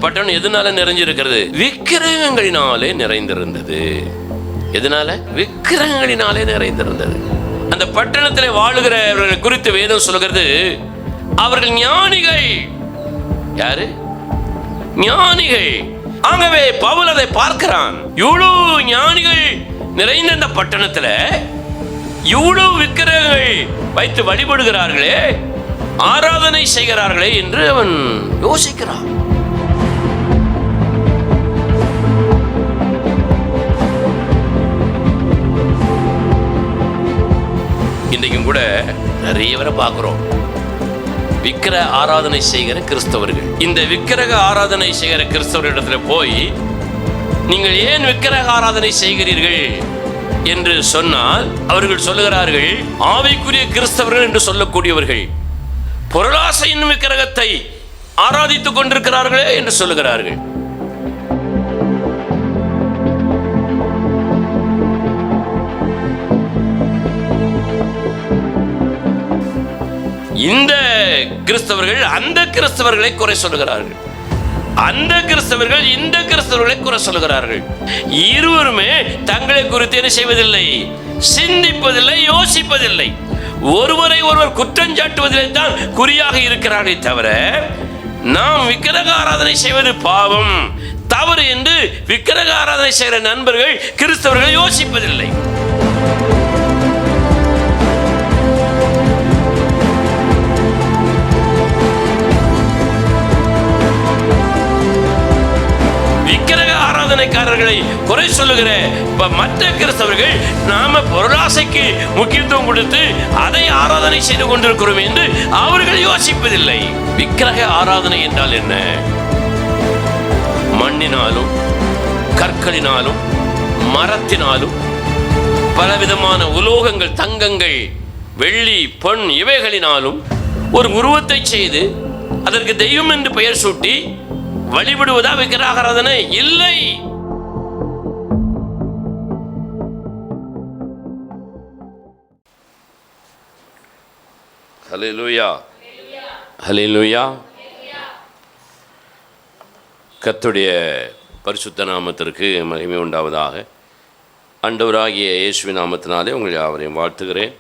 பட்டணம் எதனால நிறைஞ்சிருக்கிறது? விக்கிரகங்களினாலே நிறைந்திருந்தது. எதனால? விக்கிரகங்களினாலே நிறைந்திருந்தது. அந்த பட்டணத்தில் வாழுகிறவர்களை குறித்து வேதம் சொல்கிறது, அவர்கள் ஞானிகள். யாரு? ஞானிகள். ஆகவே பவுல் அதை பார்க்கிறான். இவ்வளவு ஞானிகள் நிறைந்த இந்த பட்டணத்துல இவ்வளவு விக்கிரகங்கள் வைத்து வழிபடுகிறார்களே, ஆராதனை செய்கிறார்களே என்று அவன் யோசிக்கிறான். இன்றைக்கும் கூட நிறைய பேரை பார்க்கிறோம், விக்கிர ஆராதனை செய்கிற கிறிஸ்தவர்கள். இந்த விக்கிரக ஆராதனை செய்கிற கிறிஸ்தவர்களிடத்துல போய், நீங்கள் ஏன் விக்கிரக ஆராதனை செய்கிறீர்கள் என்று சொன்னால், அவர்கள் சொல்லுகிறார்கள், ஆவிக்குரிய கிறிஸ்தவர்கள் என்று சொல்லக்கூடியவர்கள் பொருளாசையின் விக்கிரகத்தை ஆராதித்துக் கொண்டிருக்கிறார்களே என்று சொல்லுகிறார்கள். இந்த கிறிஸ்தவர்கள் அந்த கிறிஸ்தவர்களை குறை சொல்லுகிறார்கள், அந்த கிறிஸ்தவர்கள் இந்த கிறிஸ்தவர்களை குறை சொல்லுகிறார்கள். இருவருமே தங்களை குறித்து என்ன செய்வதில்லை? சிந்திப்பதில்லை, யோசிப்பதில்லை. ஒருவரை ஒருவர் குற்றஞ்சாட்டுவதிலே தான் குறியாக இருக்கிறார்களே தவிர, நாம் விக்கிரக ஆராதனை செய்வது பாவம், தவறு என்று விக்கிரக ஆராதனை செய்கிற நண்பர்கள் கிறிஸ்தவர்கள் யோசிப்பதில்லை. ஆராதனைக்காரர்களை குறை சொல்லுகிற மற்ற கிறிஸ்தவர்கள், நாம பொருளாசைக்கு முக்கியத்துவம் கொடுத்து அதை ஆராதனை செய்து கொண்டிருக்கிறோம் என்று அவர்கள் யோசிப்பதில்லை. விக்கிரக ஆராதனை என்றால் என்ன? மண்ணினாலும் கற்களினாலும் மரத்தினாலும் பலவிதமான உலோகங்கள், தங்கங்கள், வெள்ளி, பொன் இவைகளினாலும் ஒரு உருவத்தை செய்து அதற்கு தெய்வம் என்று பெயர் சூட்டி வழிபடுவதா விக்கிரக ஆராதனை? இல்லை. ஹல்லேலூயா, ஹல்லேலூயா. கர்த்தருடைய பரிசுத்த நாமத்திற்கு மகிமை உண்டாவதாக. ஆண்டவராகிய இயேசுவின் நாமத்தினாலே உங்கள் யாவரையும் வாழ்த்துகிறேன்.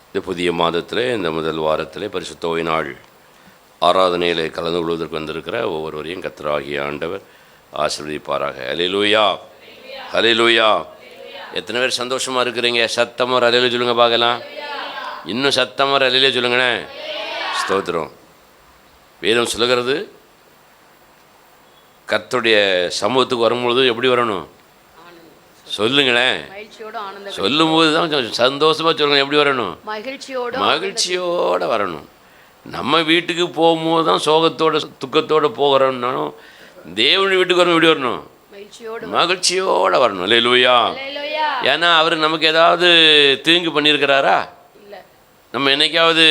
இந்த புதிய மாதத்திலே, இந்த முதல் வாரத்திலே பரிசுத்த ஓய்வு நாள் ஆராதனையில் கலந்து கொள்வதற்கு வந்திருக்கிற ஒவ்வொருவரையும் கர்த்தராகிய ஆண்டவர் ஆசீர்வதிப்பாராக. ஹல்லேலூயா, ஹல்லேலூயா. எத்தனை பேர் சந்தோஷமாக இருக்கிறீங்க? சத்தமாக ஒரு ஹல்லேலூயா சொல்லுங்க பார்க்கலாம். இன்னும் சத்தமாக ஒரு ஹல்லேலூயா சொல்லுங்கண்ணே. ஸ்தோத்திரம். வேதம் சொல்லுகிறது, கர்த்தருடைய சமூகத்துக்கு வரும்பொழுது எப்படி வரணும்? சொல்லுங்களேன். சொல்லும்போது தான் சந்தோஷமாக சொல்லுங்க. எப்படி வரணும்? மகிழ்ச்சியோடு வரணும். நம்ம வீட்டுக்கு போகும்போது தான் சோகத்தோட துக்கத்தோடு போகிறோம்னாலும், தேவனுடைய வீட்டுக்கு வரணும் எப்படி வரணும்? மகிழ்ச்சியோடு வரணும். ஹல்லேலூயா. ஏன்னா அவர் நமக்கு ஏதாவது தீங்கு பண்ணியிருக்கிறாரா? நம்ம என்னைக்காவது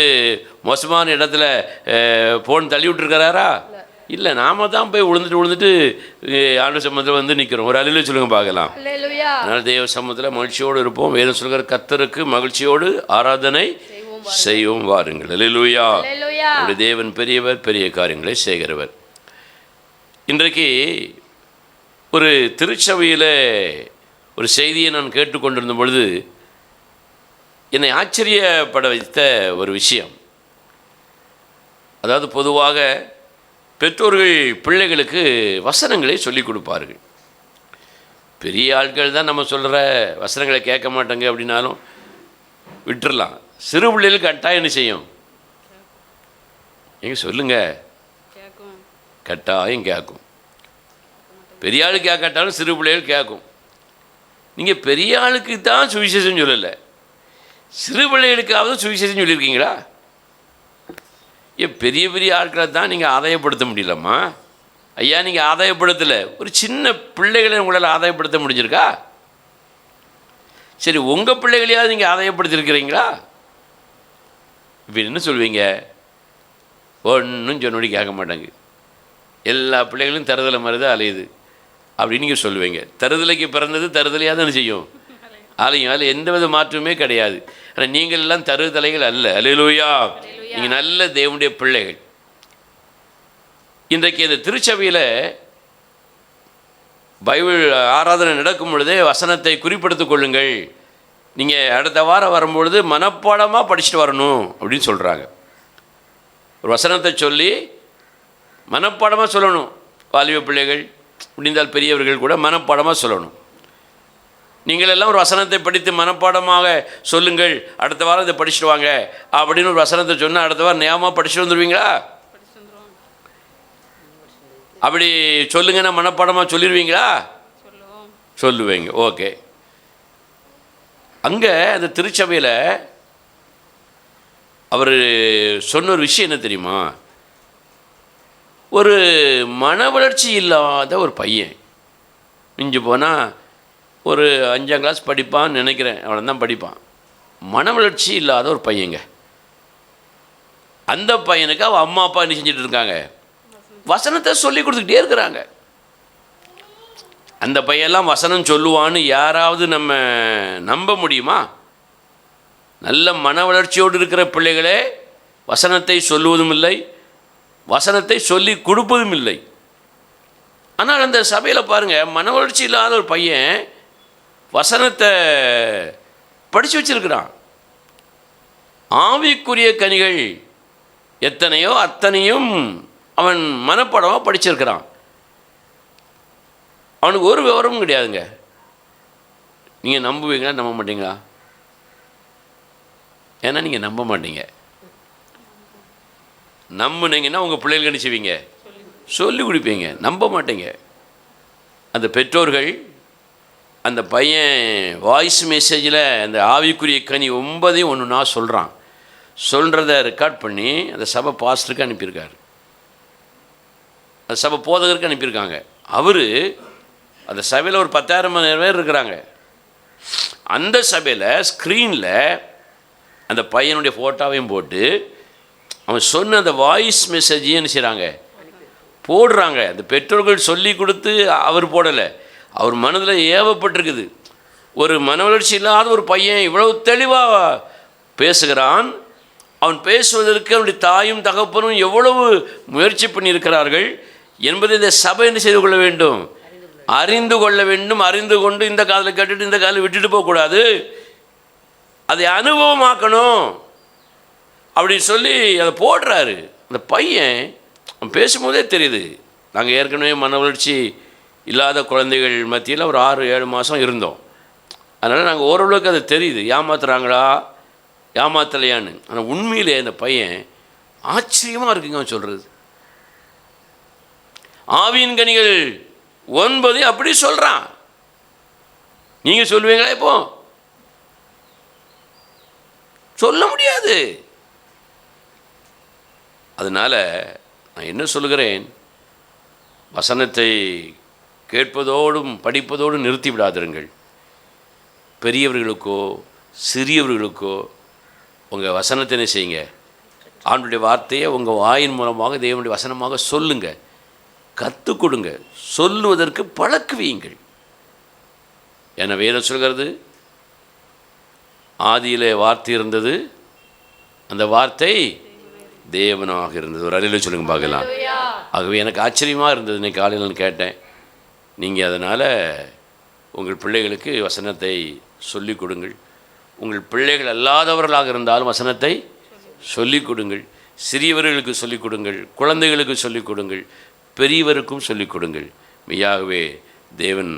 மோசமான இடத்துல போன் தள்ளி விட்டுருக்கிறாரா? இல்லை. நாம தான் போய் விழுந்துட்டு ஆண்டு சமூகத்தில் வந்து நிற்கிறோம். ஒரு ஹல்லேலூயா சொல்லுங்க பார்க்கலாம். அதனால் தேவ சமூகத்தில் மகிழ்ச்சியோடு இருப்போம். வேதம் சொல்கிற கர்த்தருக்கு மகிழ்ச்சியோடு ஆராதனை செய்வோம் வாருங்கள். ஹல்லேலூயா. நம்முடைய தேவன் பெரியவர், பெரிய காரியங்களை செய்கிறவர். இன்றைக்கு ஒரு திருச்சபையில் ஒரு செய்தியை நான் கேட்டுக்கொண்டிருந்த பொழுது என்னை ஆச்சரியப்பட வைத்த ஒரு விஷயம். அதாவது, பொதுவாக பெற்றோர்கள் பிள்ளைகளுக்கு வசனங்களை சொல்லிக் கொடுப்பார்கள். பெரிய ஆட்கள் தான் நம்ம சொல்கிற வசனங்களை கேட்க மாட்டாங்க அப்படின்னாலும் விட்டுறலாம். சிறு பிள்ளைகளுக்கு கட்டாயம் என்ன செய்யும்? எங்க சொல்லுங்க, கட்டாயம் கேட்கும். பெரிய ஆளு கேட்காட்டாலும் சிறு பிள்ளைகள் கேட்கும். நீங்கள் பெரிய ஆளுக்கு தான் சுவிசேஷம் சொல்லலை, சிறு பிள்ளைகளுக்காவது சுவிசேஷம் சொல்லியிருக்கீங்களா? பெரிய பெரிய ஆட்களை தான் நீங்கள் ஆதாயப்படுத்த முடியலம்மா. ஐயா, நீங்கள் ஆதாயப்படுத்தலை, ஒரு சின்ன பிள்ளைகளை உங்களால் ஆதாயப்படுத்த முடிஞ்சிருக்கா? சரி, உங்கள் பிள்ளைகளையாவது நீங்கள் ஆதாயப்படுத்திருக்கிறீங்களா? இப்போ என்ன சொல்வீங்க? ஒன்றும் சொன்னபடி கேட்க மாட்டாங்க. எல்லா பிள்ளைகளும் தருதலை மாதிரி தான் அலையுது அப்படின்னு நீங்கள் சொல்லுவீங்க. தருதலைக்கு பிறந்தது தருதலையாக தானே செய்யும், அலையும். அதில் எந்த வித மாற்றமே கிடையாது. ஆனால் நீங்கள் எல்லாம் தருதலைகள் அல்ல. ஹல்லேலூயா. நீங்கள் நல்ல தேவனுடைய பிள்ளைகள். இன்றைக்கு இந்த திருச்சபையில் பைபிள் ஆராதனை நடக்கும் பொழுதே வசனத்தை குறிப்பிடுத்திக் கொள்ளுங்கள். நீங்கள் அடுத்த வாரம் வரும்பொழுது மனப்பாடமாக படிச்சுட்டு வரணும் அப்படின்னு சொல்கிறாங்க. ஒரு வசனத்தை சொல்லி மனப்பாடமாக சொல்லணும். வாலிப பிள்ளைகள், முடிந்தால் பெரியவர்கள் கூட மனப்பாடமாக சொல்லணும். நீங்கள் எல்லாம் ஒரு வசனத்தை படித்து மனப்பாடமாக சொல்லுங்கள், அடுத்த வாரம் இதை படிச்சுட்டு வாங்க அப்படின்னு ஒரு வசனத்தை சொன்னால் அடுத்த வாரம் ஞாபகமாக படிச்சுட்டு வந்துடுவீங்களா? அப்படி சொல்லுங்கன்னா மனப்பாடமாக சொல்லிடுவீங்களா? சொல்லுவீங்க. ஓகே. அங்கே அந்த திருச்சபையில் அவர் சொன்ன ஒரு விஷயம் என்ன தெரியுமா? ஒரு மன வளர்ச்சி இல்லாத ஒரு பையன், மிஞ்சி போனால் ஒரு 5ஆம் கிளாஸ் படிப்பான்னு நினைக்கிறேன், அவனை தான் படிப்பான். மன வளர்ச்சி இல்லாத ஒரு பையங்க. அந்த பையனுக்கு அவன் அம்மா அப்பா என்ன செஞ்சுட்டு இருக்காங்க? வசனத்தை சொல்லி கொடுத்துக்கிட்டே இருக்கிறாங்க. அந்த பையெல்லாம் வசனம் சொல்லுவான்னு யாராவது நம்ம நம்ப முடியுமா? நல்ல மன வளர்ச்சியோடு இருக்கிற பிள்ளைகளே வசனத்தை சொல்லுவதும் இல்லை, வசனத்தை சொல்லி கொடுப்பதும் இல்லை. ஆனால் அந்த சபையில் பாருங்கள், மன வளர்ச்சி இல்லாத ஒரு பையன் வசனத்தை படித்து வச்சிருக்கிறான். ஆவிக்குரிய கனிகள் எத்தனையோ அத்தனையும் அவன் மனப்பாடமாக படிச்சிருக்கிறான். அவனுக்கு ஒரு விவரமும் கிடையாதுங்க. நீங்கள் நம்புவீங்களா நம்ப மாட்டீங்களா? ஏன்னா நீங்கள் நம்ப மாட்டீங்க. நம்புனீங்கன்னா உங்கள் பிள்ளைகளுக்கு என்ன செய்வீங்க? சொல்லி கொடுப்பீங்க. நம்ப மாட்டீங்க. அந்த பெற்றோர்கள் அந்த பையன் வாய்ஸ் மெசேஜில் அந்த ஆவிக்குரிய கனி 9 ஒன்றுனா சொல்கிறான். சொல்கிறத ரெக்கார்ட் பண்ணி அந்த சபை பாஸ்டருக்கு அனுப்பியிருக்காரு, அந்த சபை போதகருக்கு அனுப்பியிருக்காங்க. அவர் அந்த சபையில் ஒரு 10,000 பேர் இருக்கிறாங்க. அந்த சபையில் ஸ்க்ரீனில் அந்த பையனுடைய ஃபோட்டோவையும் போட்டு அவன் சொன்ன அந்த வாய்ஸ் மெசேஜையும் என்ன செய்கிறாங்க? போடுறாங்க. அந்த பெற்றோர்கள் சொல்லி கொடுத்து அவர் போடலை, அவர் மனதில் ஏவப்பட்டிருக்குது. ஒரு மன வளர்ச்சி இல்லாத ஒரு பையன் இவ்வளவு தெளிவாக பேசுகிறான். அவன் பேசுவதற்கு அவனுடைய தாயும் தகப்பனும் எவ்வளவு முயற்சி பண்ணியிருக்கிறார்கள் என்பதை இந்த சபை என்ன செய்து கொள்ள வேண்டும்? அறிந்து கொள்ள வேண்டும். அறிந்து கொண்டு இந்த காதில் கேட்டுட்டு இந்த காதில் விட்டுட்டு போகக்கூடாது, அதை அனுபவமாக்கணும் அப்படின்னு சொல்லி அதை போடுறாரு. அந்த பையன் அவன் பேசும்போதே தெரியுது. நாங்கள் ஏற்கனவே மன வளர்ச்சி இல்லாத குழந்தைகள் மத்தியில் ஒரு 6-7 மாதம் இருந்தோம். அதனால் நாங்கள் ஓரளவுக்கு அது தெரியுது, ஏமாத்துறாங்களா ஏமாத்தலையான்னு. ஆனால் உண்மையிலே அந்த பையன் ஆச்சரியமாக இருக்குங்க அவன் சொல்கிறது. ஆவியின் கனிகள் 9 அப்படி சொல்கிறான். நீங்கள் சொல்லுவீங்களா? இப்போ சொல்ல முடியாது. அதனால் நான் என்ன சொல்கிறேன், வசனத்தை கேட்பதோடும் படிப்பதோடும் நிறுத்தி விடாதிருங்கள். பெரியவர்களுக்கோ சிறியவர்களுக்கோ உங்கள் வசனத்தை என்ன செய்யுங்க? ஆண்டுடைய வார்த்தையை உங்கள் வாயின் மூலமாக தேவனுடைய வசனமாக சொல்லுங்கள், கற்றுக் கொடுங்க, சொல்லுவதற்கு பழக்குவீங்கள். என வேதம் சொல்கிறது, ஆதியிலே வார்த்தை இருந்தது, அந்த வார்த்தை தேவனாக இருந்தது. ஒரு அலையில் சொல்லுங்க பார்க்கலாம். ஆகவே எனக்கு ஆச்சரியமாக இருந்தது. இன்னைக்கு காலையில் நான் கேட்டேன். நீங்கள் அதனால் உங்கள் பிள்ளைகளுக்கு வசனத்தை சொல்லிக் கொடுங்கள். உங்கள் பிள்ளைகள் அல்லாதவர்களாக இருந்தாலும் வசனத்தை சொல்லிக் கொடுங்கள். சிறியவர்களுக்கு சொல்லிக் கொடுங்கள், குழந்தைகளுக்கு சொல்லிக் கொடுங்கள், பெரியவருக்கும் சொல்லிக் கொடுங்கள். மெய்யாகவே தேவன்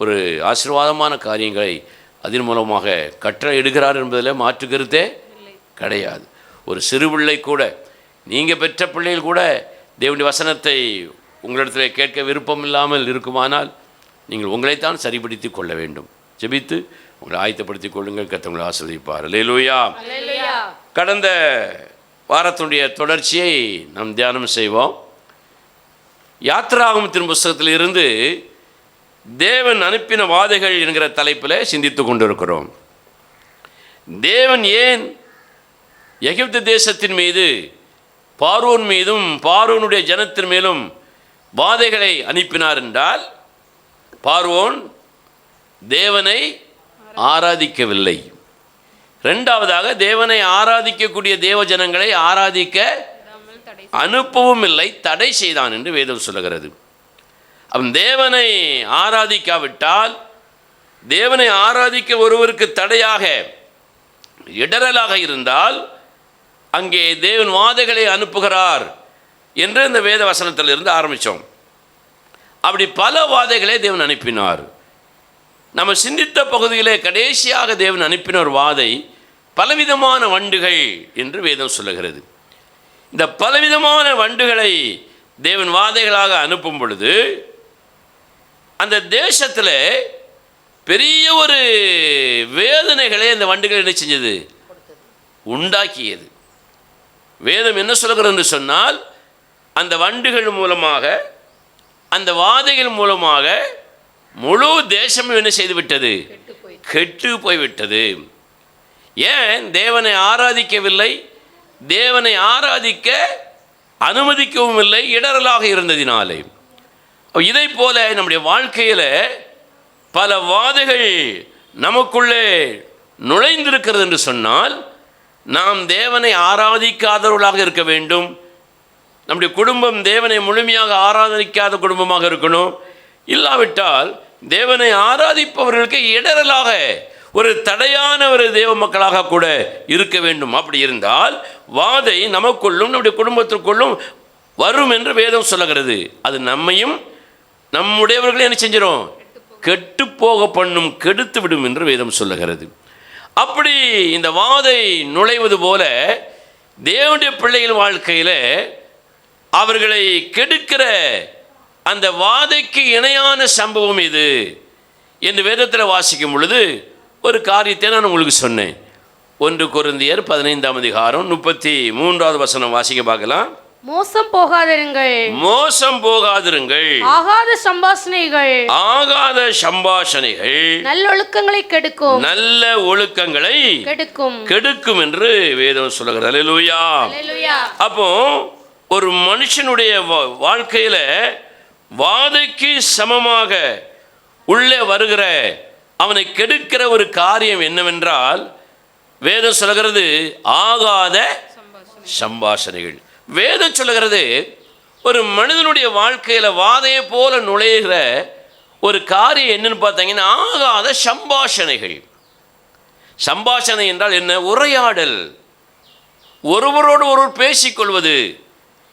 ஒரு ஆசீர்வாதமான காரியங்களை அதன் மூலமாக கற்ற எடுக்கிறார் என்பதில் மாற்று கருத்தே கிடையாது. ஒரு சிறு பிள்ளை கூட, நீங்கள் பெற்ற பிள்ளைகள் கூட தேவனுடைய வசனத்தை உங்களிடத்தில் கேட்க விருப்பம் இல்லாமல் இருக்குமானால் நீங்கள் உங்களைத்தான் சரிப்படுத்தி கொள்ள வேண்டும். ஜெபித்து உங்களை ஆயத்தப்படுத்திக் கொள்ளுங்கள். கர்த்தர் உங்களை ஆசீர்வதிப்பார். அல்லேலூயா. கடந்த வாரத்தினுடைய தொடர்ச்சியை நாம் தியானம் செய்வோம். யாத்திராகமத்தின் புஸ்தகத்தில் இருந்து தேவன் அனுப்பின வாதைகள் என்கிற தலைப்பில் சிந்தித்து கொண்டிருக்கிறோம். தேவன் ஏன் எகிப்து தேசத்தின் மீது, பார்வோன் மீதும் பார்வோனுடைய ஜனத்தின் மேலும் வாதைகளை அனுப்பினார் என்றால், பார்வோன் தேவனை ஆராதிக்கவில்லை. இரண்டாவதாக, தேவனை ஆராதிக்கக்கூடிய தேவ ஜனங்களை ஆராதிக்க அனுப்பவும் இல்லை, தடை செய்தான் என்று வேதம் சொல்லுகிறது. அவன் தேவனை ஆராதிக்காவிட்டால், தேவனை ஆராதிக்க ஒருவருக்கு தடையாக இடரலாக இருந்தால் அங்கே தேவன் வாதைகளை அனுப்புகிறார் என்று இந்த வேத வசனத்தில் இருந்து ஆரம்பித்தோம். அப்படி பல வாதைகளை தேவன் அனுப்பினார். நம்ம சிந்தித்த பகுதியிலே கடைசியாக தேவன் அனுப்பின ஒரு வாதை பலவிதமான வண்டுகள் என்று வேதம் சொல்லுகிறது. இந்த பலவிதமான வண்டுகளை தேவன் வாதைகளாக அனுப்பும் பொழுது அந்த தேசத்தில் பெரிய ஒரு வேதனைகளை அந்த வண்டுகள் என்ன செஞ்சது? உண்டாக்கியது. வேதம் என்ன சொல்கிறது என்று சொன்னால், அந்த வண்டுகள் மூலமாக, அந்த வாதைகள் மூலமாக முழு தேசமும் என்ன செய்து விட்டது? கெட்டு போய்விட்டது. ஏன்? தேவனை ஆராதிக்கவில்லை, தேவனை ஆராதிக்க அனுமதிக்கவும் இல்லை, இடரலாக இருந்ததினாலே. இதை போல நம்முடைய வாழ்க்கையில் பல வாதைகள் நமக்குள்ளே நுழைந்திருக்கிறது என்று சொன்னால், நாம் தேவனை ஆராதிக்காதவர்களாக இருக்க வேண்டும். நம்முடைய குடும்பம் தேவனை முழுமையாக ஆராதிக்காத குடும்பமாக இருக்கணும். இல்லாவிட்டால் தேவனை ஆராதிப்பவர்களுக்கு இடரலாக, ஒரு தடையான ஒரு தேவ மக்களாக கூட இருக்க வேண்டும். அப்படி இருந்தால் வாதை நமக்குள்ளும் நம்முடைய குடும்பத்திற்குள்ளும் வரும் என்று வேதம் சொல்லுகிறது. அது நம்மையும் நம்முடையவர்களே என்ன செஞ்சிடும்? கெட்டு போக பண்ணும், கெடுத்து விடும் என்று வேதம் சொல்லுகிறது. அப்படி இந்த வாதை நுழைவது போல தேவனுடைய பிள்ளைகள் வாழ்க்கையில் அவர்களை கெடுக்கிற அந்த வாதைக்கு இணையான சம்பவம் இது என்று வேதத்தில் வாசிக்கும் பொழுது ஒரு காரியத்தை நான் உங்களுக்கு சொன்னேன். 1 கொரிந்தியர் 15:33 வசனம் வாசிக்க பார்க்கலாம். மோசம் போகாதிருங்கள், மோசம் போகாதிருங்கள், ஆகாத சம்பாஷணைகள் நல்லொழுக்கங்களை கெடுக்கும், நல்ல ஒழுக்கங்களை கெடுக்கும் என்று வேதம் சொல்லுகிறது. அல்லேலூயா. அப்போ ஒரு மனுஷனுடைய வாழ்க்கையில வாதைக்கு சமமாக உள்ளே வருகிற, அவனை கெடுக்கிற ஒரு காரியம் என்னவென்றால், வேதம் சொல்லுகிறது ஆகாத சம்பாஷணைகள். வேதம் சொல்லுகிறது ஒரு மனிதனுடைய வாழ்க்கையில் வாதையை போல நுழைகிற ஒரு காரியம் என்னன்னு பார்த்தீங்கன்னா ஆகாத சம்பாஷணைகள். சம்பாஷணை என்றால் என்ன? உரையாடல், ஒருவரோடு ஒருவர் பேசிக்கொள்வது.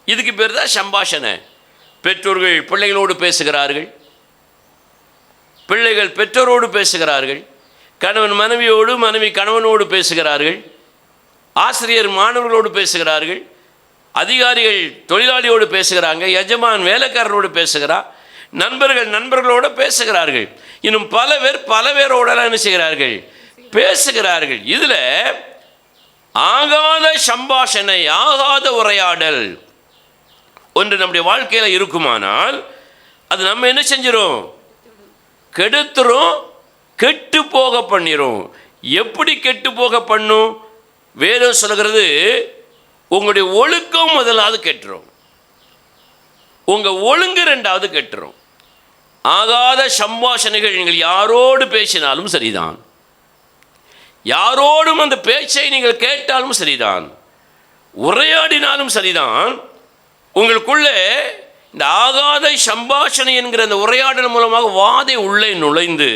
இதுக்கு பேர் தான் சம்பாஷணை. பெற்றோர்கள் பிள்ளைகளோடு பேசுகிறார்கள், பிள்ளைகள் பெற்றோரோடு பேசுகிறார்கள், கணவன் மனைவியோடு, மனைவி கணவனோடு பேசுகிறார்கள், ஆசிரியர் மாணவர்களோடு பேசுகிறார்கள், அதிகாரிகள் தொழிலாளியோடு பேசுகிறாங்க, எஜமான் வேலைக்காரனோடு பேசுகிறார், நண்பர்கள் நண்பர்களோடு பேசுகிறார்கள், இன்னும் பல பேரோடலாம் என்ன செய்கிறார்கள்? பேசுகிறார்கள். இதில் ஆகாத சம்பாஷணை, ஆகாத உரையாடல் ஒன்று நம்முடைய வாழ்க்கையில் இருக்குமானால் அது நம்ம என்ன செஞ்சிடும்? கெடுத்துரும், கெட்டு போக பண்ணிடும். எப்படி கெட்டு போக பண்ணும்? வேதம் சொல்கிறது உங்களுடைய ஒழுக்கம் முதலாவது கெட்டுரும், உங்கள் ஒழுங்கு ரெண்டாவது கெட்டுரும். ஆகாத சம்பாஷணைகள் நீங்கள் யாரோடு பேசினாலும் சரிதான், யாரோடும் அந்த பேச்சை நீங்கள் கேட்டாலும் சரிதான், உரையாடினாலும் சரிதான், உங்களுக்குள்ளே இந்த ஆகாத சம்பாஷணை என்கிற அந்த உரையாடல் மூலமாக வாதை உள்ளே நுழைந்து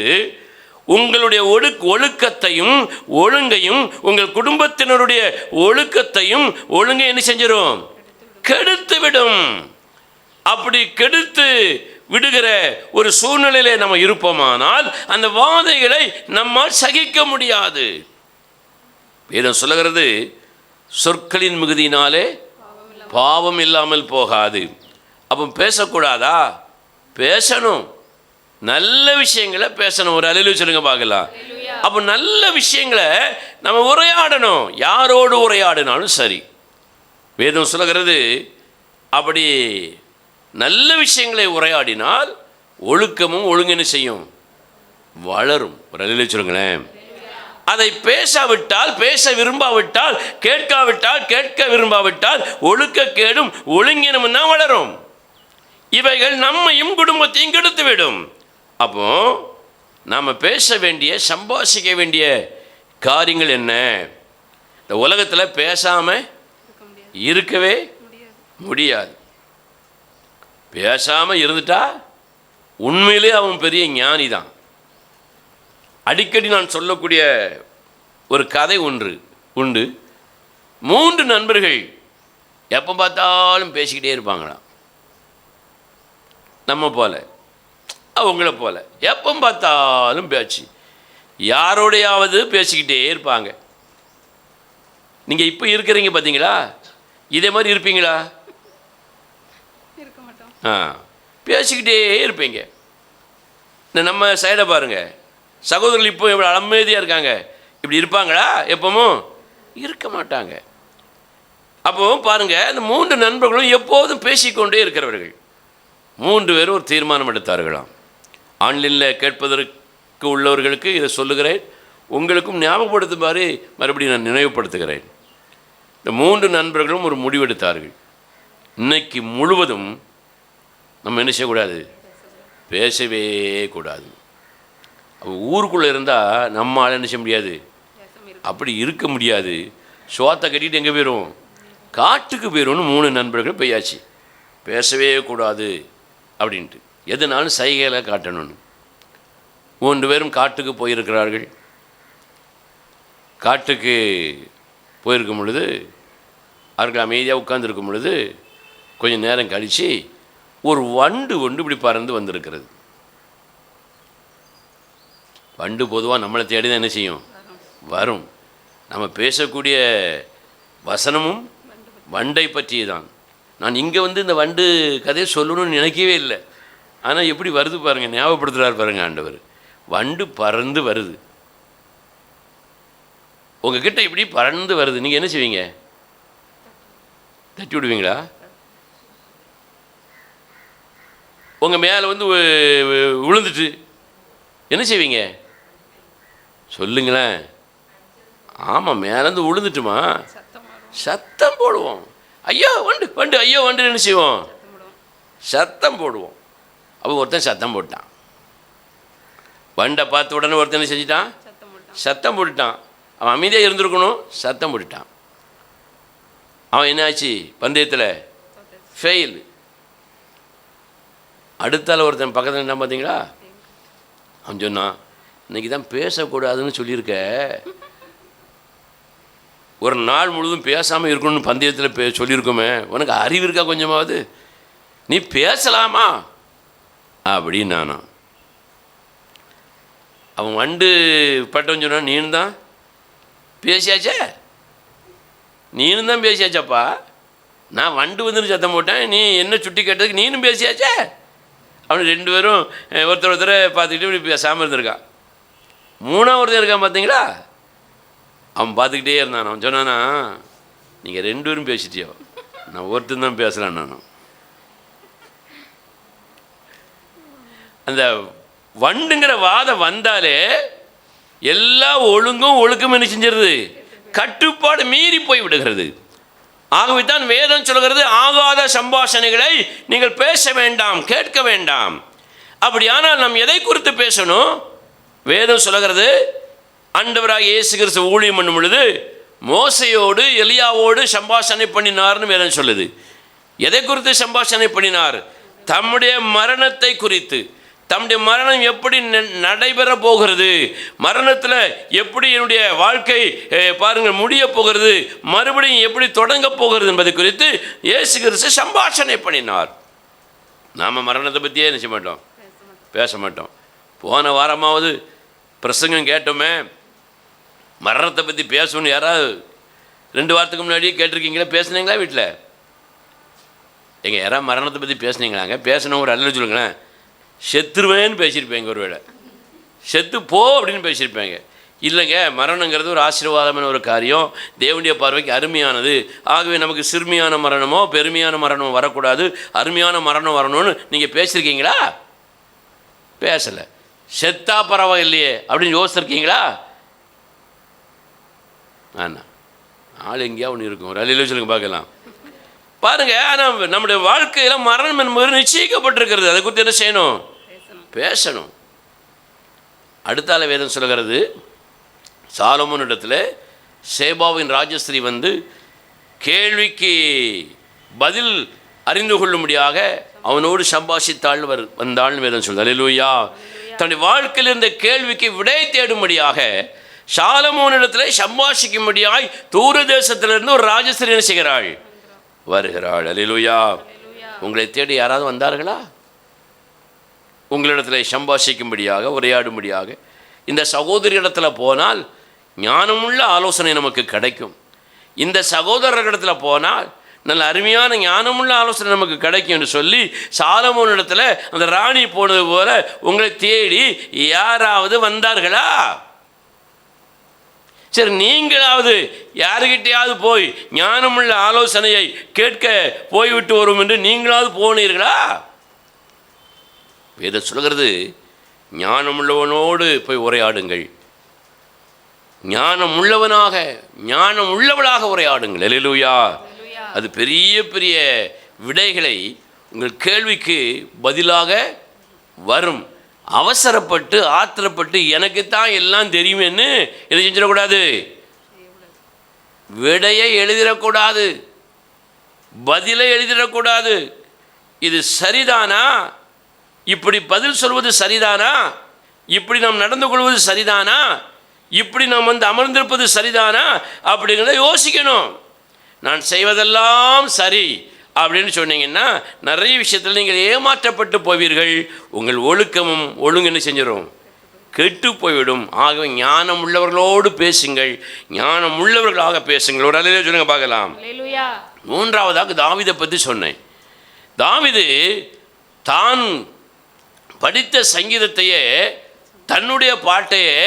உங்களுடைய ஒழுக்கத்தையும் ஒழுங்கையும், உங்கள் குடும்பத்தினருடைய ஒழுக்கத்தையும் ஒழுங்கை என்ன செஞ்சிடும்? கெடுத்து விடும். அப்படி கெடுத்து விடுகிற ஒரு சூழ்நிலையிலே நம்ம இருப்போமானால் அந்த வாதைகளை நம்மால் சகிக்க முடியாது. வேதம் சொல்லுகிறது சொற்களின் மிகுதியினாலே பாவம் இல்லாமல் போகாது. அப்போ பேசக்கூடாதா? பேசணும், நல்ல விஷயங்களை பேசணும். ஒரு அல்லேலூயா சொல்லுங்க பார்க்கலாம். அப்போ நல்ல விஷயங்களை நம்ம உரையாடணும், யாரோடு உரையாடினாலும் சரி. வேதம் சொல்லுகிறது அப்படி நல்ல விஷயங்களை உரையாடினால் ஒழுக்கமும் ஒழுங்கென்னு செய்யும், வளரும். ஒரு அல்லேலூயா சொல்லுங்களேன். அதை பேசாவிட்டால், பேச விரும்பாவிட்டால், கேட்காவிட்டால், கேட்க விரும்பாவிட்டால் ஒழுக்கக்கேடும் ஒழுங்கினமும் தான் வளரும். இவைகள் நம்மையும் குடும்பத்தையும் கெடுத்துவிடும். அப்போ நாம் பேச வேண்டிய, சம்பாஷிக்க வேண்டிய காரியங்கள் என்ன? இந்த உலகத்தில் பேசாமல் இருக்கவே முடியாது. பேசாமல் இருந்துட்டா உண்மையிலே அவன் பெரிய ஞானி தான். அடிக்கடி நான் சொல்லக்கூடிய ஒரு கதை உண்டு. 3 நண்பர்கள் எப்போ பார்த்தாலும் பேசிக்கிட்டே இருப்பாங்களாம். நம்ம போல, அவங்கள போல எப்போ பார்த்தாலும் பேச்சு, யாரோடையாவது பேசிக்கிட்டே இருப்பாங்க. நீங்கள் இப்போ இருக்கிறீங்க பார்த்தீங்களா, இதே மாதிரி இருப்பீங்களா? பேசிக்கிட்டே இருப்பீங்க. நம்ம சைடை பாருங்கள், சகோதரர்கள் இப்போ எவ்வளோ அமைதியாக இருக்காங்க. இப்படி இருப்பாங்களா? எப்பவும் இருக்க மாட்டாங்க. அப்போ பாருங்கள், இந்த 3 நண்பர்களும் எப்போதும் பேசிக்கொண்டே இருக்கிறவர்கள். 3 பேரும் ஒரு தீர்மானம் எடுத்தார்களாம். ஆன்லைனில் கேட்பதற்கு உள்ளவர்களுக்கு இதை சொல்லுகிறேன், உங்களுக்கும் ஞாபகப்படுத்துமாறு மறுபடியும் நான் நினைவுபடுத்துகிறேன். இந்த 3 நண்பர்களும் ஒரு முடிவெடுத்தார்கள். இன்னைக்கு முழுவதும் நம்ம என்ன செய்யக்கூடாது? பேசவே கூடாது. அப்போ ஊருக்குள்ளே இருந்தால் நம்மளால் என்ன செய்ய முடியாது? அப்படி இருக்க முடியாது. சோத்தை கட்டிட்டு எங்கே போயிடும்? காட்டுக்கு போயிடும்னு 3 நண்பர்கள் போயாச்சு. பேசவே கூடாது அப்படின்ட்டு, எதுனாலும் சைகைகளை காட்டணும்னு. 3 பேரும் காட்டுக்கு போயிருக்கிறார்கள். காட்டுக்கு போயிருக்கும் பொழுது, அவர்கள் அமைதியாக உட்கார்ந்துருக்கும் பொழுது, கொஞ்சம் நேரம் கழித்து ஒரு வண்டு இப்படி பறந்து வந்திருக்கிறது. வண்டு பொதுவாக நம்மளை தேடி தான் என்ன செய்யும்? வரும். நம்ம பேசக்கூடிய வசனமும் வண்டை பற்றி தான். நான் இங்கே இந்த வண்டு கதையை சொல்லணும்னு நினைக்கவே இல்லை. ஆனால் எப்படி வருது பாருங்கள், ஞாபகப்படுத்துகிறார் பாருங்கள் ஆண்டவர். வண்டு பறந்து வருது, உங்ககிட்ட இப்படி பறந்து வருது. நீங்கள் என்ன செய்வீங்க? தட்டி விடுவீங்களா? உங்கள் மேலே விழுந்துட்டு என்ன செய்வீங்க? சொல்லுங்களேன். ஆமாம், மேலேருந்து விழுந்துட்டுமா சத்தம் போடுவோம். ஐயோ வண்டு ஐயோ வண்டு என்ன செய்வோம்? சத்தம் போடுவோம். அப்போ ஒருத்தன் சத்தம் போட்டான். வண்டை பார்த்த உடனே ஒருத்தன் என்ன செஞ்சிட்டான்? சத்தம் போட்டுட்டான். அவன் அமைதியாக இருந்திருக்கணும், சத்தம் போட்டுட்டான். அவன் என்னாச்சு? பந்தயத்தில் ஃபெயில். அடுத்தால ஒருத்தன் பக்கத்தில் என்ன பார்த்தீங்களா? அவன் சொன்னான், இன்றைக்கி தான் பேசக்கூடாதுன்னு சொல்லியிருக்க, ஒரு நாள் முழுவதும் பேசாமல் இருக்கணும்னு பந்தயத்தில் சொல்லியிருக்கோமே, உனக்கு அறிவு இருக்கா கொஞ்சமாவது? நீ பேசலாமா அப்படின்னு நானும். அவன் வண்டு பட்டவன் சொன்னான், நீனு தான் பேசியாச்சே, நீனும் தான் பேசியாச்சாப்பா. நான் வண்டு வந்துன்னு சத்தம் போட்டேன், நீ என்ன சுட்டி கேட்டதுக்கு நீனும் பேசியாச்சே. அவனு 2 பேரும் ஒருத்தரை பார்த்துக்கிட்டு இப்படி பேசாமல் இருந்திருக்கான். 3ஆவது இருக்கான் பார்த்தீங்களா? அவன் பார்த்துக்கிட்டே இருந்தான். அவன் சொன்னானா, நீங்கள் 2 பேரும் பேசிட்டியோ, நான் ஒருத்தன் தான் பேசலான். நானும் அந்த வண்டுங்கிற வாதம் வந்தாலே எல்லா ஒழுக்கம் என்ன செஞ்சிருது? கட்டுப்பாடு மீறி போய் விடுகிறது. ஆகவே தான் வேதம் சொல்கிறது, ஆகாத சம்பாஷணைகளை நீங்கள் பேச வேண்டாம், கேட்க வேண்டாம். அப்படியானால் நாம் எதை குறித்து பேசணும்? வேதம் சொல்கிறது, ஆண்டவராக இயேசு கிறிஸ்து ஊழியம் பண்ணும் பொழுது மோசையோடு எலியாவோடு சம்பாஷணை பண்ணினார்னு வேதம் சொல்லுது. எதை குறித்து சம்பாஷணை பண்ணினார்? தம்முடைய மரணத்தை குறித்து. தம்முடைய மரணம் எப்படி நடைபெற போகிறது, மரணத்தில் எப்படி என்னுடைய வாழ்க்கை பாருங்கள் முடிய போகிறது, மறுபடியும் எப்படி தொடங்க போகிறது என்பதை குறித்து இயேசு கிறிஸ்து சம்பாஷணை பண்ணினார். நாம் மரணத்தை பற்றியே நினைச்ச மாட்டோம், பேச மாட்டோம். போன வாரமாவது பிரசங்கம் கேட்டோமே, மரணத்தை பற்றி பேசணும்னு யாராவது 2 வாரத்துக்கு முன்னாடியே கேட்டிருக்கீங்களா? பேசுனீங்களா? வீட்டில் யாராவது மரணத்தை பற்றி பேசுனீங்களாங்க? பேசணும் ஒரு அல்ல சொல்லுங்களேன். செத்துருவேன்னு பேசியிருப்பேங்க, ஒரு வேளை செத்து போ அப்படின்னு பேசியிருப்பேங்க. இல்லைங்க, மரணங்கிறது ஒரு ஆசீர்வாதமான ஒரு காரியம், தேவனுடைய பார்வைக்கு அருமையானது. ஆகவே நமக்கு சிறுமியான மரணமோ பெருமையான மரணமோ வரக்கூடாது, அருமையான மரணம் வரணும்னு நீங்கள் பேசியிருக்கீங்களா? பேசலை. செத்தா பரவாயில்லையே அப்படின்னு யோசிச்சிருக்கீங்களா? ஆனா ஆள் எங்கேயா ஒன்று இருக்கும், ஒரு அலையில சொல்லுங்க பார்க்கலாம். பாருங்க, ஆனால் நம்முடைய வாழ்க்கையில் மரணம் என்பது நிச்சயிக்கப்பட்டிருக்கிறது. அதை குறித்து என்ன செய்யணும்? பேசணும். அடுத்தால வேதம் சொல்கிறது, சாலமோன் இடத்துல சேபாவின் ராஜஸ்திரீ கேள்விக்கு பதில் அறிந்து கொள்ளும்படியாக அவனோடு சம்பாஷித்தாள் வந்தாள்னு வேதம் சொல்லுது. அல்லேலூயா. தன்னுடைய வாழ்க்கையில் இருந்த கேள்விக்கு விடை தேடும்படியாக சாலமோனிடத்தில் சம்பாஷிக்கும்படியாய் தூர தேசத்திலிருந்து ஒரு ராஜஸ்திரி என்ன செய்கிறாள்? வருகிறாள். அல்லேலூயா. உங்களை தேடி யாராவது வந்தார்களா? உங்களிடத்தில் சம்பாஷிக்கும்படியாக, உரையாடும்படியாக. இந்த சகோதரி இடத்துல போனால் ஞானமுள்ள ஆலோசனை நமக்கு கிடைக்கும். இந்த சகோதரர்களிடத்தில் போனால் நல்ல அருமையான ஞானமுள்ள ஆலோசனை நமக்கு கிடைக்கும் என்று சொல்லி சாலமோன் இடத்துல அந்த ராணி போனது போல உங்களை தேடி யாராவது வந்தார்களா? சரி, நீங்களாவது யாருக்கிட்டையாவது போய் ஞானமுள்ள ஆலோசனையை கேட்க போய்விட்டு வரும் என்று நீங்களாவது போனீர்களா? வேதம் சொல்கிறது, ஞானமுள்ளவனோடு போய் உரையாடுங்கள், ஞானம் உள்ளவனாக ஞானம் உள்ளவளாக உரையாடுங்கள். அல்லேலூயா. அது பெரிய பெரிய விடைகளை உங்கள் கேள்விக்கு பதிலாக வரும். அவசரப்பட்டு ஆத்திரப்பட்டு எனக்குத்தான் எல்லாம் தெரியுமென்னு எதை செஞ்சிடக்கூடாது? விடையை எழுதிடக்கூடாது, பதிலை எழுதிடக்கூடாது. இது சரிதானா? இப்படி பதில் சொல்வது சரிதானா? இப்படி நாம் நடந்து கொள்வது சரிதானா? இப்படி நாம் அமர்ந்திருப்பது சரிதானா? அப்படிங்கிறத யோசிக்கணும். நான் செய்வதெல்லாம் சரி அப்படின்னு சொன்னீங்கன்னா நிறைய விஷயத்தில் நீங்கள் ஏமாற்றப்பட்டு போவீர்கள். உங்கள் ஒழுக்கமும் ஒழுங்கு என்ன செஞ்சிடும்? கெட்டு போய்விடும். ஆகவே ஞானம் உள்ளவர்களோடு பேசுங்கள், ஞானம் உள்ளவர்களாக பேசுங்கள். ஒரு அல்லேலூயா சொல்லுங்க பார்க்கலாம். மூன்றாவதாக தாவீதை பற்றி சொன்னேன். தாவீது தான் படித்த சங்கீதத்தையே, தன்னுடைய பாட்டையே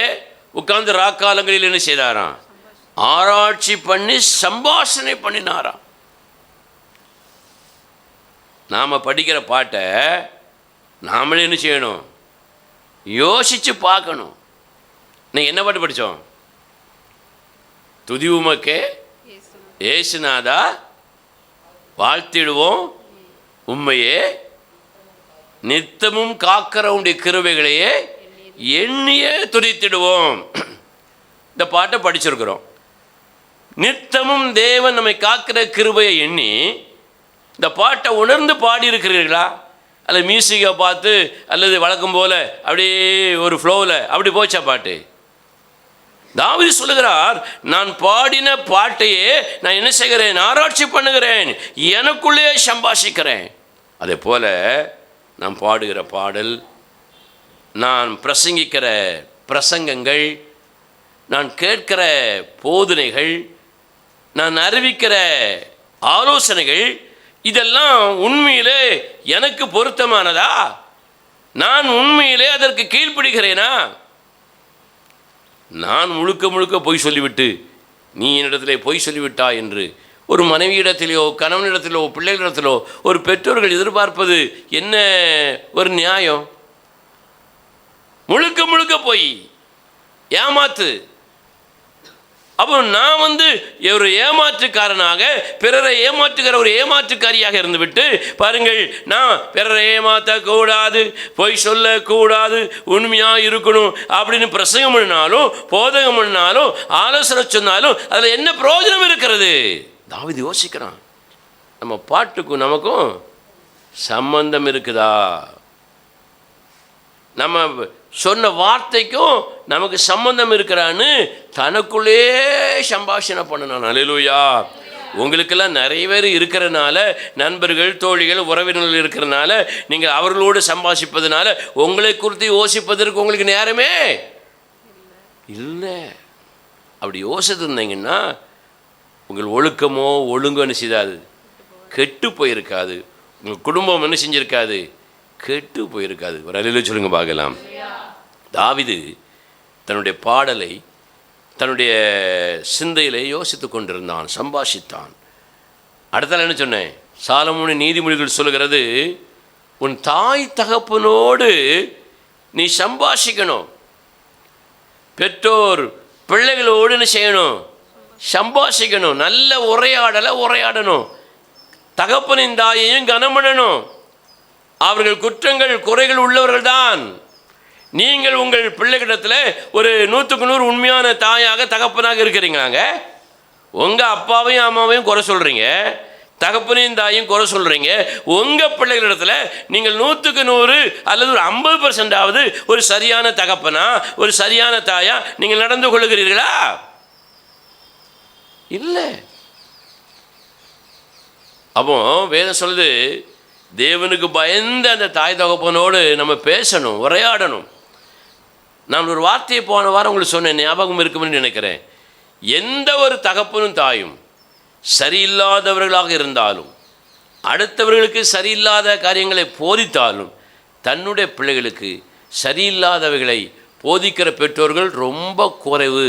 உட்கார்ந்து ராக்காலங்களில் என்ன செய்தாராம்? ஆராய்ச்சி பண்ணி சம்பாஷணை பண்ணினாராம். நாம் படிக்கிற பாட்டை நாமளே என்ன செய்யணும்? யோசித்து பார்க்கணும். நீங்கள் என்ன பாட்டு படித்தோம்? துதி உமக்கே ஏசுநாதா வாழ்த்திடுவோம் உண்மையே, நித்தமும் காக்கிற உடைய கிருபைகளையே எண்ணியே துதித்திடுவோம். இந்த பாட்டை படிச்சிருக்கிறோம். நித்தமும் தேவன் நம்மை காக்கிற கிருபையை எண்ணி இந்த பாட்டை உணர்ந்து பாடியிருக்கிறீர்களா? அல்லது மியூசிக்கை பார்த்து அல்லது வழக்கம் போல் அப்படியே ஒரு ஃப்ளோவில் அப்படி போச்சா பாட்டு? தாவீது சொல்லுகிறார், நான் பாடின பாட்டையே நான் என்ன செய்கிறேன்? ஆராய்ச்சி பண்ணுகிறேன், எனக்குள்ளே சம்பாஷிக்கிறேன். அதே போல் நான் பாடுகிற பாடல், நான் பிரசங்கிக்கிற பிரசங்கங்கள், நான் கேட்கிற போதனைகள், நான் அறிவிக்கிற ஆலோசனைகள், இதெல்லாம் உண்மையிலே எனக்கு பொருத்தமானதா? நான் உண்மையிலே அதற்கு கீழ்ப்படுகிறேனா? நான் முழுக்க முழுக்க பொய் சொல்லிவிட்டு நீ என்னிடத்திலே பொய் சொல்லிவிட்டா என்று ஒரு மனைவியிடத்திலோ கணவனிடத்திலோ பிள்ளைகளிடத்திலோ ஒரு பெற்றோர்கள் எதிர்பார்ப்பது என்ன ஒரு நியாயம்? முழுக்க முழுக்க பொய், ஏமாத்து. அப்போ நான் ஒரு ஏமாற்றுக்காரனாக, பிறரை ஏமாற்றுகிற ஒரு ஏமாற்றுக்காரியாக இருந்துவிட்டு பாருங்கள், நான் பிறரை ஏமாற்றக்கூடாது, பொய் சொல்லக்கூடாது, உண்மையாக இருக்கணும் அப்படின்னு பிரசங்கம் பண்ணினாலும் போதகம் பண்ணினாலும் ஆலோசனை சொன்னாலும் அதில் என்ன பிரயோஜனம் இருக்கிறது? தாவீது யோசிக்கிறான், நம்ம பாட்டுக்கும் நமக்கும் சம்பந்தம் இருக்குதா? நம்ம சொன்ன வார்த்தைக்கும் நமக்கு சம்பந்தம் இருக்கிறான்னு தனக்குள்ளே சம்பாஷணை பண்ணணும். அல்லேலூயா. உங்களுக்கெல்லாம் நிறைய பேர் இருக்கிறனால, நண்பர்கள் தோழிகள் உறவினர்கள் இருக்கிறனால, நீங்கள் அவர்களோடு சம்பாஷிப்பதுனால உங்களை குறித்து யோசிப்பதற்கு உங்களுக்கு நேரமே இல்லை. அப்படி யோசித்திருந்தீங்கன்னா உங்கள் ஒழுக்கமோ ஒழுங்கோ என்ன செய்தாது? கெட்டு போயிருக்காது. உங்கள் குடும்பம் என்ன செஞ்சிருக்காது? கெட்டு போயிருக்காது. ஒரு அல்லேலூயா சொல்லுங்க பார்க்கலாம். தாவீது தன்னுடைய பாடலை தன்னுடைய சிந்தையிலே யோசித்து கொண்டிருந்தான், சம்பாஷித்தான். அடுத்தால என்ன சொன்னேன்? சாலமோனின் நீதிமொழிகள் சொல்லுகிறது, உன் தாய் தகப்பனோடு நீ சம்பாஷிக்கணும். பெற்றோர் பிள்ளைகளோடு என்ன செய்யணும்? சம்பாஷிக்கணும். நல்ல உரையாடணும். தகப்பனின் தாயையும் கனம் பண்ணணும். அவர்கள் குற்றங்கள் குறைகள் உள்ளவர்கள் தான். நீங்கள் உங்கள் பிள்ளைகளிடத்தில் ஒரு 100க்கு 100 உண்மையான தாயாக தகப்பனாக இருக்கிறீங்களாங்க. உங்கள் அப்பாவையும் அம்மாவையும் குறை சொல்கிறீங்க, தகப்பனையும் தாயும் குறை சொல்கிறீங்க. உங்கள் பிள்ளைகளிடத்தில் நீங்கள் 100க்கு 100 அல்லது ஒரு 50% ஒரு சரியான தகப்பனா ஒரு சரியான தாயா நீங்கள் நடந்து கொள்ளுகிறீர்களா? இல்லை. அப்போ வேதம் சொல்லுது, தேவனுக்கு பயந்த அந்த தாய் தகப்பனோடு நம்ம பேசணும், உரையாடணும். நான் ஒரு வார்த்தையை போன வாரம் உங்களுக்கு சொன்னேன், ஞாபகம் இருக்கும்னு நினைக்கிறேன். எந்த ஒரு தகப்பனும் தாயும் சரியில்லாதவர்களாக இருந்தாலும், அடுத்தவர்களுக்கு சரியில்லாத காரியங்களை போதித்தாலும், தன்னுடைய பிள்ளைகளுக்கு சரியில்லாதவைகளை போதிக்கிற பெற்றோர்கள் ரொம்ப குறைவு.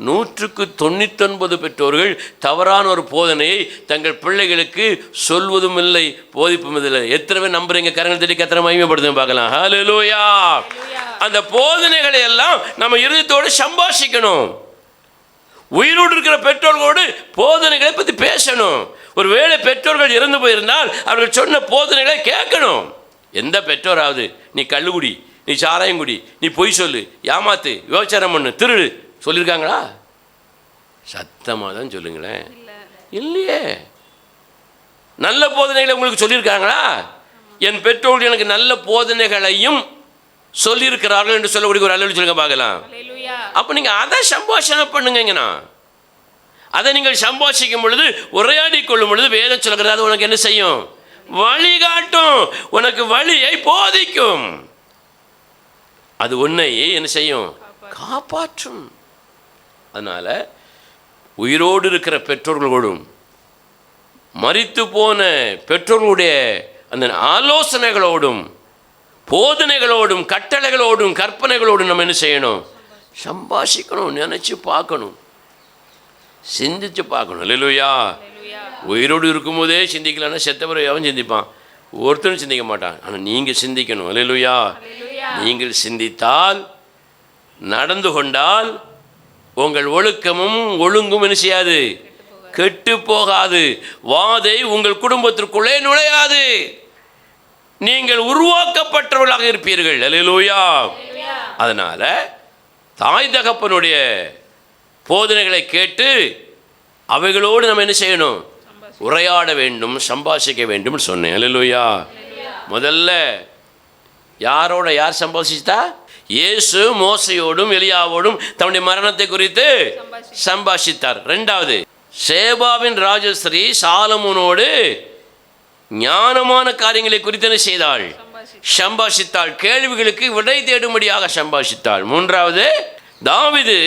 100க்கு 99 பெற்றோர்கள் தவறான ஒரு போதனையை தங்கள் பிள்ளைகளுக்கு சொல்வதும் இல்லை, போதிப்பும் இல்லை. எத்தனை பேர் நம்புறீங்க? கரங்கள் தட்டி கத்திர மகிமைப்படுத்துங்க பார்க்கலாம். ஹல்லேலூயா. அந்த போதனைகளை எல்லாம் நம்ம இருதயத்தோடு சம்பாஷிக்கணும். உயிரோடு இருக்கிற பெற்றோர்களோடு போதனைகளை பற்றி பேசணும். ஒருவேளை பெற்றோர்கள் இறந்து போயிருந்தால் அவர்கள் சொன்ன போதனைகளை கேட்கணும். எந்த பெற்றோராவது நீ கள்ளுகுடி, நீ சாராயங்குடி, நீ பொய் சொல்லு, ஏமாத்து, விபச்சாரம் பண்ணு, திருடு சொல்லியிருக்காங்களா? சத்தமாக தான் சொல்லுங்களேன். இல்லையே. நல்ல போதனைகளை உங்களுக்கு சொல்லியிருக்காங்களா? என் பெற்றோர்கள் எனக்கு நல்ல போதனைகளையும் சொல்லியிருக்கிறார்கள் என்று சொல்லக்கூடிய ஒரு அல்லேலூயா சொல்லுங்க பார்க்கலாம். அப்போ நீங்கள் அதை சம்பாஷணை பண்ணுங்கண்ணா. அதை நீங்கள் சம்பாஷிக்கும் பொழுது, உரையாடி கொள்ளும் பொழுது வேதம் சொல்கிறது அது உனக்கு என்ன செய்யும்? வழிகாட்டும், உனக்கு வழியை போதிக்கும். அது உன்னை என்ன செய்யும்? காப்பாற்றும். அதனால் உயிரோடு இருக்கிற பெற்றோர்களோடும் மரித்து போன பெற்றோர்களுடைய அந்த ஆலோசனைகளோடும் போதனைகளோடும் கட்டளைகளோடும் கற்பனைகளோடும் நம்ம என்ன செய்யணும்? சம்பாஷிக்கணும், நினச்சி பார்க்கணும், சிந்திச்சு பார்க்கணும். அல்லேலூயா. உயிரோடு இருக்கும்போதே சிந்திக்கலன்னா செத்தவரை அவன் சிந்திப்பான், ஒருத்தரும் சிந்திக்க மாட்டான். ஆனால் நீங்கள் சிந்திக்கணும். அல்லேலூயா. நீங்கள் சிந்தித்தால், நடந்து கொண்டால், உங்கள் ஒழுக்கமும் ஒழுங்கும் என்ன செய்யாது? கெட்டு போகாது. வாதை உங்கள் குடும்பத்திற்குள்ளே நுழையாது. நீங்கள் உருவாக்கப்பட்டவர்களாக இருப்பீர்கள். அல்லேலூயா. அதனால தாய் தகப்பனுடைய போதனைகளை கேட்டு அவைகளோடு நம்ம என்ன செய்யணும்? உரையாட வேண்டும், சம்பாஷிக்க வேண்டும் சொன்னேன். அல்லேலூயா. முதல்ல யாரோட யார் சம்பாஷித்தா? இயேசு மோசையோடும் எலியாவோடும் தன்னுடைய மரணத்தை குறித்து சம்பாஷித்தார். ரெண்டாவது, சேபாவின் ராஜஸ்ரீ சாலமோனோடு ஞானமான காரியங்களை குறித்து என்ன செய்தாள்? சம்பாஷித்தாள். கேள்விகளுக்கு விடை தேடும்படியாக சம்பாஷித்தாள். மூன்றாவது, தாவீது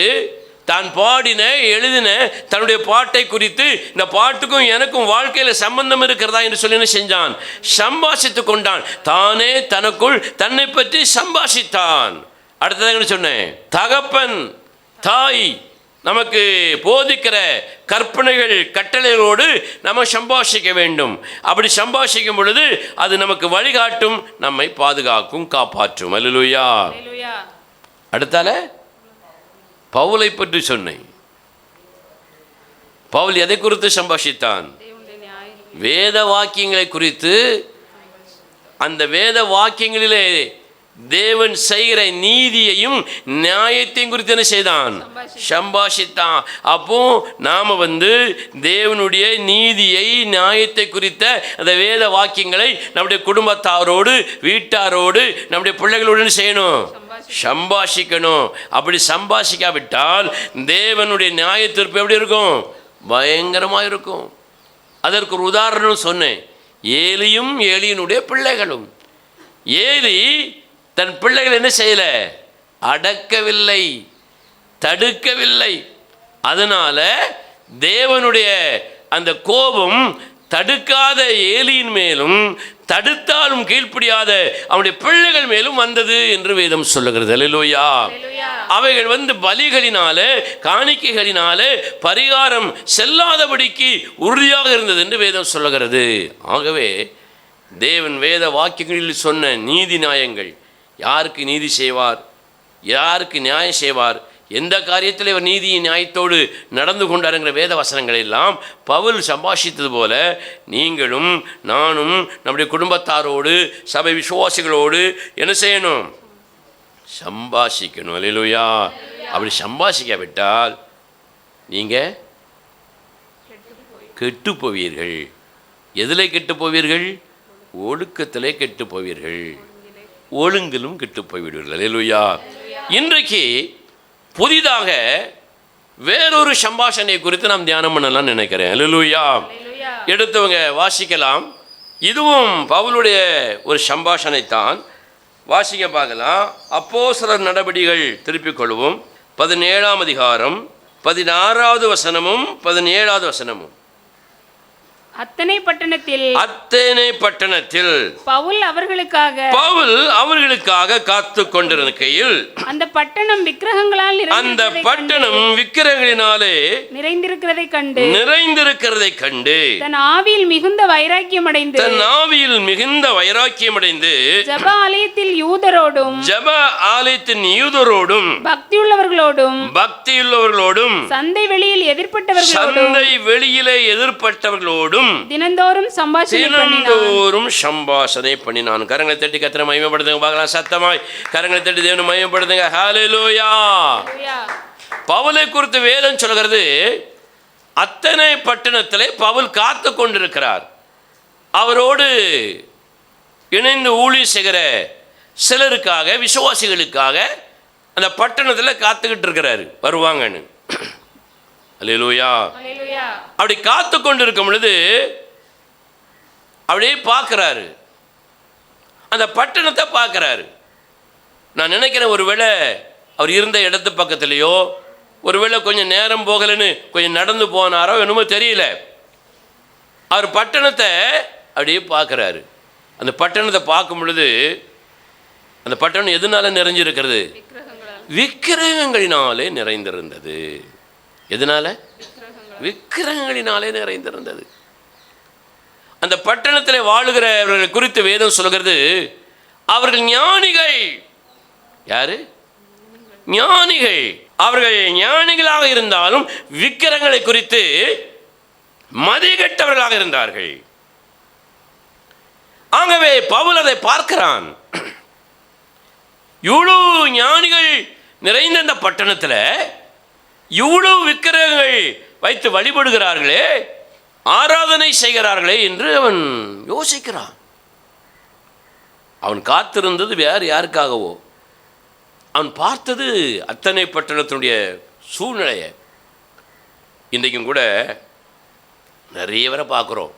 தான் பாடின எழுதின தன்னுடைய பாட்டை குறித்து, இந்த பாட்டுக்கும் எனக்கும் வாழ்க்கையில் சம்பந்தம் இருக்கிறதா என்று சொல்லி என்ன செஞ்சான்? சம்பாஷித்து கொண்டான். தானே தனக்குள் தன்னை பற்றி சம்பாஷித்தான். அடுத்ததாக சொன்னேன், தகப்பன் தாய் நமக்கு போதிக்கிற கற்பனைகள் கட்டளைகளோடு நம்ம சம்பாஷிக்க வேண்டும். அப்படி சம்பாஷிக்கும் பொழுது அது நமக்கு வழிகாட்டும், நம்மை பாதுகாக்கும், காப்பாற்றும். அல்லேலூயா. அடுத்தால பவுலை பற்றி சொன்னேன். பவுல் எதை குறித்து சம்பாஷித்தான்? வேத வாக்கியங்களை குறித்து. அந்த வேத வாக்கியங்களிலே தேவன் செய்கிற நீதியையும் நியாயத்தையும் குறித்து என்ன செய்தான்? சம்பாஷித்தான். அப்போ நாம தேவனுடைய நீதியை நியாயத்தை குறித்த அந்த வேத வாக்கியங்களை நம்முடைய குடும்பத்தாரோடு வீட்டாரோடு நம்முடைய பிள்ளைகளோடு செய்யணும், சம்பாஷிக்கணும். அப்படி சம்பாஷிக்காவிட்டால் தேவனுடைய நியாய தீர்ப்பு எப்படி இருக்கும்? பயங்கரமாக இருக்கும். அதற்கு ஒரு உதாரணம் சொன்னேன். ஏலியும் ஏலியினுடைய பிள்ளைகளும். ஏலி தன் பிள்ளைகள் என்ன செய்யல? அடக்கவில்லை, தடுக்கவில்லை. அதனால தேவனுடைய அந்த கோபம் தடுக்காத ஏலியின் மேலும் தடுத்தாலும் கீழ்ப்படியாத அவனுடைய பிள்ளைகள் மேலும் வந்தது என்று வேதம் சொல்லுகிறது. அல்லேலூயா. அவைகள் பலிகளினாலே காணிக்கைகளினாலே பரிகாரம் செல்லாதபடிக்கு உறுதியாக இருந்தது என்று வேதம் சொல்லுகிறது. ஆகவே தேவன் வேத வாக்கியங்களில் சொன்ன நீதி நியாயங்கள், யாருக்கு நீதி செய்வார், யாருக்கு நியாயம் செய்வார், எந்த காரியத்தில் இவர் நீதியின் நியாயத்தோடு நடந்து கொண்டாருங்கிற வேத வசனங்கள் எல்லாம் பவுல் சம்பாஷித்தது போல நீங்களும் நானும் நம்முடைய குடும்பத்தாரோடு சபை விசுவாசிகளோடு என்ன செய்யணும்? சம்பாஷிக்கணும். அல்லேலூயா. அப்படி சம்பாஷிக்காவிட்டால் நீங்கள் கெட்டு போவீர்கள். எதிலே கெட்டு போவீர்கள்? ஒழுக்கத்திலே கெட்டு போவீர்கள், ஒழுங்கிலும் கெட்டு போய்விடுவீர்கள். அல்லேலூயா. இன்றைக்கு புதிதாக வேறொரு சம்பாஷணை குறித்து நாம் தியானம் பண்ணலாம் நினைக்கிறேன். அல்லேலூயா. எடுத்தவங்க வாசிக்கலாம். இதுவும் பவுலுடைய ஒரு சம்பாஷணை தான். வாசிக்க பார்க்கலாம். அப்போஸ்தலர் நடபடிகள் திருப்பிக் கொள்வோம். 17ஆம் அதிகாரம் 16வது வசனமும் 17வது வசனமும். அத்தனை பட்டணத்தில் பவுல் அவர்களுக்காக காத்து கொண்டிருக்கையில் அந்த பட்டணம் விக்கிரகங்களினாலே நிறைந்திருக்கிறதை கண்டு தன் ஆவியில் மிகுந்த வைராக்கியமடைந்து ஜெப ஆலயத்தின் யூதரோடும் பக்தியுள்ளவர்களோடும் சந்தை வெளியிலே எதிர்ப்பட்டவர்களோடும் தினந்தோறும் சம்பாஷணை பண்ணினான். கரங்களை தட்டி கர்த்தரை மகிமைப்படுத்துங்க பார்க்கலாம். சத்தமாய் கரங்களை தட்டி தேவனை மகிமைப்படுத்துங்க. ஹல்லேலூயா. பவுலை குறித்து வேதம் சொல்கிறது, அத்தனை பட்டணத்திலே பவுல் காத்து கொண்டிருக்கிறார். அவரோடு இணைந்து ஊழியம் செய்கிற சிலருக்காக, விசுவாசிகளுக்காக அந்த பட்டணத்தில் காத்துக்கிட்டு இருக்கிறாரு, வருவாங்கன்னு. அல்லேலூயா. அப்படி காத்து கொண்டு இருக்கும் பொழுது அப்படியே பார்க்குறாரு, அந்த பட்டணத்தை பார்க்குறாரு. நான் நினைக்கிறேன், ஒருவேளை அவர் இருந்த இடத்து பக்கத்துலேயோ, ஒருவேளை கொஞ்சம் நேரம் போகலைன்னு கொஞ்சம் நடந்து போனாரோ என்னமோ தெரியல, அவர் பட்டணத்தை அப்படியே பார்க்குறாரு. அந்த பட்டணத்தை பார்க்கும் பொழுது அந்த பட்டணம் எதனால நிறைஞ்சிருக்கிறது? விக்கிரகங்களினாலே நிறைந்திருந்தது. எதனால? விக்கிரகங்களினாலே நிறைந்திருந்தது. அந்த பட்டணத்தில் வாழுகிறவர்களை குறித்து வேதம் சொல்கிறது, அவர்கள் ஞானிகள். யாரு? ஞானிகள். அவர்கள் ஞானிகளாக இருந்தாலும் விக்கிரகங்களை குறித்து மதிகெட்டவர்களாக இருந்தார்கள். ஆகவே பவுல் அதை பார்க்கிறான். இவ்வளவு ஞானிகள் நிறைந்த அந்த பட்டணத்தில் இவ்வளவு விக்கிரகங்கள் வைத்து வழிபடுகிறார்களே, ஆராதனை செய்கிறார்களே என்று அவன் யோசிக்கிறான். அவன் காத்திருந்தது வேறு யாருக்காகவோ, அவன் பார்த்தது அத்தனை பட்டணத்தினுடைய சூழ்நிலையை. இன்றைக்கும் கூட நிறைய பேரை பார்க்குறோம்,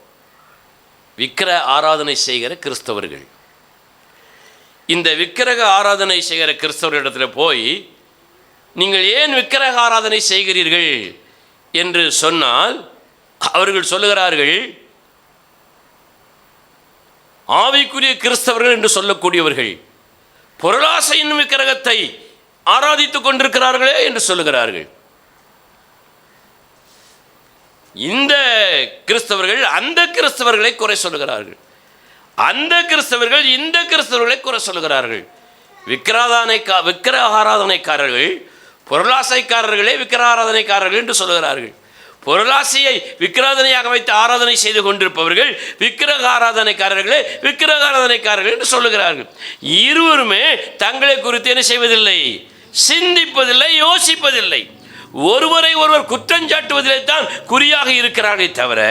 விக்கிரக ஆராதனை செய்கிற கிறிஸ்தவர்கள். இந்த விக்கிரக ஆராதனை செய்கிற கிறிஸ்தவர்களிடத்தில் போய், நீங்கள் ஏன் விக்கிரக ஆராதனை செய்கிறீர்கள் என்று சொன்னால், அவர்கள் சொல்லுகிறார்கள், ஆவிக்குரிய கிறிஸ்தவர்கள் என்று சொல்லக்கூடியவர்கள் பொருளாசையின் விக்கிரகத்தை ஆராதித்துக் கொண்டிருக்கிறார்களே என்று சொல்லுகிறார்கள். இந்த கிறிஸ்தவர்கள் அந்த கிறிஸ்தவர்களை குறை சொல்லுகிறார்கள், அந்த கிறிஸ்தவர்கள் இந்த கிறிஸ்தவர்களை குறை சொல்லுகிறார்கள். விக்கிரக ஆராதனைக்காரர்கள் பொருளாசைக்காரர்களே விக்கிரக ஆராதனைக்காரர்கள் என்று சொல்லுகிறார்கள். பொருளாசையை விக்கிராதனையாக வைத்து ஆராதனை செய்து கொண்டிருப்பவர்கள் விக்கிரக ஆராதனைக்காரர்களே விக்கிரக ஆராதனைக்காரர்கள் என்று சொல்லுகிறார்கள். இருவருமே தங்களை குறித்து என்ன செய்வதில்லை? சிந்திப்பதில்லை, யோசிப்பதில்லை. ஒருவரை ஒருவர் குற்றஞ்சாட்டுவதிலே தான் குறியாக இருக்கிறார்களே தவிர,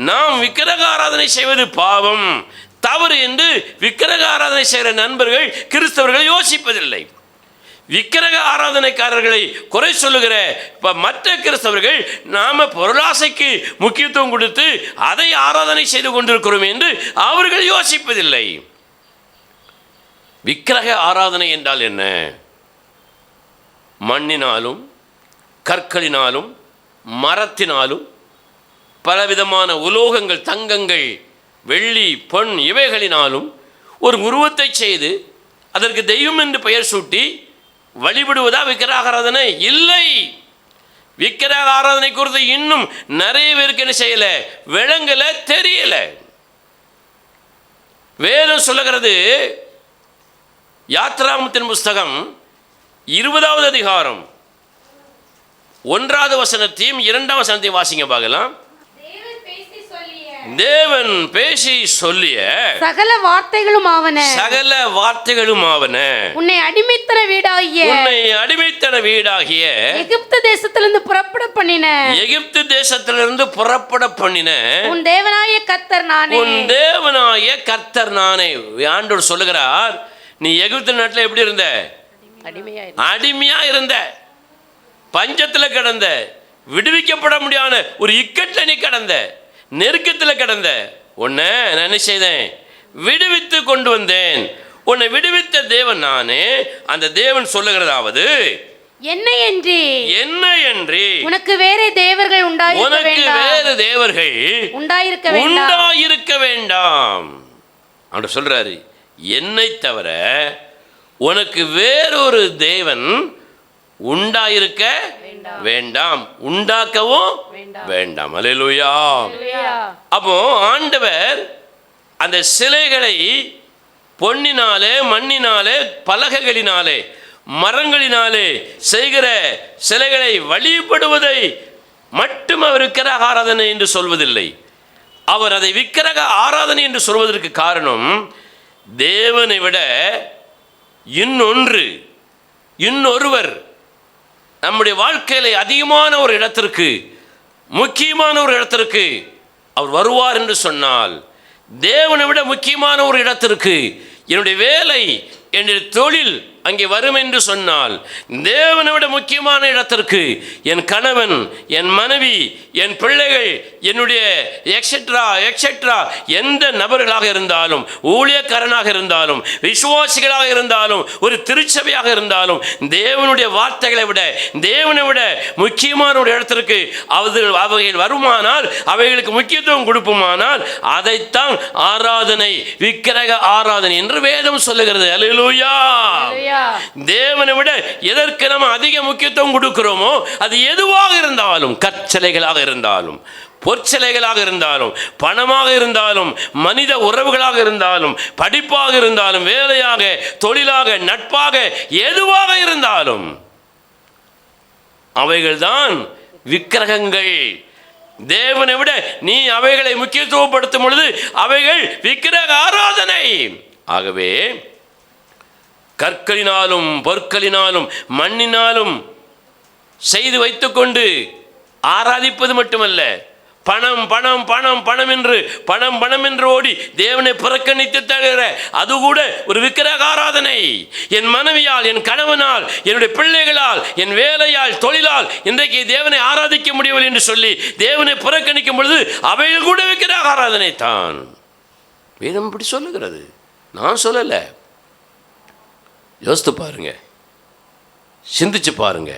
நாம் விக்கிரக ஆராதனை செய்வது பாவம், தவறு என்று விக்கிரக ஆராதனை செய்கிற நண்பர்கள் கிறிஸ்தவர்கள் யோசிப்பதில்லை. விக்கிரக ஆராதனைக்காரர்களை குறை சொல்லுகிற மற்ற கிறிஸ்தவர்கள் நாம பொருளாசைக்கு முக்கியத்துவம் கொடுத்து அதை ஆராதனை செய்து கொண்டிருக்கிறோம் என்று அவர்கள் யோசிப்பதில்லை. விக்கிரக ஆராதனை என்றால் என்ன? மண்ணினாலும் கற்களினாலும் மரத்தினாலும் பலவிதமான உலோகங்கள், தங்கங்கள், வெள்ளி, பொன் இவைகளினாலும் ஒரு உருவத்தை செய்து அதற்கு தெய்வம் என்று பெயர் சூட்டி வழிபடுவதா விக்கிரக ஆராதனை? இல்லை. விக்கிரக ஆராதனை குறித்து இன்னும் நிறைய பேருக்கு என்ன செய்யல, விளங்கல, தெரியல. வேதம் சொல்லுகிறது, யாத்ராகமத்தின் புஸ்தகம் 20வது அதிகாரம் 1வது வசனத்தையும் 2வது வசனத்தையும் வாசிங்க பார்க்கலாம். தேவன் பேசி சொல்லிய சகல வார்த்தைகளும் ஆவன. உன்னை அடிமைத்தன வீடாகிய எகிப்து தேசத்திலிருந்து புறப்பட பண்ணின உன் தேவனாய கர்த்தர் நானே. ஆண்டவர் சொல்லுகிறார், நீ எகிப்து நாட்டில் எப்படி இருந்த? அடிமையா இருந்த, பஞ்சத்தில் கிடந்த, விடுவிக்கப்பட முடியாத ஒரு இக்கட்டில் நீ கிடந்த, நெருக்கத்தில் கிடந்த. உன்னை நான் என்ன செய்தேன்? விடுவித்து கொண்டு வந்தேன். உன்னை விடுவித்த தேவன் நானே. அந்த தேவன் சொல்லுகிறதாவது, என்னையன்றி உனக்கு வேறு தேவர்கள் உண்டாயிருக்க வேண்டாம். அவர் சொல்றாரு, என்னை தவிர உனக்கு வேறொரு தேவன் உண்டாயிருக்க வேண்டாம், உண்டாக்கவும் வேண்டாம். அல்லேலூயா. அப்போ ஆண்டவர் அந்த சிலைகளை பொன்னினாலே, மண்ணினாலே, பலகைகளினாலே, மரங்களினாலே செய்கிற சிலைகளை வழிபடுவதை மட்டும் அவர் விக்கிரக ஆராதனை என்று சொல்வதில்லை. அவர் அதை விக்கிரக ஆராதனை என்று சொல்வதற்கு காரணம், தேவனை விட இன்னொருவர் நம்முடைய வாழ்க்கையில அதிகமான ஒரு இடத்திற்கு, முக்கியமான ஒரு இடத்திற்கு அவர் வருவார் என்று சொன்னால், தேவனை விட முக்கியமான ஒரு இடத்திற்கு என்னுடைய வேலை, என்னுடைய தொழில் அங்கே வரும் என்று சொன்னால், தேவனை விட முக்கியமான இடத்திற்கு என் கணவன், என் மனைவி, என் பிள்ளைகள், என்னுடைய எக்ஸெட்ரா எந்த நபர்களாக இருந்தாலும், ஊழியக்காரனாக இருந்தாலும், விசுவாசிகளாக இருந்தாலும், ஒரு திருச்சபையாக இருந்தாலும், தேவனுடைய வார்த்தைகளை விட, தேவனை விட முக்கியமான ஒரு இடத்திற்கு அவைகள் வருமானால், அவைகளுக்கு முக்கியத்துவம் கொடுப்போமானால், அதைத்தான் ஆராதனை, விக்கிரக ஆராதனை என்று வேதம் சொல்லுகிறது. அல்லேலூயா. தேவனை விட எதற்கு நம்ம அதிக முக்கியத்துவம் கொடுக்கிறோமோ, அது எதுவாக இருந்தாலும், கற்சிலைகளாக இருந்தாலும், பொற்சிலைகளாக இருந்தாலும், பணமாக இருந்தாலும், மனித உறவுகளாக இருந்தாலும், படிப்பாக இருந்தாலும், வேலையாக, தொழிலாக, நட்பாக, எதுவாக இருந்தாலும் அவைகள்தான் விக்கிரகங்கள். தேவனை விட நீ அவைகளை முக்கியத்துவப்படுத்தும் பொழுது அவைகள் விக்கிரக ஆராதனை. ஆகவே கற்களினாலும், பொற்களினாலும், மண்ணினாலும் செய்து வைத்துக்கொண்டு ஆராதிப்பது மட்டுமல்ல, பணம் பணம் பணம் பணம் என்று பணம் என்று ஓடி தேவனை புறக்கணித்து தருகிற அது கூட ஒரு விக்கிரக ஆராதனை. என் மனைவியால், என் கணவனால், என்னுடைய பிள்ளைகளால், என் வேலையால், தொழிலால் இன்றைக்கு தேவனை ஆராதிக்க முடியவில்லை என்று சொல்லி தேவனை புறக்கணிக்கும் பொழுது அவைகள் கூட விக்கிரக ஆராதனை தான். வேதம் இப்படி சொல்லுகிறது, நான் சொல்லலை. யோசித்து பாருங்க, சிந்திச்சு பாருங்க.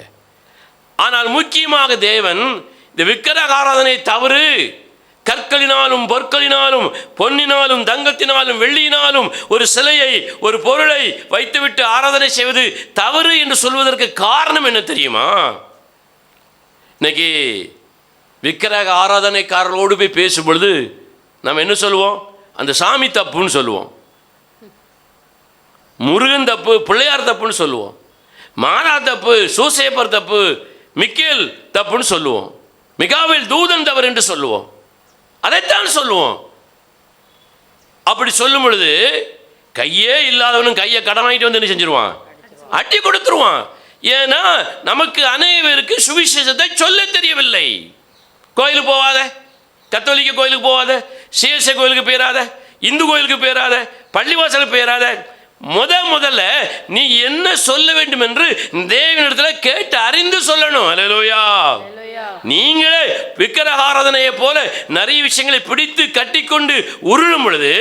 ஆனால் முக்கியமாக தேவன் இந்த விக்கிரக ஆராதனை தவறு, கற்களினாலும், பொற்களினாலும், பொன்னினாலும், தங்கத்தினாலும், வெள்ளியினாலும் ஒரு சிலையை, ஒரு பொருளை வைத்துவிட்டு ஆராதனை செய்வது தவறு என்று சொல்வதற்கு காரணம் என்ன தெரியுமா? இன்னைக்கு விக்கிரக ஆராதனைக்காரர்களோடு போய் பேசும் பொழுது நம்ம என்ன சொல்லுவோம்? அந்த சாமி தப்புன்னு சொல்லுவோம், முருகன் தப்பு, பிள்ளையார் தப்புன்னு சொல்லுவோம், மானா தப்பு, சூசேப்பர் தப்பு, மிக்கேல் தப்புன்னு சொல்லுவோம், மிகாவேல் தூதன் தவறு என்று சொல்லுவோம். அதைத்தான் சொல்லுவோம். அப்படி சொல்லும் பொழுது கையே இல்லாதவனும் கையை கடன் வாங்கிட்டு வந்து என்ன செஞ்சிருவான்? அட்டி கொடுத்துருவான். ஏன்னா நமக்கு அனைவருக்கு சுவிசேஷத்தை சொல்ல தெரியவில்லை. கோயிலுக்கு போவாத, கத்தோலிக்க கோயிலுக்கு போவாத, சிஎஸ்ஐ கோயிலுக்கு போயிடாத, இந்து கோயிலுக்கு போயிடாத, பள்ளிவாசலுக்கு போயிடாத. முதல்ல நீ என்ன சொல்ல வேண்டும் என்று தேவனிடத்தில் கேட்டு அறிந்து சொல்லணும். அல்லேலூயா. நீங்களே விக்கிரக ஆராதனையை போல நிறைய விஷயங்களை பிடித்து கட்டிக்கொண்டு உருளும் பொழுது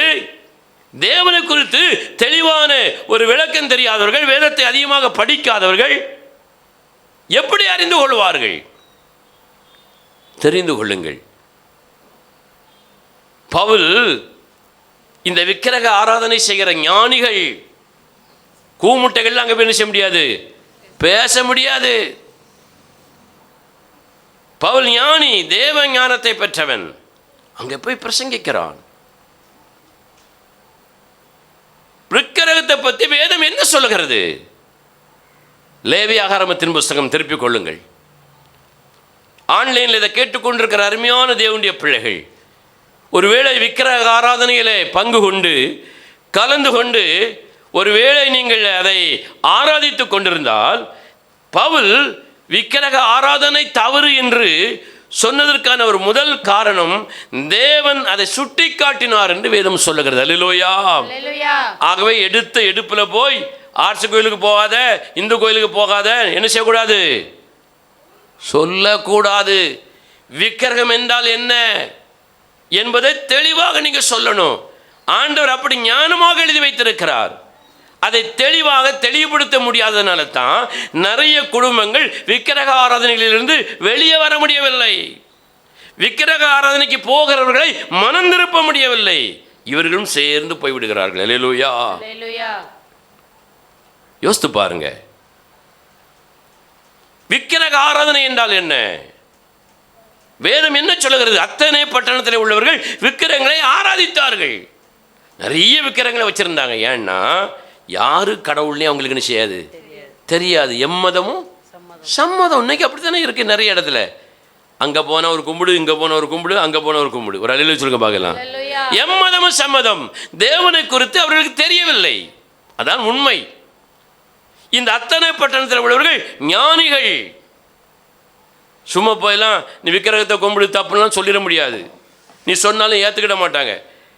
தேவனை குறித்து தெளிவான ஒரு விளக்கம் தெரியாதவர்கள், வேதத்தை அதிகமாக படிக்காதவர்கள் எப்படி அறிந்து கொள்வார்கள்? தெரிந்து கொள்ளுங்கள். பவுல் இந்த விக்கிரக ஆராதனை செய்கிற ஞானிகள் கூமுட்டைகள் அங்கே போய் செய்ய முடியாது, பேச முடியாது. பவுல் ஞானி, தேவ ஞானத்தை பெற்றவன், அங்கே போய் பிரசங்கிக்கிறான். விக்கிரகத்தை பற்றி வேதம் என்ன சொல்லுகிறது? லேவியாகமத்தின் புஸ்தகம் திருப்பிக் கொள்ளுங்கள். ஆன்லைனில் இதை கேட்டுக்கொண்டிருக்கிற அருமையான தேவனுடைய பிள்ளைகள், ஒருவேளை விக்கிரக ஆராதனையிலே பங்கு கொண்டு கலந்து கொண்டு ஒருவேளை நீங்கள் அதை ஆராதித்து கொண்டிருந்தால், பவுல் விக்கிரக ஆராதனை தவறு என்று சொன்னதற்கான ஒரு முதல் காரணம், தேவன் அதை சுட்டி காட்டினார் என்று வேதம் சொல்லுகிறது. அல்லேலூயா. ஆகவே எடுத்த எடுப்பில் போய் ஆர்ட்ஸ் கோயிலுக்கு போகாத, இந்து கோயிலுக்கு போகாத, என்ன செய்யக்கூடாது? சொல்லக்கூடாது. விக்கிரகம் என்றால் என்ன என்பதை தெளிவாக நீங்கள் சொல்லணும். ஆண்டவர் அப்படி ஞானமாக எழுதி வைத்திருக்கிறார். அதை தெளிவாக தெளிவுபடுத்த முடியாததுனால தான் நிறைய குடும்பங்கள் விக்கிரக ஆராதனைகளிலிருந்து வெளியே வர முடியவில்லை. விக்கிரக ஆராதனைக்கு போகிறவர்களை மனம் திருப்ப முடியவில்லை. இவர்களும் சேர்ந்து போய்விடுகிறார்கள். அல்லேலூயா. யோசித்து பாருங்க, விக்கிரக ஆராதனை என்றால் என்ன? வேதம் என்ன சொல்லுகிறது? அத்தனை பட்டணத்தில் உள்ளவர்கள் விக்கிரகங்களை ஆராதித்தார்கள். நிறைய விக்கிரகங்களை வச்சிருந்தாங்க. ஏன்னா யாரு கடவுள்னே அவங்களுக்கு என்ன செய்யாது, தெரியாது. எம்மதமும் சம்மதம். இன்னைக்கு அப்படித்தானே இருக்கு நிறைய இடத்துல. அங்க போன ஒரு கும்பிடு, இங்க போன ஒரு கும்பிடு, அங்க போன ஒரு கும்பிடு. ஒரு அழில சொல்லுங்க பார்க்கலாம். எம்மதமும் சம்மதம். தேவனை குறித்து அவர்களுக்கு தெரியவில்லை. அதான் உண்மை. இந்த அத்தனை பட்டணத்தில் உள்ளவர்கள் ஞானிகள். சும்மா போயெல்லாம் நீ விக்கிரகத்தை கும்பிடு தப்புலாம் சொல்லிட முடியாது. நீ சொன்னாலும் ஏற்றுக்கிட மாட்டாங்க.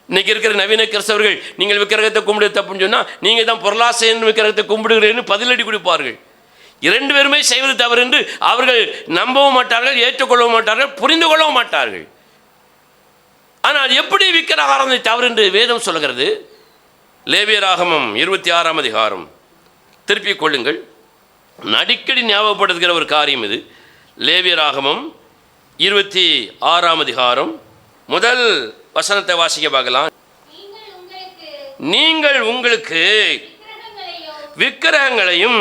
இன்னைக்கு இருக்கிற நவீன கிறிஸ்தவர்கள் நீங்கள் விக்கிரகத்தை கும்பிடு தப்புன்னு சொன்னால் நீங்கள் தான் பொருளாசைன்னு விக்கிரகத்தை கும்பிடுகிறேன்னு பதிலடி கொடுப்பார்கள். இரண்டு பேருமே செய்வது தவறு என்று அவர்கள் நம்பவும் மாட்டார்கள், ஏற்றுக்கொள்ளவும் மாட்டார்கள், புரிந்து கொள்ளவும் மாட்டார்கள். ஆனால் எப்படி விக்கிரக ஆராதனை தவறு என்று வேதம் சொல்கிறது? லேவியராகமம் 26ஆம் அதிகாரம் திருப்பிக் கொள்ளுங்கள். அடிக்கடி ஞாபகப்படுத்துகிற ஒரு காரியம் இது. லேவியராகமம் 26ஆம் அதிகாரம் முதல் வசனத்தை வாசிக்க பார்க்கலாம். நீங்கள் உங்களுக்கு விக்கிரகங்களையும்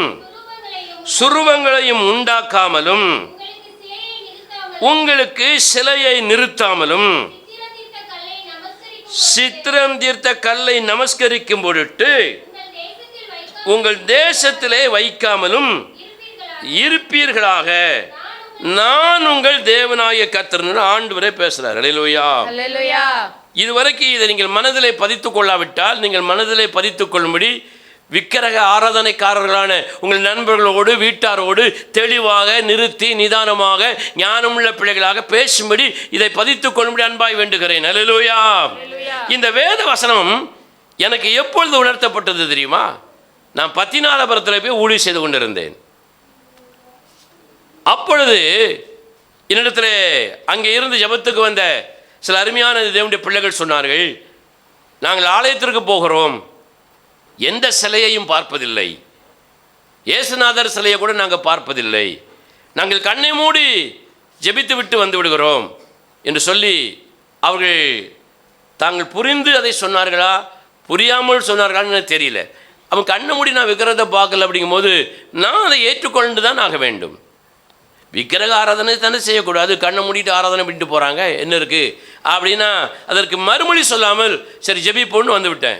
சுருவங்களையும் உண்டாக்காமலும் உங்களுக்கு சிலையை நிறுத்தாமலும் சித்திரம் தீர்த்த கல்லை நமஸ்கரிக்கும் பொருட்டு உங்கள் தேசத்திலே வைக்காமலும் இருப்பீர்களாக நான் உங்கள் தேவனாகிய கர்த்தர் ஆண்டவரே பேசுறார். அல்லேலூயா. இதுவரைக்கும் இதை நீங்கள் மனதிலே பதித்துக் கொள்ளாவிட்டால், நீங்கள் மனதிலே பதித்துக் கொள்ளும்படி விக்கிரக ஆராதனைக்காரர்களான உங்கள் நண்பர்களோடு வீட்டாரோடு தெளிவாக நிறுத்தி நிதானமாக ஞானமுள்ள பிள்ளைகளாக பேசும்படி இதை பதித்துக் கொள்ளும்படி அன்பாய் வேண்டுகிறேன். அல்லேலூயா. இந்த வேத வசனம் எனக்கு எப்பொழுது உணர்த்தப்பட்டது தெரியுமா? நான் பத்திநாதபுரத்தில் போய் ஊழியம் செய்து கொண்டிருந்தேன். அப்பொழுது என்னிடத்தில் அங்கே இருந்து ஜெபத்துக்கு வந்த சில அருமையான தேவனுடைய பிள்ளைகள் சொன்னார்கள், நாங்கள் ஆலயத்திற்கு போகிறோம், எந்த சிலையையும் பார்ப்பதில்லை, இயேசுநாதர் சிலையை கூட நாங்கள் பார்ப்பதில்லை, நாங்கள் கண்ணை மூடி ஜெபித்து விட்டு வந்து விடுகிறோம் என்று சொல்லி அவர்கள் தாங்கள் புரிந்து அதை சொன்னார்களா புரியாமல் சொன்னார்களான்னு தெரியல. அவன் கண்ணை மூடி நான் விக்கிரகத்தை பார்க்கல அப்படிங்கும்போது நான் அதை ஏற்றுக்கொண்டு தான் ஆக வேண்டும். விக்கிரக ஆராதனை தானே செய்யக்கூடாது, கண்ணை மூடிட்டு ஆராதனை பண்ணிட்டு போகிறாங்க, என்ன இருக்குது அப்படின்னா அதற்கு மறுமொழி சொல்லாமல் சரி ஜெபிப்போன்னு வந்து விட்டேன்.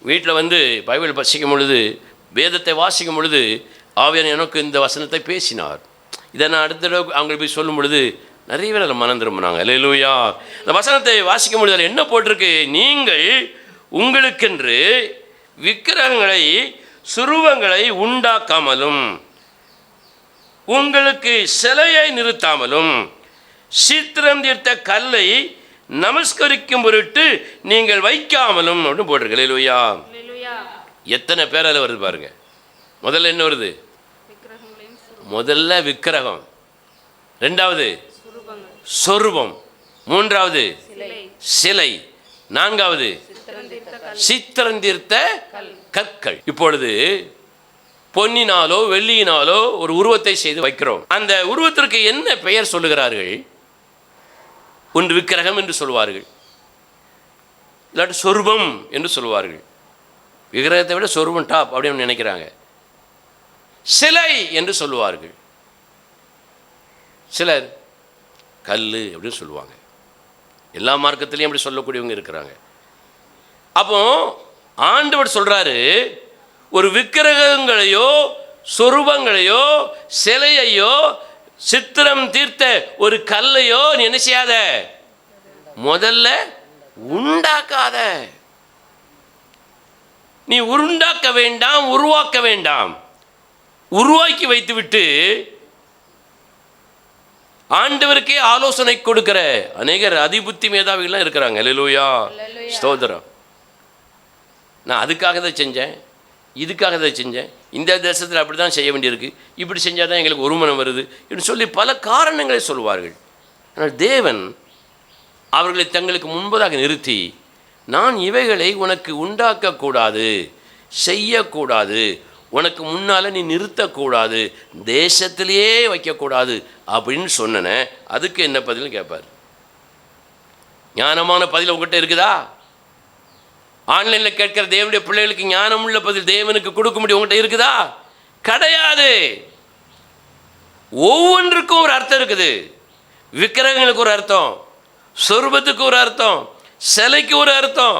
வீட்டில் வந்து பைபிள் வாசிக்கும் பொழுது, வேதத்தை வாசிக்கும் பொழுது ஆவியானவர் எனக்கு இந்த வசனத்தை பேசினார். இதை நான் அடுத்த தடவை அவங்க போய் சொல்லும் பொழுது நிறைய பேர் அதில் மனம் திரும்பினாங்க. அல்லேலூயா. இந்த வசனத்தை வாசிக்கும் பொழுது அதில் என்ன போட்டிருக்கு? நீங்கள் உங்களுக்கென்று விக்கிரகங்களை சுருவங்களை உண்டாக்காமலும் உங்களுக்கு சிலையை நிறுத்தாமலும் சித்திரம் தீர்த்த கல்லை நமஸ்கரிக்கும் பொருட்டு நீங்கள் வைக்காமலும் அப்படின்னு போட்டிருக்கு. அல்லேலூயா. எத்தனை பேர் அதில் வருது பாருங்க. முதல்ல என்ன வருது? முதல்ல விக்கிரகம், ரெண்டாவது சொரூபம், மூன்றாவது சிலை, நான்காவது சித்திரம் தீர்த்த கற்கள். இப்பொழுது பொன்னினாலோ வெள்ளியினாலோ ஒரு உருவத்தை செய்து வைக்கிறோம். அந்த உருவத்திற்கு என்ன பெயர் சொல்லுகிறார்கள்? ஒன்று விக்கிரகம் என்று சொல்வார்கள், இல்லாட்டி சொரூபம் என்று சொல்வார்கள். விக்கிரகத்தை விட சொரூபம் டாப் அப்படின்னு நினைக்கிறாங்க. சிலை என்று சொல்லுவார்கள். சிலர் கல் அப்படின்னு சொல்லுவாங்க. எல்லா மார்க்கத்திலையும் அப்படி சொல்லக்கூடியவங்க இருக்கிறாங்க. அப்போ ஆண்டவர் சொல்றாரு, ஒரு விக்கிரகங்களையோ சொரூபங்களையோ சிலையையோ சித்திரம் தீர்த்த ஒரு கல்லையோ நீ என்ன செய்யாத, முதல்ல உண்டாக்காத. நீ உண்டாக்க வேண்டாம், உருவாக்க வேண்டாம். உருவாக்கி வைத்துவிட்டு ஆண்டவருக்கே ஆலோசனை கொடுக்கிற அநேகர் அதிபுத்தி மேதாவிகள்லாம் இருக்கிறாங்க. அல்லேலூயா, ஸ்தோத்திரம். நான் அதுக்காக தான் செஞ்சேன், இதுக்காக தான் செஞ்சேன், இந்த தேசத்தில் அப்படி தான் செய்ய வேண்டியிருக்கு, இப்படி செஞ்சால் தான் எங்களுக்கு ஒருமனம் வருது என்று சொல்லி பல காரணங்களை சொல்வார்கள். ஆனால் தேவன் அவர்களை தங்களுக்கு முன்பதாக நிறுத்தி, நான் இவைகளை உனக்கு உண்டாக்கக்கூடாது, செய்யக்கூடாது, உனக்கு முன்னால் நீ நிறுத்தக்கூடாது, தேசத்திலேயே வைக்கக்கூடாது அப்படின்னு சொன்னன. அதுக்கு என்ன பதில்னு கேட்பார். ஞானமான பதில் உங்ககிட்ட இருக்குதா? ஆன்லைனில் கேட்கிற தேவனுடைய பிள்ளைகளுக்கு ஞானமுள்ள பதில் தேவனுக்கு கொடுக்க முடியும் உங்கள்கிட்ட இருக்குதா? கிடையாது. ஒவ்வொன்றுக்கும் ஒரு அர்த்தம் இருக்குது. விக்கிரகங்களுக்கு ஒரு அர்த்தம், சொரூபத்துக்கு ஒரு அர்த்தம், சிலைக்கு ஒரு அர்த்தம்,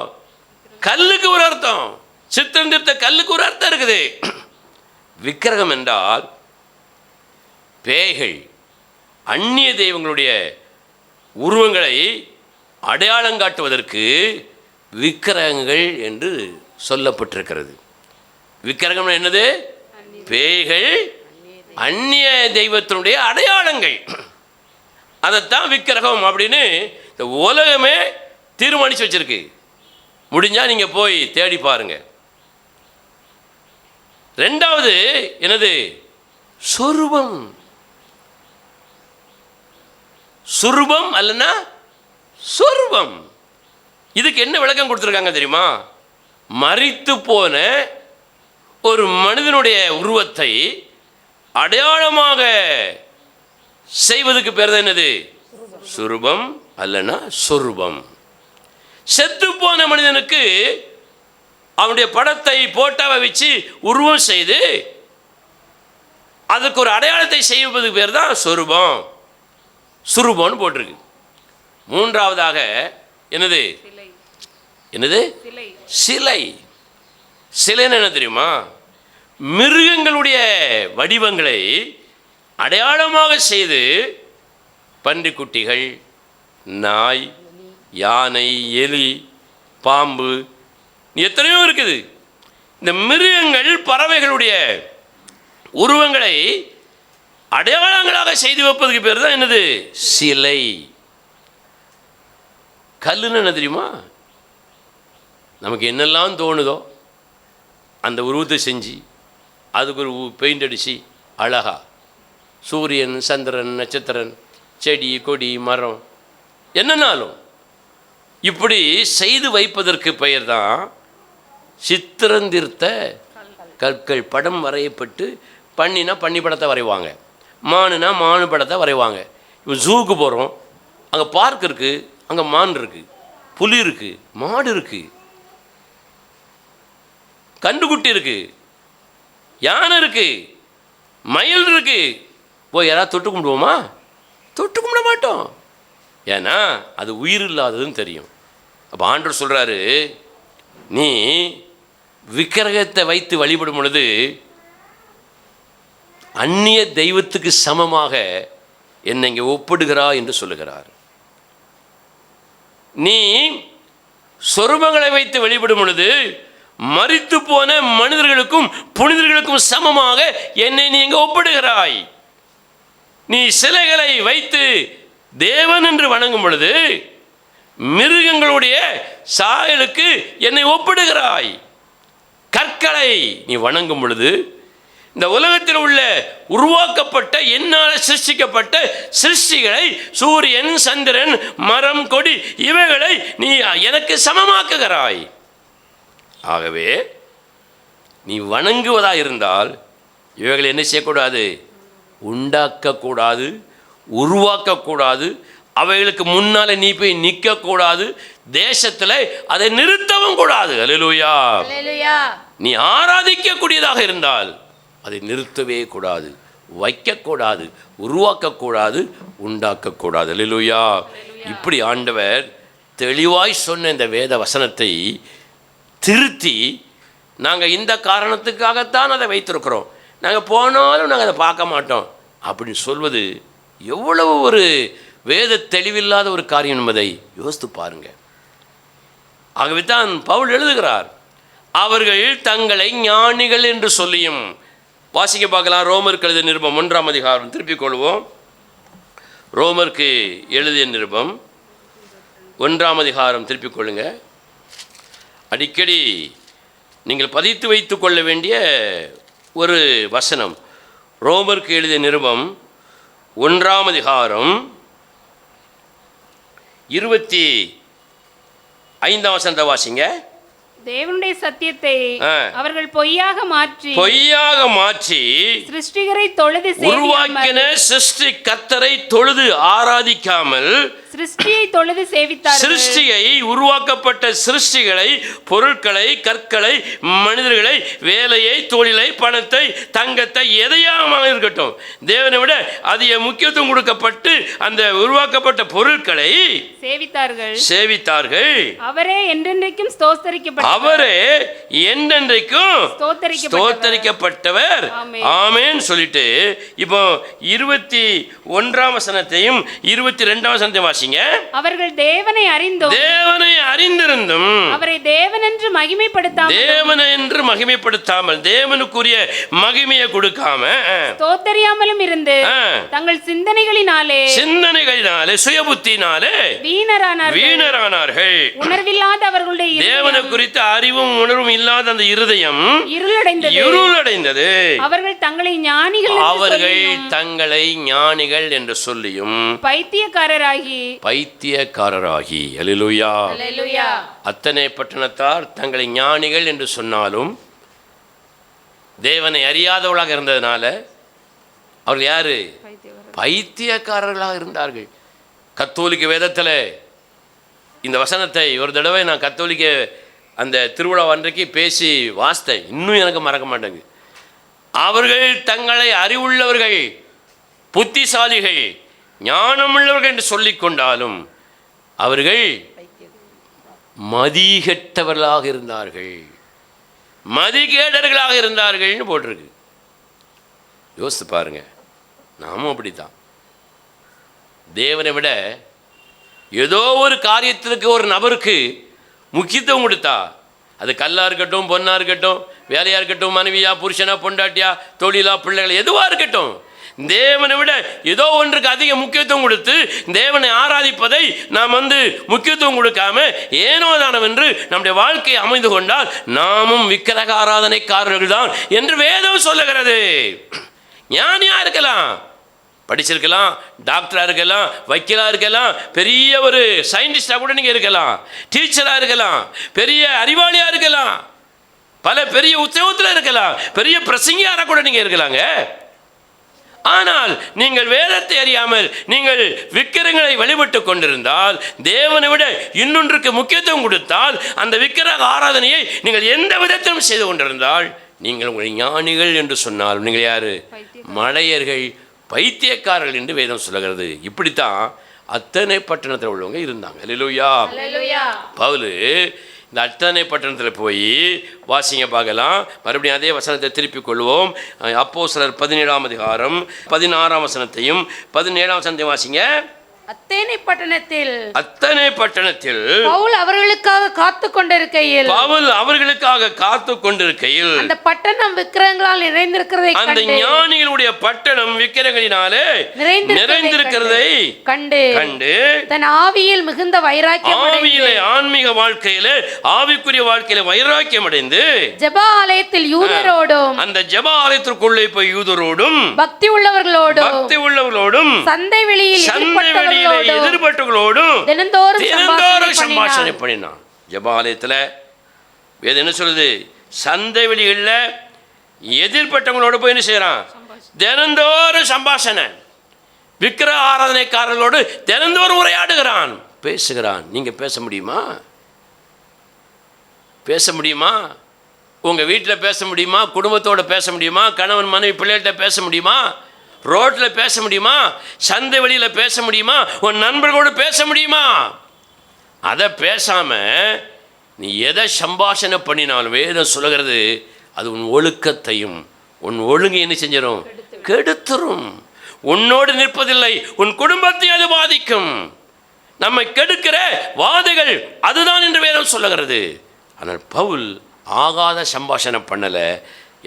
கல்லுக்கு ஒரு அர்த்தம், சித்திரம் தீர்த்த கல்லுக்கு ஒரு அர்த்தம் இருக்குது. விக்கிரகம் என்றால் பேய்கள், அந்நிய தெய்வங்களுடைய உருவங்களை அடையாளம் காட்டுவதற்கு விக்கிரகங்கள் என்று சொல்லப்பட்டிருக்கிறது. விக்கிரகம் என்னது? பேய்கள், அந்நிய தெய்வத்தினுடைய அடையாளங்கள். அதைத்தான் விக்கிரகம் அப்படின்னு இந்த உலகமே தீர்மானித்து வச்சிருக்கு. முடிஞ்சால் நீங்கள் போய் தேடி பாருங்க. ரெண்டாவது என்னது? சொரூபம். சுரூபம் அல்லனா சொரூபம். இதுக்கு என்ன விளக்கம் கொடுத்துருக்காங்க தெரியுமா? மரித்து போன ஒரு மனிதனுடைய உருவத்தை அடையாளமாக செய்வதுக்கு பேர் தான் என்னது? சுரூபம் அல்லனா சொரூபம். செத்து போன மனிதனுக்கு அவனுடைய படத்தை போட்டோவை வச்சு உருவம் செய்து அதுக்கு ஒரு அடையாளத்தை செய்வதுக்கு பேர் தான் சொரூபம், சுரூபம்னு போட்டிருக்கு. மூன்றாவதாக என்னது? என்னது? சிலை. சிலைன்னு என்ன தெரியுமா? மிருகங்களுடைய வடிவங்களை அடையாளமாக செய்து பன்றிக்குட்டிகள், நாய், யானை, எலி, பாம்பு, எத்தனையோ இருக்குது. இந்த மிருகங்கள், பறவைகளுடைய உருவங்களை அடையாளங்களாக செய்து வைப்பதுக்கு பேர் தான் என்னது? சிலை. கல்லுன்னு என்ன தெரியுமா? நமக்கு என்னெல்லாம் தோணுதோ அந்த உருவத்தை செஞ்சு அதுக்கு ஒரு பெயிண்ட் அடித்து அழகா சூரியன், சந்திரன், நட்சத்திரன், செடி, கொடி, மரம் என்னன்னாலும் இப்படி செய்து வைப்பதற்கு பெயர் தான் சித்திரந்தீர்த்த கற்கள். படம் வரையப்பட்டு, பண்ணினா பண்ணி படத்தை வரைவாங்க, மானுனா மானு படத்தை வரைவாங்க. இப்போ ஜூக்கு போகிறோம், அங்கே பார்க் இருக்குது, அங்கே மான் இருக்குது, புலி இருக்குது, மாடு இருக்குது, கண்டுகுட்டி இருக்குது, யானை இருக்குது, மயில் இருக்குது. போய் யாராவது தொட்டு கும்பிடுவோமா? தொட்டு கும்பிட மாட்டோம். ஏன்னா அது உயிர் இல்லாததுன்னு தெரியும். அப்போ ஆண்டவர் சொல்கிறாரு, நீ விக்கிரகத்தை வைத்து வழிபடும் பொழுது அந்நிய தெய்வத்துக்கு சமமாக என்னை இங்கே ஒப்பிடுகிறா என்று சொல்லுகிறார். நீ சொரூபங்களை வைத்து வழிபடும் பொழுது மரித்து போன மனிதர்களுக்கும் புனிதர்களுக்கும் சமமாக என்னை நீ இங்கே ஒப்பிடுகிறாய். நீ சிலைகளை வைத்து தேவன் என்று வணங்கும் பொழுது மிருகங்களுடைய சாயலுக்கு என்னை ஒப்பிடுகிறாய். கற்களை நீ வணங்கும் பொழுது இந்த உலகத்தில் உள்ள உருவாக்கப்பட்ட, என்னால் சிருஷ்டிக்கப்பட்ட சிருஷ்டிகளை, சூரியன், சந்திரன், மரம், கொடி, இவைகளை நீ எனக்கு சமமாக்குகிறாய். ஆகவே நீ வணங்குவதாக இருந்தால் இவைகளை என்ன செய்யக்கூடாது? உண்டாக்கக்கூடாது, உருவாக்கக்கூடாது, அவைகளுக்கு முன்னால் நீ போய் நிற்கக்கூடாது, தேசத்தில் அதை நிறுத்தவும் கூடாது. அல்லேலூயா. நீ ஆராதிக்கக்கூடியதாக இருந்தால் அதை நிறுத்தவே கூடாது, வைக்கக்கூடாது, உருவாக்கக்கூடாது, உண்டாக்கக்கூடாது. அல்லேலூயா. இப்படி ஆண்டவர் தெளிவாய் சொன்ன இந்த வேத வசனத்தை திருத்தி, நாங்கள் இந்த காரணத்துக்காகத்தான் அதை வைத்திருக்கிறோம், நாங்கள் போனாலும் நாங்கள் அதை பார்க்க மாட்டோம் அப்படின்னு சொல்வது எவ்வளவு ஒரு வேத தெளிவில்லாத ஒரு காரியம் என்பதை யோசித்து பாருங்கள். ஆகவே தான் பவுல் எழுதுகிறார், அவர்கள் தங்களை ஞானிகள் என்று சொல்லியும். வாசிக்க பார்க்கலாம். ரோமருக்கு எழுதிய நிருபம் 1ஆம் அதிகாரம், திருப்பிக் கொள்வோம். ரோமருக்கு எழுதிய நிருபம் 1ஆம் அதிகாரம் திருப்பிக் கொள்ளுங்க. அடிக்கடி நீங்கள் பதித்து வைத்து கொள்ள வேண்டிய ஒரு வசனம். ரோமருக்கு எழுதிய நிருபம் 1ஆம் அதிகாரம் 25ஆம் வசனத்தை வாசிங்க. தேவனுடைய சத்தியத்தை அவர்கள் பொய்யாக மாற்றி சிருஷ்டிகரை தொழுது உருவாக்கின சிருஷ்டி கர்த்தரை தொழுது ஆராதிக்காமல் சிருஷ்டியை தொழுது சேவித்தார்கள். சிருஷ்டியை, உருவாக்கப்பட்ட சிருஷ்டிகளை, பொருட்களை, கற்களை, மனிதர்களை, வேலையை, தொழிலை, பணத்தை, தங்கத்தை, எதையாக இருக்கட்டும், தேவனை விட அதிக முக்கியத்துவம் கொடுக்கப்பட்டு அந்த உருவாக்கப்பட்ட பொருட்களை சேவித்தார்கள். அவரே என்றென்றைக்கும் ஸ்தோத்தரிக்கப்பட்டவர். அவரே என்றென்றைக்கும் ஸ்தோத்தரிக்கப்பட்டவர். ஆமென் சொல்லிட்டு இப்போ 21ஆம் வசனத்தையும் 22ஆம் வசனத்தையும் வாசிங்க. அவர்கள் தேவனை அறிந்திருந்தும் அவரை தேவன் என்று மகிமைப்படுத்தாமல் தேவனுக்குரிய மகிமையை கொடுக்காம ஸ்தோத்தரியாமலும் இருந்து தங்கள் சிந்தனைகளினாலே சுயபுத்தினாலே வீணரானார்கள். உணர்வில்லாத அவர்களுடைய தேவனை குறித்த அறிவும் உணர்வும் இல்லாத அந்த இருதயம் இருளடைந்தது. அவர்கள் தங்களை ஞானிகள் என்று சொல்லியும் பைத்தியக்காரராகி அல்லேலூயா. அத்தனை பட்டணத்தார் தங்களை ஞானிகள் என்று சொன்னாலும் தேவனை அறியாதவர்களாக இருந்ததுனால அவர்கள் யாரு? பைத்தியக்காரர்களாக இருந்தார்கள். கத்தோலிக்க வேதத்தில் இந்த வசனத்தை ஒரு தடவை நான் கத்தோலிக்க அந்த திருவிழா அன்றைக்கு பேசி வாசித்தேன். இன்னும் எனக்கு மறக்க மாட்டேங்குது. அவர்கள் தங்களை அறிவுள்ளவர்கள், புத்திசாலிகள், ஞானமுள்ளவர்கள் என்று சொல்லிக் கொண்டாலும் அவர்கள் மதிகெட்டவர்களாக இருந்தார்கள், மதிகேடர்களாக இருந்தார்கள்னு போட்டிருக்கு. யோசித்து பாருங்க. நாமும் அப்படித்தான். தேவனை விட ஏதோ ஒரு காரியத்திற்கு, ஒரு நபருக்கு முக்கியத்துவம் கொடுத்தா, அது கல்லாக இருக்கட்டும், பொண்ணாக இருக்கட்டும், வேலையாக இருக்கட்டும், மனைவியா, புருஷனா, பொண்டாட்டியா, தொழிலா, பிள்ளைகள், எதுவாக இருக்கட்டும், தேவனை விட ஏதோ ஒன்றுக்கு அதிக முக்கியத்துவம் கொடுத்து தேவனை ஆராதிப்பதை நாம் முக்கியத்துவம் கொடுக்காம ஏனோதானம் என்று நம்முடைய வாழ்க்கையை அமைந்து கொண்டால் நாமும் விக்கிரக ஆராதனைக்காரர்கள் தான் என்று வேதம் சொல்லுகிறது. ஞானியா இருக்கலாம், படிச்சிருக்கலாம், டாக்டராக இருக்கலாம், வக்கீலாக இருக்கலாம், பெரிய ஒரு சயின்டிஸ்டாக கூட நீங்கள் இருக்கலாம், டீச்சராக இருக்கலாம், பெரிய அறிவாளியாக இருக்கலாம், பல பெரிய உத்தியோகத்தில் இருக்கலாம், பெரிய பிரசங்கியாராக கூட நீங்கள் இருக்கலாங்க. ஆனால் நீங்கள் வேதத்தை அறியாமல் நீங்கள் விக்கிரகங்களை வழிபட்டு கொண்டிருந்தால், தேவனை விட இன்னொன்றுக்கு முக்கியத்துவம் கொடுத்தால், அந்த விக்கிரக ஆராதனையை நீங்கள் எந்த விதத்திலும் செய்து கொண்டிருந்தால் நீங்கள் உங்களை ஞானிகள் என்று சொன்னால் நீங்கள் யாரு? மடையர்கள், பைத்தியக்காரர்கள் என்று வேதம் சொல்லுகிறது. இப்படித்தான் அத்தனை பட்டணத்தில் உள்ளவங்க இருந்தாங்க. அல்லேலூயா. பவுல் இந்த அத்தனை பட்டணத்தில் போய் வாசிங்க பார்க்கலாம். மறுபடியும் அதே வசனத்தை திருப்பிக் கொள்வோம். அப்போஸ்தலர் 17ஆம் அதிகாரம் 16ஆம் வசனத்தையும் 17ஆம் வசனத்தையும் வாசிங்க. அத்தனை பட்டணத்தில் பவுல் அவர்களுக்காக காத்து கொண்டிருக்கையில் அந்த பட்டணம் விக்கிரகங்களால் நிறைந்திருக்கிறதை அந்த ஞானிகளுடைய பட்டணம் விக்கிரகங்களினாலே நிறைந்திருக்கிறதை கண்டு தன் ஆவியில் மிகுந்த வைராக்கியம், ஆன்மீக வாழ்க்கையிலே, ஆவிக்குரிய வாழ்க்கையில வைராக்கியம் அடைந்து ஜெப ஆலயத்தில் யூதரோடும், அந்த ஜெப ஆலயத்திற்குள்ளே போய் யூதரோடும், பக்தி உள்ளவர்களோடும் சந்தை வெளியில் எதிர்பட்டவர்களோடும் தினந்தோறும் சம்பாஷணை பண்ணினான். ஜெபாலயத்தில் வேதம் என்ன சொல்லுது? சந்தை வெளிகளில் எதிர்பட்டவங்களோடு போய் என்ன செய்யறான்? தினந்தோறும் சம்பாஷணை. விக்கிரக ஆராதனைக்காரர்களோடு தினந்தோறும் உரையாடுகிறான், பேசுகிறான். நீங்க பேச முடியுமா? உங்க வீட்டில் பேச முடியுமா? குடும்பத்தோட பேச முடியுமா? கணவன் மனைவி பிள்ளைகிட்ட பேச முடியுமா? ரோட்டில் பேச முடியுமா? சந்தை வெளியில் பேச முடியுமா? உன் நண்பர்களோடு பேச முடியுமா? அதை பேசாம நீ எதை சம்பாஷணை பண்ணினாலும் வேதம் சொல்லுகிறது அது உன் ஒழுக்கத்தையும் உன் ஒழுங்கை என்ன செஞ்சிடும்? கெடுத்துரும். உன்னோடு நிற்பதில்லை, உன் குடும்பத்தை அது பாதிக்கும். நம்மை கெடுக்கிற வாதைகள் அதுதான் என்று வேதம் சொல்லுகிறது. ஆனால் பவுல் ஆகாத சம்பாஷணை பண்ணலை.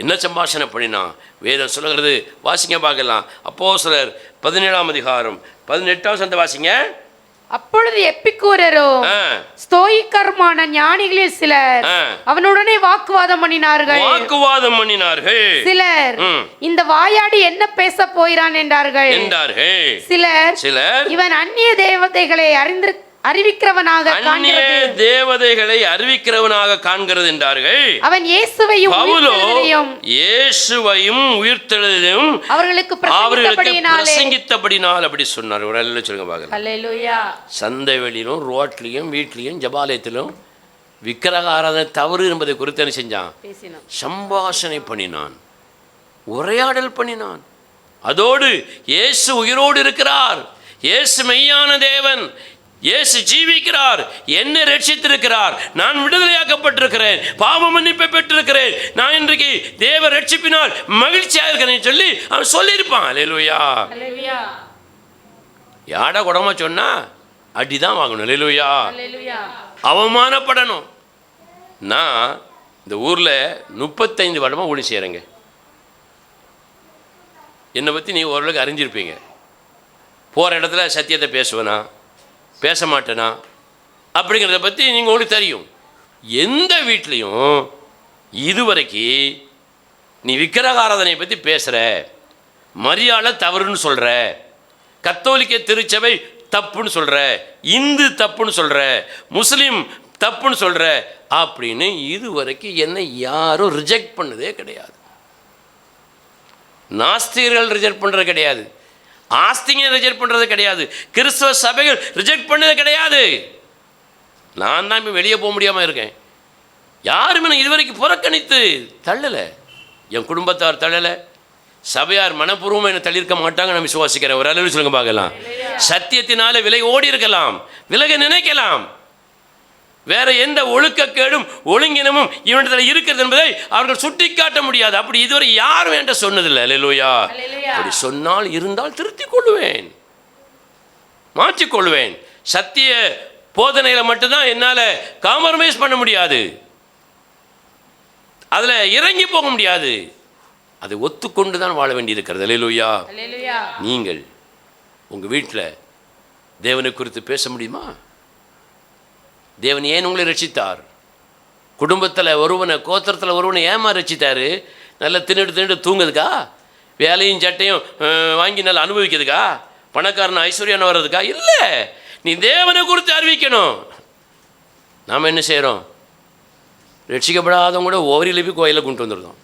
என்ன சம்பாஷணை பண்ணினா வேதம் சொல்லுகிறது? வாசிங்க பார்க்கலாம். அப்போஸ்தலர் 17ஆம் அதிகாரம் 18ஆம் வசனத்தை வாசிங்க. அப்பொழுது எப்பிக்கூரரும் ஸ்தோயிக்கருமான ஞானிகளில் சிலர் அவனுடனே வாக்குவாதம் பண்ணினார்கள். சிலர் இந்த வாயாடி என்ன பேச போகிறான் என்றார்கள். சிலர் இவன் அந்நிய தேவதைகளை அறிவிக்கிறவனாக காண்கிறது என்றார்கள். அவன் இயேசுவையும் உயிர்த்தெழுதலையும் அவர்களுக்கு பிரசங்கித்தபடினால் அப்படி சொன்னார். ஒரு அல்ல சொல்லுங்க பார்க்கலாம். அல்லேலூயா. சந்தை வெளியிலும் ரோட்லையும் வீட்லையும் ஜபாலயத்திலும் விக்கிரக ஆராதனை தவறு என்பதை குறித்து என்ன செஞ்சான்? சம்பாஷணை பண்ணினான், உரையாடல் பண்ணினான். அதோடு இயேசு உயிரோடு இருக்கிறார், இயேசு மெய்யான தேவன், இயேசு ஜீவிக்கிறார், என்னை ரட்சித்திருக்கிறார், நான் விடுதலையாக்கப்பட்டிருக்கிறேன், பாவ மன்னிப்பை பெற்றிருக்கிறேன், நான் இன்றைக்கு தேவ ரட்சிப்பினால் மகிழ்ச்சியாக இருக்கிறேன் சொல்லி அவன் சொல்லியிருப்பான். அல்லேலூயா. யாடா குடமா சொன்னா அடிதான் வாங்கணும். அல்லேலூயா. அவமானப்படணும். நான் இந்த ஊரில் 35 வருடமாக ஊழி செய்கிறேங்க. என்னை பற்றி நீ ஓரளவுக்கு அறிஞ்சிருப்பீங்க. போகிற இடத்துல சத்தியத்தை பேசுவேனா பேச மாட்டேனா அப்படிங்கிறத பற்றி நீங்கள் உங்களுக்கு தெரியும். எந்த வீட்லேயும் இதுவரைக்கு நீ விக்கிரக ஆராதனையை பற்றி பேசுகிற, மரியாதை தவறுன்னு சொல்கிற, கத்தோலிக்க திருச்சபை தப்புன்னு சொல்கிற, இந்து தப்புன்னு சொல்கிற, முஸ்லீம் தப்புன்னு சொல்கிற அப்படின்னு இதுவரைக்கும் என்னை யாரும் ரிஜெக்ட் பண்ணதே கிடையாது. நாஸ்திகர்கள் ரிஜெக்ட் பண்ணுறது கிடையாது, ஆஸ்திங்க ரிஜெக்ட் பண்ணுறது கிடையாது, கிறிஸ்தவ சபைகள் ரிஜெக்ட் பண்ணது கிடையாது. நான் தான் இப்போ வெளியே போக முடியாமல் இருக்கேன். யாருமே நான் இதுவரைக்கும் புறக்கணித்து தள்ளலை, என் குடும்பத்தார் தள்ளலை, சபையார் மனப்பூர்வமாக என்னை தள்ளியிருக்க மாட்டாங்க. நான் விசுவாசிக்கிறேன். ஒரு அளவு சொல்லுங்க பார்க்கலாம். சத்தியத்தினால விலை ஓடி இருக்கலாம், விலக நினைக்கலாம், வேற எந்த ஒழுக்கக்கேடும் ஒழுங்கினமும் இவனிடத்தில் இருக்கிறது என்பதை அவர்கள் சுட்டி காட்ட முடியாது. அப்படி இதுவரை யாரும் என்கிட்ட சொன்னதில்லை. அல்லேலூயா. அப்படி சொன்னால் இருந்தால் திருத்திக் கொள்வேன், மாற்றிக்கொள்வேன். சத்திய போதனையில் மட்டும்தான் என்னால் காம்ப்ரமைஸ் பண்ண முடியாது, அதில் இறங்கி போக முடியாது. அதை ஒத்துக்கொண்டு தான் வாழ வேண்டியிருக்கிறது. அல்லேலூயா. நீங்கள் உங்கள் வீட்டில் தேவனை குறித்து பேச முடியுமா? தேவன் ஏன் உங்களை ரட்சித்தார்? குடும்பத்தில் ஒருவனை, கோத்திரத்தில் ஒருவனை ஏமா ரட்சித்தார்? நல்லா தின்னுட்டு தூங்குறதுக்கா? வேலையும் சட்டையும் வாங்கி நல்லா அனுபவிக்கிறதுக்கா? பணக்காரன் ஐஸ்வர்யான வர்றதுக்கா? இல்லை, நீ தேவனை குறித்து அறிவிக்கணும். நாம் என்ன செய்கிறோம்? ரட்சிக்கப்படாதவங்க கூட ஒவ்வொரு போய் கோயிலை கொண்டு வந்துருந்தோம்.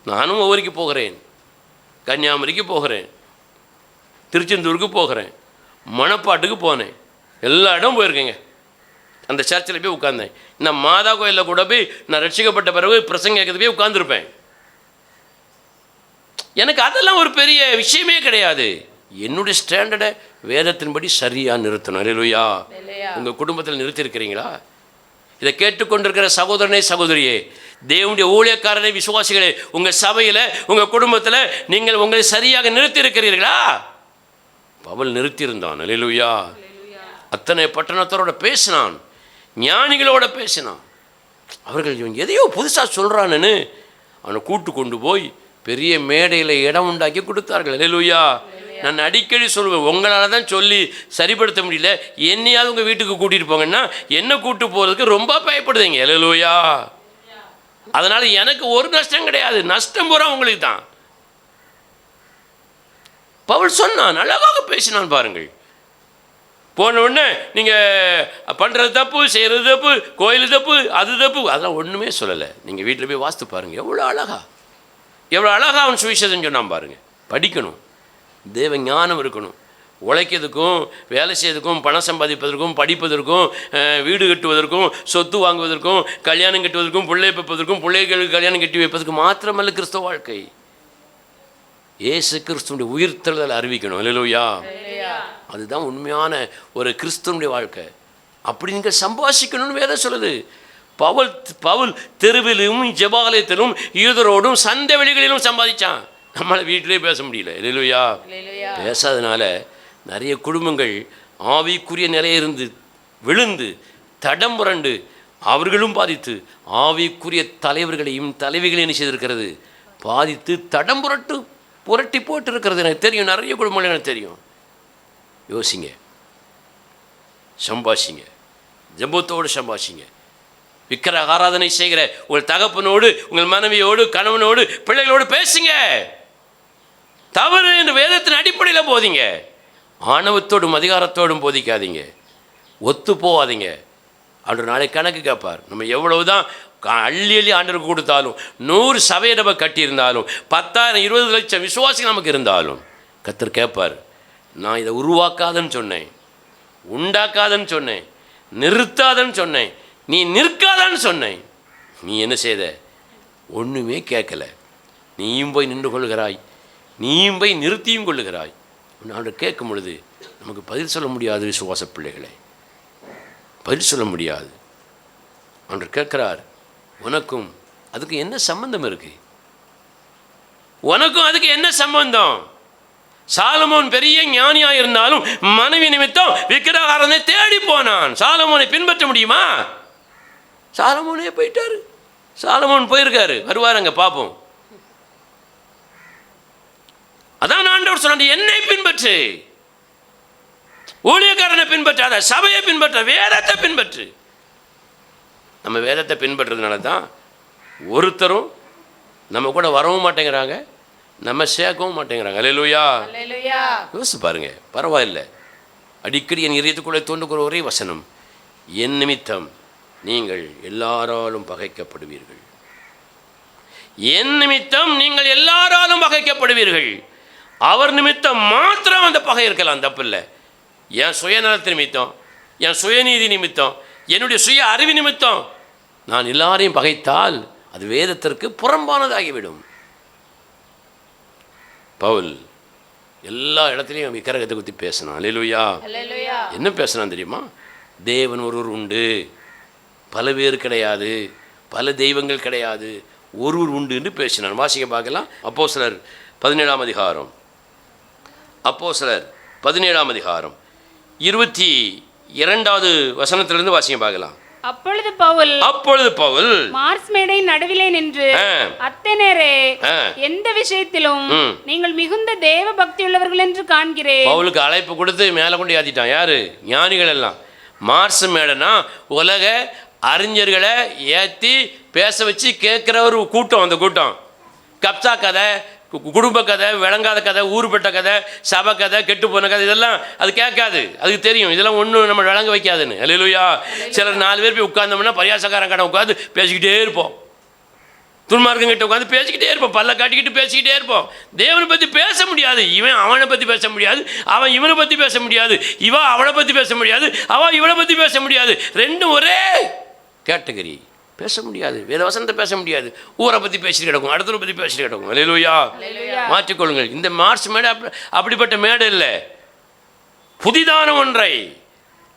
நானும் ஒவ்வொருக்கு போகிறேன், கன்னியாகுமரிக்கு போகிறேன், திருச்செந்தூருக்கு போகிறேன், மணப்பாட்டுக்கு போனேன், எல்லா இடம் போயிருக்கேங்க. அந்த சர்ச்சில் போய் உட்கார்ந்தேன். நான் மாதா கோயிலில் கூட போய் நான் ரட்சிக்கப்பட்ட பிறகு பிரசங்க கேட்கறது போய் உட்கார்ந்துருப்பேன். எனக்கு அதெல்லாம் ஒரு பெரிய விஷயமே கிடையாது. என்னுடைய ஸ்டாண்டர்டை வேதத்தின்படி சரியாக நிறுத்தணும். அல்லேலூயா. உங்கள் குடும்பத்தில் நிறுத்தியிருக்கிறீங்களா? இதை கேட்டுக்கொண்டிருக்கிற சகோதரனே, சகோதரியே, தேவனுடைய ஊழியக்காரனை, விசுவாசிகளே, உங்கள் சபையில், உங்கள் குடும்பத்தில் நீங்கள் உங்களை சரியாக நிறுத்தியிருக்கிறீர்களா? பவுல் நிறுத்தியிருந்தான். அல்லேலூயா. அத்தனை பட்டணத்தரோட பேசினான், ஞானிகளோட பேசினான். அவர்கள் இவன் எதையோ புதுசாக சொல்கிறான்னு அவனை கூட்டு கொண்டு போய் பெரிய மேடையில் இடம் உண்டாக்கி கொடுத்தார்கள். அல்லேலூயா. நான் அடிக்கடி சொல்லுவேன், உங்களால் தான் சொல்லி சரிப்படுத்த முடியல, என்னையாவது உங்கள் வீட்டுக்கு கூட்டிகிட்டு போங்கன்னா என்ன கூட்டு போகிறதுக்கு ரொம்ப பயப்படுதுங்க. அல்லேலூயா. அதனால் எனக்கு ஒரு நஷ்டம் கிடையாது, நஷ்டம் பூரா உங்களுக்கு தான். பவுல் சொன்னான், அழகாக பேசினான் பாருங்கள். போன உடனே நீங்கள் பண்ணுறது தப்பு, செய்கிறது தப்பு, கோயில் தப்பு, அது தப்பு, அதெல்லாம் ஒன்றுமே சொல்லலை. நீங்கள் வீட்டில் போய் வாஸ்து பாருங்கள், எவ்வளோ அழகா அவன் சுவிசேஷம் சொன்னான் பாருங்கள். படிக்கணும், தேவ ஞானம் இருக்கணும், உழைக்கிறதுக்கும் வேலை செய்யறதுக்கும் பணம் சம்பாதிப்பதற்கும் படிப்பதற்கும் வீடு கட்டுவதற்கும் சொத்து வாங்குவதற்கும் கல்யாணம் கட்டுவதற்கும் பிள்ளை வைப்பதற்கும் பிள்ளைகளுக்கு கல்யாணம் கட்டி வைப்பதற்கு மாத்திரமல்ல கிறிஸ்தவ வாழ்க்கை. இயேசு கிறிஸ்துவனுடைய உயிர்த்தெழுதலை அறிவிக்கணும். அல்லேலூயா. அதுதான் உண்மையான ஒரு கிறிஸ்துவனுடைய வாழ்க்கை. அப்படி நீங்கள் சம்பாஷிக்கணும்னு வேற சொல்லுது. பவுல் தெருவிலும் ஜெபாலயத்திலும் யூதரோடும் சந்தை வெளிகளிலும் சம்பாதிச்சான். நம்மளால் வீட்டிலே பேச முடியல. அல்லேலூயா. பேசாதனால நிறைய குடும்பங்கள் ஆவிக்குரிய நிலையிலிருந்து விழுந்து தடம் புரண்டு அவர்களும் பாதித்து ஆவிக்குரிய தலைவர்களையும் தலைவிகளையும் செய்திருக்கிறது, பாதித்து தடம் புரட்டி போட்டு இருக்கிறது எனக்கு தெரியும். நிறைய குடும்பங்கள் எனக்கு தெரியும். யோசிங்க, சம்பாஷிங்க, ஜம்பத்தோடு சம்பாஷிங்க. விக்கிர ஆராதனை செய்கிற உங்கள் தகப்பனோடு, உங்கள் மனைவியோடு, கணவனோடு, பிள்ளைகளோடு பேசுங்க. தவறு என்று வேதத்தின் அடிப்படையில் போதிங்க. ஆணவத்தோடும் அதிகாரத்தோடும் போதிக்காதீங்க. ஒத்து போகாதீங்க. ஆண்டவர் நாளை கணக்கு கேட்பார். நம்ம எவ்வளவுதான் அள்ளி அள்ளி ஆண்டவருக்கு கொடுத்தாலும், 100 சபையை நம்ம கட்டியிருந்தாலும், 10,000 20 லட்சம் விசுவாசிகள் நமக்கு இருந்தாலும் கர்த்தர் கேட்பார். நான் இதை உருவாக்காதன்னு சொன்னேன், உண்டாக்காதன்னு சொன்னேன், நிறுத்தாதன்னு சொன்னேன், நீ நிற்காதான்னு சொன்னேன், நீ என்ன செய்த? ஒன்றுமே கேட்கல. நீயும் போய் நின்று கொள்கிறாய், நீயும் போய் நிறுத்தியும் கொள்ளுகிறாய். ஆண்டவர் கேட்கும் பொழுது நமக்கு பதில் சொல்ல முடியாது. விசுவாச பிள்ளைகளை பதில் சொல்ல முடியாது. ஆண்டவர் கேட்கிறார், உனக்கும் அதுக்கு என்ன சம்பந்தம் இருக்கு? உனக்கும் அதுக்கு என்ன சம்பந்தம்? சாலமோன் பெரிய ஞானியாக இருந்தாலும் மனைவி நிமித்தம் விக்கிரகாரனை தேடி போனான். சாலமோனை பின்பற்ற முடியுமா? சாலமோனே போயிட்டாரு. சாலமோன் போயிருக்காரு, வருவார், அங்கே பார்ப்போம். அதான் ஆண்டவர் சொன்னார், என்னை பின்பற்று, ஊழியக்காரனை பின்பற்றாத, சபையை பின்பற்ற, வேதத்தை பின்பற்று. நம்ம வேதத்தை பின்பற்றுறதுனால தான் ஒருத்தரும் நம்ம கூட வரவும் மாட்டேங்கிறாங்க, நம்ம சேர்க்கவும் மாட்டேங்கிறாங்க. அல்லேலூயா. யோசிச்சு பாருங்க. பரவாயில்ல. அடிக்கடி என் இதயத்துக்குள்ளே தோன்றுகிற ஒரே வசனம், என் நிமித்தம் நீங்கள் எல்லாராலும் பகைக்கப்படுவீர்கள். என் நிமித்தம் நீங்கள் எல்லாராலும் பகைக்கப்படுவீர்கள். அவர் நிமித்தம் மாத்திரம் அந்த பகை இருக்கலாம், தப்பில்லை. என் சுயநலத்து நிமித்தம், என் சுயநீதி நிமித்தம், என்னுடைய சுய அறிவு நிமித்தம் நான் எல்லாரையும் பகைத்தால் அது வேதத்திற்கு புறம்பானதாகிவிடும். பவுல் எல்லா இடத்துலையும் விக்கிரகத்தை பற்றி பேசினான். அல்லேலூயா. என்ன பேசினான் தெரியுமா? தேவன் ஒருவர் உண்டு, பல பேர் கிடையாது, பல தெய்வங்கள் கிடையாது, ஒருவர் உண்டு என்று பேசினான். வாசிக்க பார்க்கலாம். அப்போஸ்தலர் 17ஆம் அதிகாரம், அப்போஸ்தலர் 17ஆம் அதிகாரம் 22வது வசனத்திலிருந்து வாசிக்க பார்க்கலாம். அப்பொழுது பவுல் மார்ஸ் மேடையின் நடுவிலே நின்று, அத்தேனரே, எந்த விஷயத்திலும் நீங்கள் மிகுந்த தேவ பக்தி உள்ளவர்கள் என்று காண்கிறேன். பவுலுக்கு அழைப்பு கொடுத்து மேலே கொண்டு ஏற்றிட்டான். யாரு? ஞானிகள் எல்லாம். மார்ஸ் மேடைனா உலக அறிஞர்களை ஏற்றி பேச வச்சு கேட்குற ஒரு கூட்டம். அந்த கூட்டம் கப்சா கதை, குடும்ப கதை, விளங்காத கதை, ஊருப்பட்ட கதை, சபை கதை, கெட்டு போன கதை, இதெல்லாம் அது கேட்காது. அதுக்கு தெரியும் இதெல்லாம் ஒன்றும் நம்ம விளங்க வைக்காதுன்னு. அல்லேலூயா. சிலர் 4 பேர் போய் உட்கார்ந்தோம்னா பரியாசக்காரன் கடை உட்காந்து பேசிக்கிட்டே இருப்போம். துன்மார்க்கம் கிட்ட உட்காந்து பேசிக்கிட்டே இருப்போம், பல்ல காட்டிக்கிட்டு பேசிக்கிட்டே இருப்போம். தேவனை பற்றி பேச முடியாது. இவன் அவனை பற்றி பேச முடியாது, அவன் இவனை பற்றி பேச முடியாது, இவன் அவனை பற்றி பேச முடியாது, அவன் இவனை பற்றி பேச முடியாது. ரெண்டும் ஒரே கேட்டகரி. பேச முடியாது, வேத வசனத்தை பேச முடியாது. ஊரை பற்றி பேசிட்டு கிடக்கும், அடுத்தவரை பற்றி பேசிட்டு கிடக்கும். அல்லேலூயா. மாற்றிக்கொள்ளுங்கள். இந்த மார்ஸ் மேடை அப்படிப்பட்ட மேடை இல்லை. புதிதான ஒன்றை,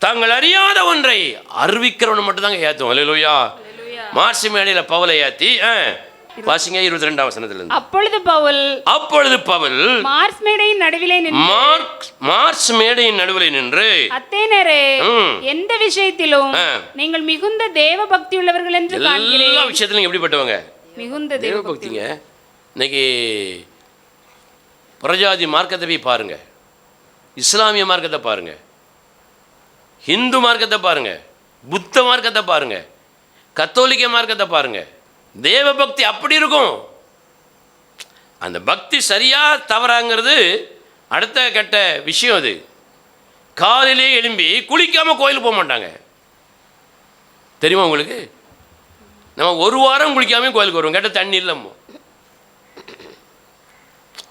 தாங்கள் அறியாத ஒன்றை அறிவிக்கிறவனை மட்டும் தாங்க ஏற்றுவோம். அல்லேலூயா. மார்ஸ் மேடையில் பவுலை ஏற்றி வாசிங்க 22ஆம் வசனத்திலிருந்து. அப்பொழுது பவுல் மார்ஸ் மேடையின் நடுவிலே நின்று, அத்தேனரே, எந்த விஷயத்திலும் நீங்கள் மிகுந்த தேவ பக்தி உள்ளவர்கள் என்று காண்கிறேன். எல்லா விஷயத்திலும் எப்படிப்பட்டவங்க? மிகுந்த தேவ பக்திங்க. இன்னைக்கு பிரஜாதி மார்க்கத்தை போய் பாருங்க, இஸ்லாமிய மார்க்கத்தை பாருங்க, ஹிந்து மார்க்கத்தை பாருங்க, புத்த மார்க்கத்தை பாருங்க, கத்தோலிக்க மார்க்கத்தை பாருங்க. தேவ பக்தி அப்படி இருக்கும். அந்த பக்தி சரியா தவறாங்கிறது அடுத்த கட்ட விஷயம். அது காலையிலே எழும்பி குளிக்காம கோயிலுக்கு போக மாட்டாங்க. தெரியுமா உங்களுக்கு? நம்ம 1 வாரம் குளிக்காம கோயிலுக்கு வருவோம், கேட்ட தண்ணி இல்லமோ.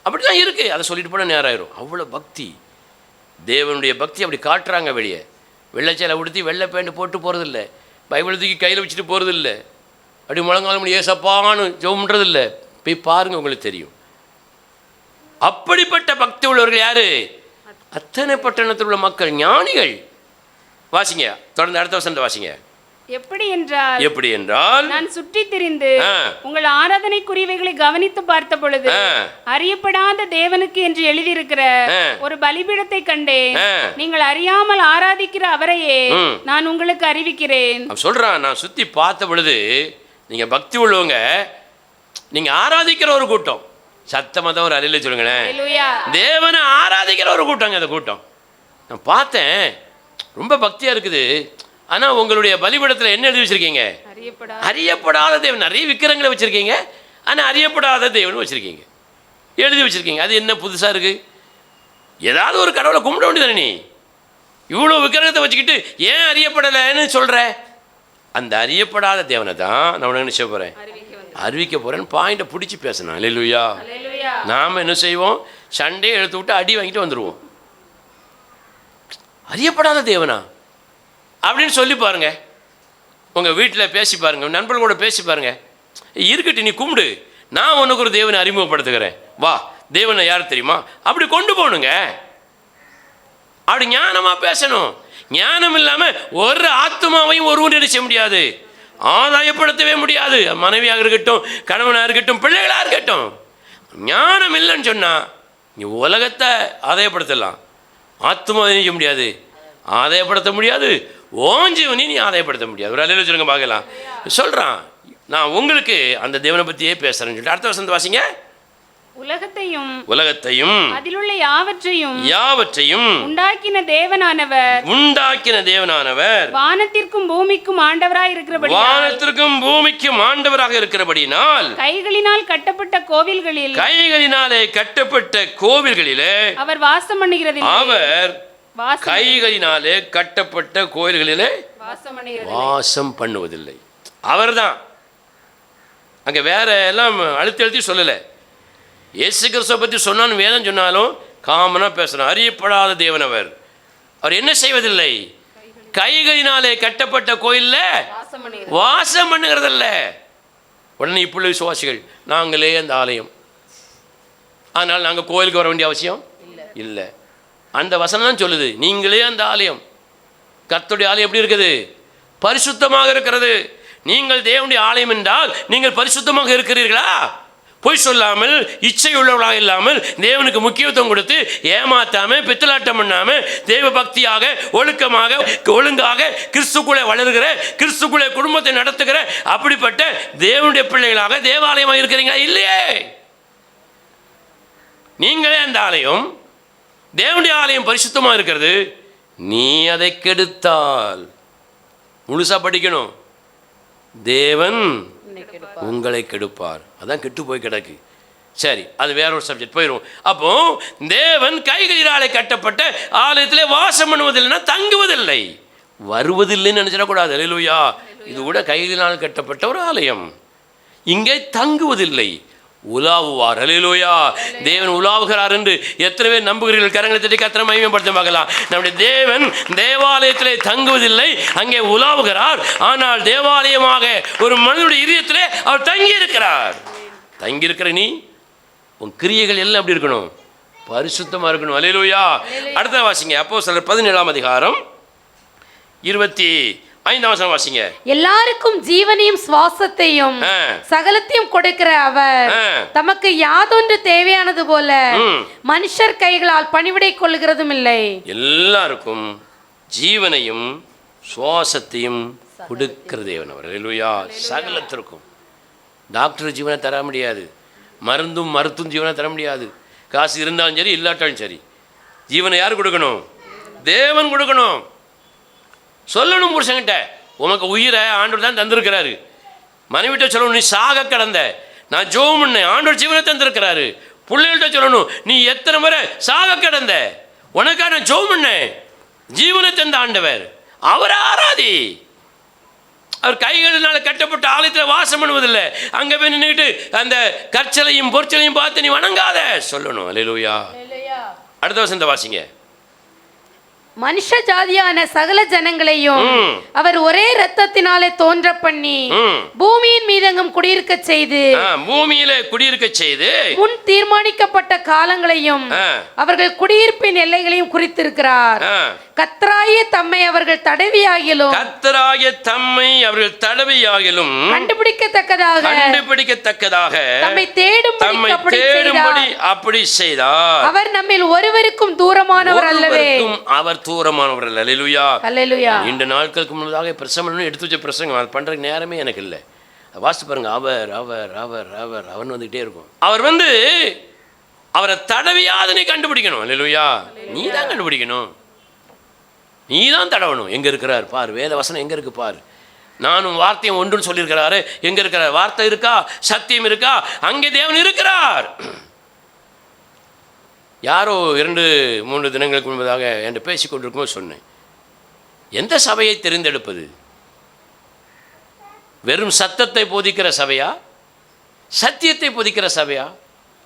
அப்படிதான் இருக்கு. அதை சொல்லிட்டு போன நேரம் ஆயிரும். அவ்வளோ பக்தி, தேவனுடைய பக்தி அப்படி காட்டுறாங்க. வெளியே வெள்ளைச்சேலை உடுத்தி வெள்ளை பேண்ட் போட்டு போகிறதில்ல, பைபிள் தூக்கி கையில் வச்சுட்டு போகிறதில்ல, அப்படி முழங்காலம் ஏசப்பான்னு ஜெபம்ன்றதில்லை. போய் பாருங்க, உங்களுக்கு தெரியும். அப்படிப்பட்ட பக்தி உள்ளவர்கள் யாரு? அத்தனை பட்டணத்தில் உள்ள மக்கள், ஞானிகள். வாசிங்க தொடர்ந்து அடுத்த வசனத்தை வாசிங்க. எப்படி என்றால் எப்படி என்றால் நான் சுற்றி திரிந்து உங்கள் ஆராதனைக்குரியவைகளை கவனித்து பார்த்த பொழுது அறியப்படாத தேவனுக்கு என்று எழுதியிருக்கிற ஒரு பலிபீடத்தை கண்டேன். நீங்கள் அறியாமல் ஆராதிக்கிற அவரையே நான் உங்களுக்கு அறிவிக்கிறேன். சொல்றான், நான் சுத்தி பார்த்த பொழுது நீங்க பக்தி உள்ளவங்க, நீங்க ஆராதிக்கிற ஒரு கூட்டம், சத்தமா தான் ஒரு அறையில சொல்லுங்களேன், தேவனை ஆராதிக்கிற ஒரு கூட்டங்க. அந்த கூட்டம் நான் பார்த்தேன், ரொம்ப பக்தியா இருக்குது. ஆனா உங்களுடைய பலிபீடத்தில் என்ன எழுதி வச்சிருக்கீங்க? அறியப்படாத தேவன். நிறைய விக்கிரங்களை வச்சிருக்கீங்க, ஆனா அறியப்படாத தேவன் வச்சிருக்கீங்க, எழுதி வச்சிருக்கீங்க. அது என்ன புதுசா இருக்கு? ஏதாவது ஒரு கடவுளை கும்பிட வேண்டியதானே நீ? இவ்வளோ விக்கிரகத்தை வச்சுக்கிட்டு ஏன் அறியப்படலைன்னு சொல்ற? அந்த அறியப்படாத தேவனை தான் நான் என்ன செய்ய போறேன்? அறிவிக்க போறேன்னு பாயிண்ட்டை பிடிச்சி பேசணும். அல்லேலூயா. நாம என்ன செய்வோம்? சண்டே எடுத்து விட்டு அடி வாங்கிட்டு வந்துடுவோம். அறியப்படாத தேவனா அப்படின்னு சொல்லி பாருங்க. உங்கள் வீட்டில் பேசி பாருங்க, நண்பர்களோட பேசி பாருங்க. இருக்கட்டு, நீ கும்பிடு, நான் உனக்கு ஒரு தேவனை அறிமுகப்படுத்துகிறேன், வா. தேவனை யார் தெரியுமா? அப்படி கொண்டு போகணுங்க. அப்படி ஞானமாக பேசணும். ஞானம் இல்லாமல் ஒரு ஆத்மாவையும் ஒருவன் செய்ய முடியாது, ஆதாயப்படுத்தவே முடியாது. மனைவியாக இருக்கட்டும், கணவனாக இருக்கட்டும், பிள்ளைகளாக இருக்கட்டும். ஞானம் இல்லைன்னு சொன்னால் நீ உலகத்தை ஆதாயப்படுத்தலாம், ஆத்மாவை செய்ய முடியாது, ஆதாயப்படுத்த முடியாது. ஓஞ்சவனி நீ ஆதாயப்படுத்த முடியாது. ஒரு அலையில சொல்லுங்க பார்க்கலாம். சொல்கிறான், நான் உங்களுக்கு அந்த தேவனை பற்றியே பேசுகிறேன்னு சொல்லிட்டு அடுத்த வசனத்தை வாசிங்க. உலகத்தையும் அதிலுள்ள யாவற்றையும் உண்டாக்கின தேவனானவர் வானத்திற்கும் பூமிக்கும் ஆண்டவராக இருக்கிறபடியினால் கைகளினாலே கட்டப்பட்ட கோவில்களிலே அவர் வாசம் பண்ணுகிறதில்லை. அவர் கைகளினாலே கட்டப்பட்ட கோயில்களிலே வாசம் பண்ணுவதில்லை. அவர்தான். அங்கே வேற எல்லாம் அழுத்தி சொல்லலை. இயேசு கிறிஸ்துவை பற்றி சொன்னான்னு வேதம் சொன்னாலும் காமனாக பேசுகிறார். அறியப்படாத தேவன் அவர். அவர் என்ன செய்வதில்லை? கைகளினாலே கட்டப்பட்ட கோயிலில் வாசம் பண்ணுகிறதில்ல. உடனே இப்படி விசுவாசிகள், நாங்களே அந்த ஆலயம், அதனால் நாங்கள் கோயிலுக்கு வர வேண்டிய அவசியம் இல்லை. அந்த வசனம் தான் சொல்லுது, நீங்களே அந்த ஆலயம். கர்த்தருடைய ஆலயம் எப்படி இருக்குது? பரிசுத்தமாக இருக்கிறது. நீங்கள் தேவனுடைய ஆலயம் என்றால் நீங்கள் பரிசுத்தமாக இருக்கிறீர்களா? பொய் சொல்லாமல், இச்சை உள்ளவர்களாக இல்லாமல், தேவனுக்கு முக்கியத்துவம் கொடுத்து ஏமாத்தாம, பித்தலாட்டம் பண்ணாம, தேவ பக்தியாக, ஒழுக்கமாக, ஒழுங்காக கிறிஸ்துக்குள்ளே வளர்கிற, கிறிஸ்துக்குள்ளே குடும்பத்தை நடத்துகிற அப்படிப்பட்ட தேவனுடைய பிள்ளைகளாக தேவாலயமாக இருக்கிறீங்களா? இல்லையே. நீங்களே அந்த ஆலயம். தேவனுடைய ஆலயம் பரிசுத்தமாக இருக்கிறது. நீ அதை கெடுத்தால், முழுசா படிக்கணும், தேவன் உங்களை கெடுப்பார். அதான் கெட்டு போய் கிடக்கு. சரி, அது வேற ஒரு சப்ஜெக்ட், போயிடும். அப்போ தேவன் கைகளினாலே கட்டப்பட்ட ஆலயத்திலே வாசம் பண்ணுவதில்லைன்னா தங்குவதில்லை, வருவதில்லைன்னு நினைச்சிடக்கூடாது. அல்லேலூயா. இது கூட கைகளினால் கட்டப்பட்ட ஒரு ஆலயம். இங்கே தங்குவதில்லை, உலாவுவார். அல்லேலூயா. தேவன் உலாவுகிறார் என்று எத்தனை பேர் நம்புகிறீர்கள்? கரங்களை தட்டி கர்த்தரை மகிமைப்படுத்த பார்க்கலாம். நம்முடைய தேவன் தேவாலயத்திலே தங்குவதில்லை, அங்கே உலாவுகிறார். ஆனால் தேவாலயமாக ஒரு மனிதனுடைய இதயத்திலே அவர் தங்கியிருக்கிறார். தங்கியிருக்கிற நீ, உன் கிரியைகள் எல்லாம் எப்படி இருக்கணும்? பரிசுத்தமாக இருக்கணும். அல்லேலூயா. அடுத்த வாசிங்க, அப்போஸ்தலர் 17ஆம் அதிகாரம் 25ஆம் வசனம் வாசிங்க. எல்லாருக்கும் ஜீவனையும் சுவாசத்தையும் சகலத்தையும் கொடுக்கிற அவர் தமக்கு யாதொன்று தேவையானது போல மனுஷர் கைகளால் பணிவிடை கொள்கிறதும் இல்லை. எல்லாருக்கும் ஜீவனையும் சுவாசத்தையும் கொடுக்கிற தேவன் அவர். அல்லேலூயா. சகலத்திற்கும். டாக்டர் ஜீவனை தர முடியாது, மருத்துவம் ஜீவனை தர முடியாது. காசு இருந்தாலும் சரி, இல்லாட்டாலும் சரி, ஜீவனை யார் கொடுக்கணும்? தேவன் கொடுக்கணும். சொல்லணும் புருஷங்கிட்ட, உனக்கு உயிரை ஆண்டவர் தான் தந்திருக்கிறாரு. மனைவிட்ட சொல்லணும், நீ சாக கடந்த, நான் ஜெபம் பண்ணேன், ஆண்டவர் ஜீவனை தந்திருக்கிறாரு. பிள்ளைகள்கிட்ட சொல்லணும், நீ எத்தனை முறை சாக கடந்த, உனக்காக நான் ஜெபம் பண்ணேன், ஜீவனை தந்த ஆண்டவர், அவரை ஆராதி. அவர் கைகளினால கட்டப்பட்ட ஆலயத்தில் வாசம் பண்ணுவதில்லை. அங்கே போய் நின்றுட்டு அந்த கற்சலையும் பொற்சலையும் பார்த்து நீ வணங்காத சொல்லணும். அல்லேலூயா. அடுத்த வசனத்தை வாசிங்க. மனுஷ ஜாதியான சகல ஜனங்களையும் அவர் ஒரே இரத்தத்தினாலே தோன்ற பண்ணி பூமியின் மீதெங்கும் குடியிருக்க செய்து பூமியில குடியிருக்க செய்து முன் தீர்மானிக்கப்பட்ட காலங்களையும் அவர்கள் குடியிருப்பின் எல்லைகளையும் குறித்திருக்கிறார். கர்த்தராகிய தம்மை அவர்கள் தடவியாகிலும் கண்டுபிடிக்கத்தக்கதாக தம்மை தேடும்படி அப்படி செய்தார். அவர் நம்மில் ஒருவருக்கும் தூரமானவர் அல்லவே. அவர் தூரமானவர் அல்ல. அல்லேலூயா. அல்லேலூயா. இந்த நாட்களுக்கு முன்னதாக பிரசங்கம் எடுத்து வச்ச பிரசங்கம் அது பண்ற நேரமே எனக்கு இல்லை. வாசித்து பாருங்க. அவர் அவர் அவர் அவர் அவன் வந்துகிட்டே இருக்கும். அவர் அவரை தடவியாத நீ கண்டுபிடிக்கணும். அல்லேலூயா. நீ தான் கண்டுபிடிக்கணும், நீ தான் தடவணும். எங்க இருக்கிறார் பார், வேத வசனம் எங்க இருக்கு பார். நானும் வார்த்தையும் ஒன்றுன்னு சொல்லியிருக்கிறாரு. எங்க இருக்கிறார்? வார்த்தை இருக்கா, சத்தியம் இருக்கா, அங்கே தேவன் இருக்கிறார். யாரோ 2-3 தினங்களுக்கு முன்பதாக என்கிட்ட பேசி கொண்டிருக்கும்போது சொன்னேன், எந்த சபையை தெரிந்தெடுப்பது? வெறும் சத்தத்தை போதிக்கிற சபையா, சத்தியத்தை போதிக்கிற சபையா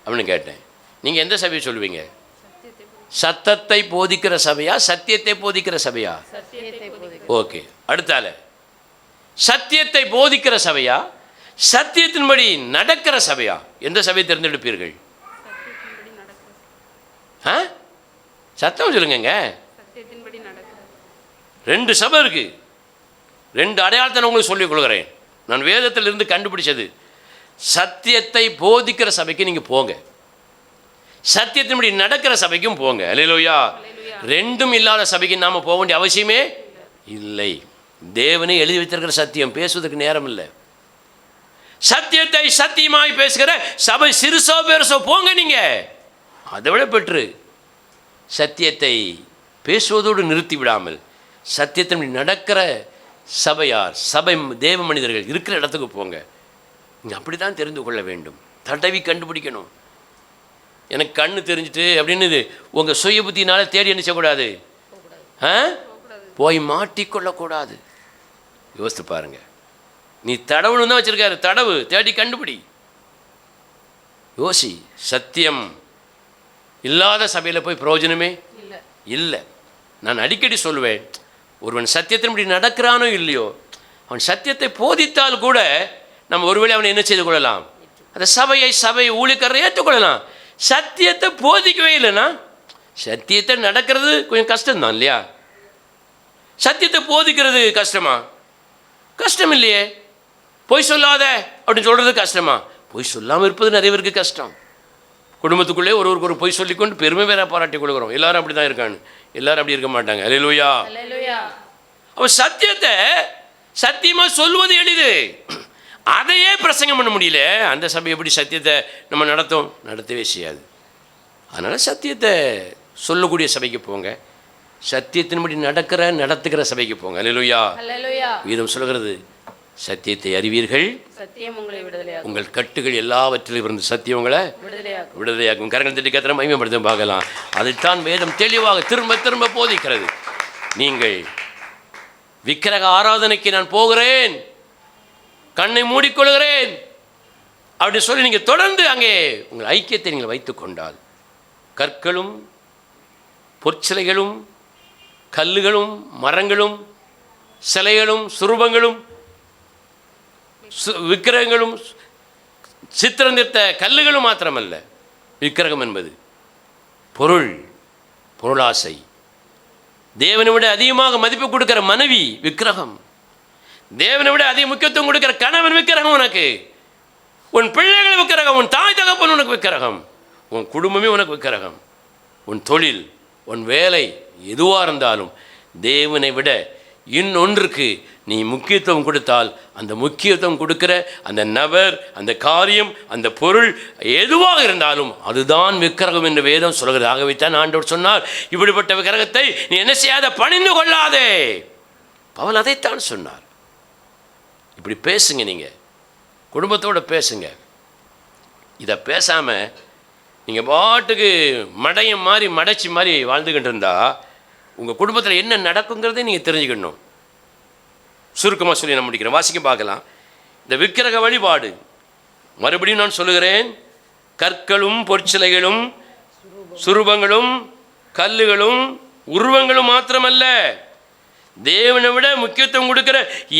அப்படின்னு கேட்டேன். நீங்கள் எந்த சபையை சொல்லுவீங்க? சத்தத்தை போதிக்கிற சபையா, சத்தியத்தை போதிக்கிற சபையா? ஓகே. அடுத்தால சத்தியத்தை போதிக்கிற சபையா, சத்தியத்தின்படி நடக்கிற சபையா? எந்த சபையை தேர்ந்தெடுப்பீர்கள்? சத்தம் சொல்லுங்க. 2 சபை இருக்கு. 2 அடையாளத்தை நான் உங்களுக்கு சொல்லிக் கொள்கிறேன். நான் வேதத்திலிருந்து கண்டுபிடிச்சது. சத்தியத்தை போதிக்கிற சபைக்கு நீங்க போங்க, சத்தியத்தின்படி நடக்கிற சபைக்கும் போங்க. அல்லேலூயா. 2ம் இல்லாத சபைக்கு நாம போக வேண்டிய அவசியமே இல்லை. தேவனே எழுதி வைத்திருக்கிற சத்தியம் பேசுவதற்கு நேரம் இல்லை. சத்தியத்தை சத்தியமாய் பேசுகிற சபை சிறுசோ பெருசோ போங்க. நீங்க அதை விட பெற்று சத்தியத்தை பேசுவதோடு நிறுத்தி விடாமல் சத்தியத்தின்படி நடக்கிற சபையார், சபை தேவ மனிதர்கள் இருக்கிற இடத்துக்கு போங்க. நீங்கள் அப்படி தான் தெரிந்து கொள்ள வேண்டும். தடவி கண்டுபிடிக்கணும். எனக்கு கண்ணு தெரிஞ்சுட்டு அப்படின்னு உங்கள் சுய புத்தினால தேடி என்ன செய்யக்கூடாது, போய் மாட்டிக்கொள்ளக்கூடாது. யோசித்து பாருங்க. நீ தடவுன்னு தான் வச்சிருக்காரு, தடவு தேடி கண்டுபிடி. யோசி. சத்தியம் இல்லாத சபையில் போய் பிரயோஜனமே இல்லை. நான் அடிக்கடி சொல்லுவேன், ஒருவன் சத்தியத்தின்படி நடக்கிறானோ இல்லையோ, அவன் சத்தியத்தை போதித்தால் கூட நம்ம ஒருவேளை அவனை என்ன செய்து கொள்ளலாம், அந்த சபை ஊழியக்காரரை ஏற்றுக்கொள்ளலாம். சத்தியத்தை போதிக்கவே இல்லைன்னா சத்தியத்தை நடக்கிறது கொஞ்சம் கஷ்டம்தான் இல்லையா? சத்தியத்தை போதிக்கிறது கஷ்டமா? கஷ்டம் இல்லையே. பொய் சொல்லாத அப்படின்னு சொல்கிறது கஷ்டமா? பொய் சொல்லாமல் இருப்பது நிறைய பேருக்கு கஷ்டம். குடும்பத்துக்குள்ளே ஒருவருக்கு ஒரு பொய் சொல்லிக்கொண்டு பெருமை வேற பாராட்டி கொடுக்குறோம். எல்லாரும் அப்படி தான் இருக்கான்னு. எல்லாரும் அப்படி இருக்க மாட்டாங்க. அல்லேலூயா. அப்போ சத்தியத்தை சத்தியமாக சொல்வது எளிது, அதையே பிரசங்கம் பண்ண முடியல. அந்த சபை எப்படி சத்தியத்தை நம்ம நடத்தவே செய்யாது. அதனால் சத்தியத்தை சொல்லக்கூடிய சபைக்கு போங்க, சத்தியத்தின்படி நடத்துகிற சபைக்கு போங்க. அல்லேலூயா. வேதம் சொல்கிறது, சத்தியத்தை அறிவீர்கள், உங்கள் கட்டுகள் எல்லாவற்றிலும் இருந்து சத்தியம் உங்களை விடுதலையாக்கும். கரங்கள் தட்டி கத்திர மகிமைப்படுத்த பார்க்கலாம். அதைத்தான் வேதம் தெளிவாக திரும்ப திரும்ப போதிக்கிறது. நீங்கள் விக்கிரக ஆராதனைக்கு நான் போகிறேன், கண்ணை மூடிக்கொள்கிறேன் அப்படி சொல்லி நீங்கள் தொடர்ந்து அங்கே உங்கள் ஐக்கியத்தை நீங்கள் வைத்துக் கொண்டால், கற்களும் பொற்சிலைகளும் கல்லுகளும் மரங்களும் சிலைகளும் சுரூபங்களும் விக்கிரகங்களும் சித்திரந்திருத்த கல்லுகளும் மாத்திரமல்ல, விக்கிரகம் என்பது பொருளாசை. தேவனை விட அதிகமாக மதிப்பு கொடுக்கிற மனைவி விக்கிரகம், தேவனை விட அதிக முக்கியத்துவம் கொடுக்கிற கணவன் விக்கிரகம். உனக்கு உன் பிள்ளைகள் விக்கிரகம், உன் தாய் தகப்பன் உனக்கு விக்கிரகம், உன் குடும்பமே உனக்கு விக்கிரகம், உன் தொழில், உன் வேலை எதுவாக இருந்தாலும் தேவனை விட இன்னொன்றுக்கு நீ முக்கியத்துவம் கொடுத்தால், அந்த முக்கியத்துவம் கொடுக்கிற அந்த நபர், அந்த காரியம், அந்த பொருள் எதுவாக இருந்தாலும் அதுதான் விக்கிரகம் என்று வேதம் சொல்கிறது. ஆகவே தான் ஆண்டவர் சொன்னார், இப்படிப்பட்ட விக்கிரகத்தை நீ என்ன செய்யாத, பணிந்து கொள்ளாதே. பவுல் அதைத்தான் சொன்னார். இப்படி பேசுங்க, நீங்கள் குடும்பத்தோடு பேசுங்க. இதை பேசாமல் நீங்கள் பாட்டுக்கு மடையம் மாதிரி மடைச்சி மாதிரி வாழ்ந்துக்கிட்டு இருந்தால் உங்கள் குடும்பத்தில் என்ன நடக்குங்கிறதே நீங்கள் தெரிஞ்சுக்கணும். சுருக்கமாக சொல்லி நான் முடிக்கிறேன், வாசிக்க பார்க்கலாம். இந்த விக்கிரக வழிபாடு, மறுபடியும் நான் சொல்லுகிறேன், கற்களும் பொற்சிலைகளும் சுரூபங்களும் கல்லுகளும் உருவங்களும் மாத்திரமல்ல, தேவனை விட முக்கியத்துவம் கொடுக்கிற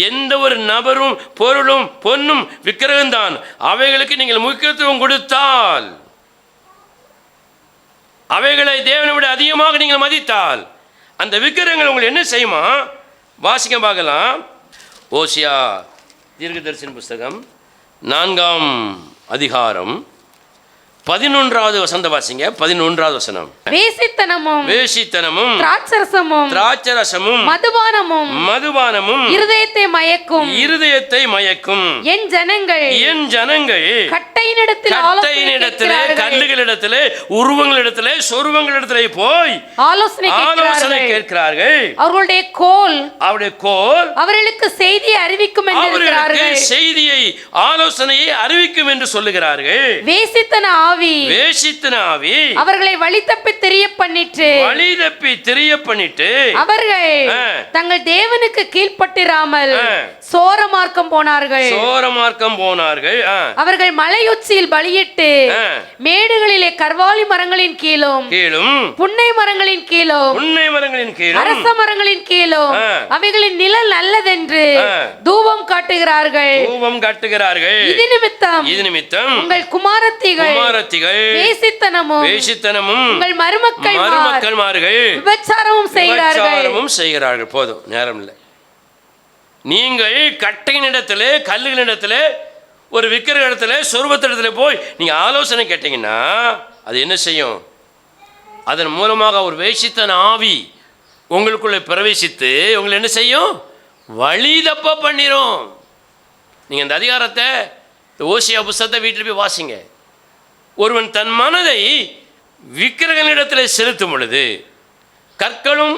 எந்த ஒரு நபரும் பொருளும் பொன்னும் விக்கிரகம்தான். அவைகளுக்கு நீங்கள் முக்கியத்துவம் கொடுத்தால், அவைகளை தேவனை விட அதிகமாக நீங்கள் மதித்தால், அந்த விக்கிரகங்கள் உங்களுக்கு என்ன செய்யுமா? வாசிக்க பார்க்கலாம். ஓசியா தீர்க்கதரிசன புஸ்தகம் 4ஆம் அதிகாரம் 11வது வசனம் வாசிங்க. 11வது வசனம். வேசித்தனமும் திராட்சரசமும் மதுபானமும் இருதயத்தை மயக்கும் என் ஜனங்கள் கட்டையினிடத்திலே கல்லுகளிடத்திலே உருவங்களிடத்திலே சொருவங்களிடத்திலே போய் ஆலோசனை கேட்கிறார்கள். அவருடைய கோல் அவர்களுக்கு செய்தியை அறிவிக்கும் என்று இருக்கிறார்கள். செய்தியை ஆலோசனையை அறிவிக்கும் என்று சொல்லுகிறார்கள். வேசித்தன ஆவி அவர்களை வழி தப்பி தெரிய பண்ணிட்டு அவர்கள் தங்கள் தேவனுக்கு கீழ்ப்பட்டிராமல் சோரமார்க்கம் போனார்கள். அவர்கள் மலையுச்சியில் பலியிட்டு மேடுகளிலே கர்வாலி மரங்களின் கீழும் புன்னை மரங்களின் கீழும் அரச மரங்களின் கீழும் அவைகளின் நிழல் நல்லதென்று தூபம் காட்டுகிறார்கள். இது நிமித்தம் உங்கள் குமாரத்திகள் வேசித்தனமும் உங்கள் மருமக்கள்மார்கள் விபச்சாரமும் செய்கிறார்கள். போதும், நேரம் இல்லை. நீங்கள் கட்டையினிடத்திலே கல்லுகளிடத்திலே ஒரு விக்கிர இடத்துல சொருபத்திடத்துல போய் நீங்க ஆலோசனை கேட்டீங்கன்னா அது என்ன செய்யும்? அதன் மூலமாக ஒரு வேசித்தன ஆவி உங்களுக்குள்ளே பிரவேசித்து உங்களை என்ன செய்யும்? வழி தப்ப பண்ணிரும். நீங்க இந்த அதிகாரத்தை ஓசியா புஸ்தகத்தை வீட்டில் போய் வாசிங்க. ஒருவன் தன் மனதை விக்கிரகங்களிடத்தில் செலுத்தும் பொழுது கற்களும்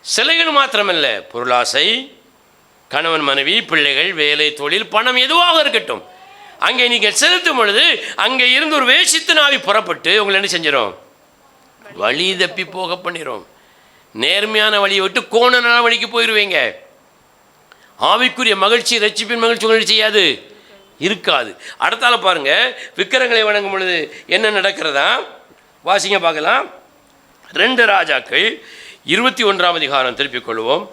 சிலைகளும் மாத்திரமல்ல, பொருளாசை, கணவன் மனைவி, பிள்ளைகள், வேலை, தொழில், பணம் எதுவாக இருக்கட்டும், அங்கே நீங்கள் செலுத்தும் பொழுது அங்கே இருந்து ஒரு வேசித்தன ஆவி புறப்பட்டு உங்களை என்ன செஞ்சிடும்? வழி தப்பி போக பண்ணிடும். நேர்மையான வழியை விட்டு கோணனான வழிக்கு போயிடுவீங்க. ஆவிக்குரிய மகிழ்ச்சி, ரட்சிப்பின் மகிழ்ச்சி உங்களுக்கு செய்யாது, இருக்காது. அடுத்தால பாருங்க, விக்கிரங்களை வணங்கும் பொழுது என்ன நடக்கிறதா வாசிங்க பார்க்கலாம். 2 ராஜாக்கள் 21ஆம் அதிகாரம் திருப்பிக் கொள்வோம்.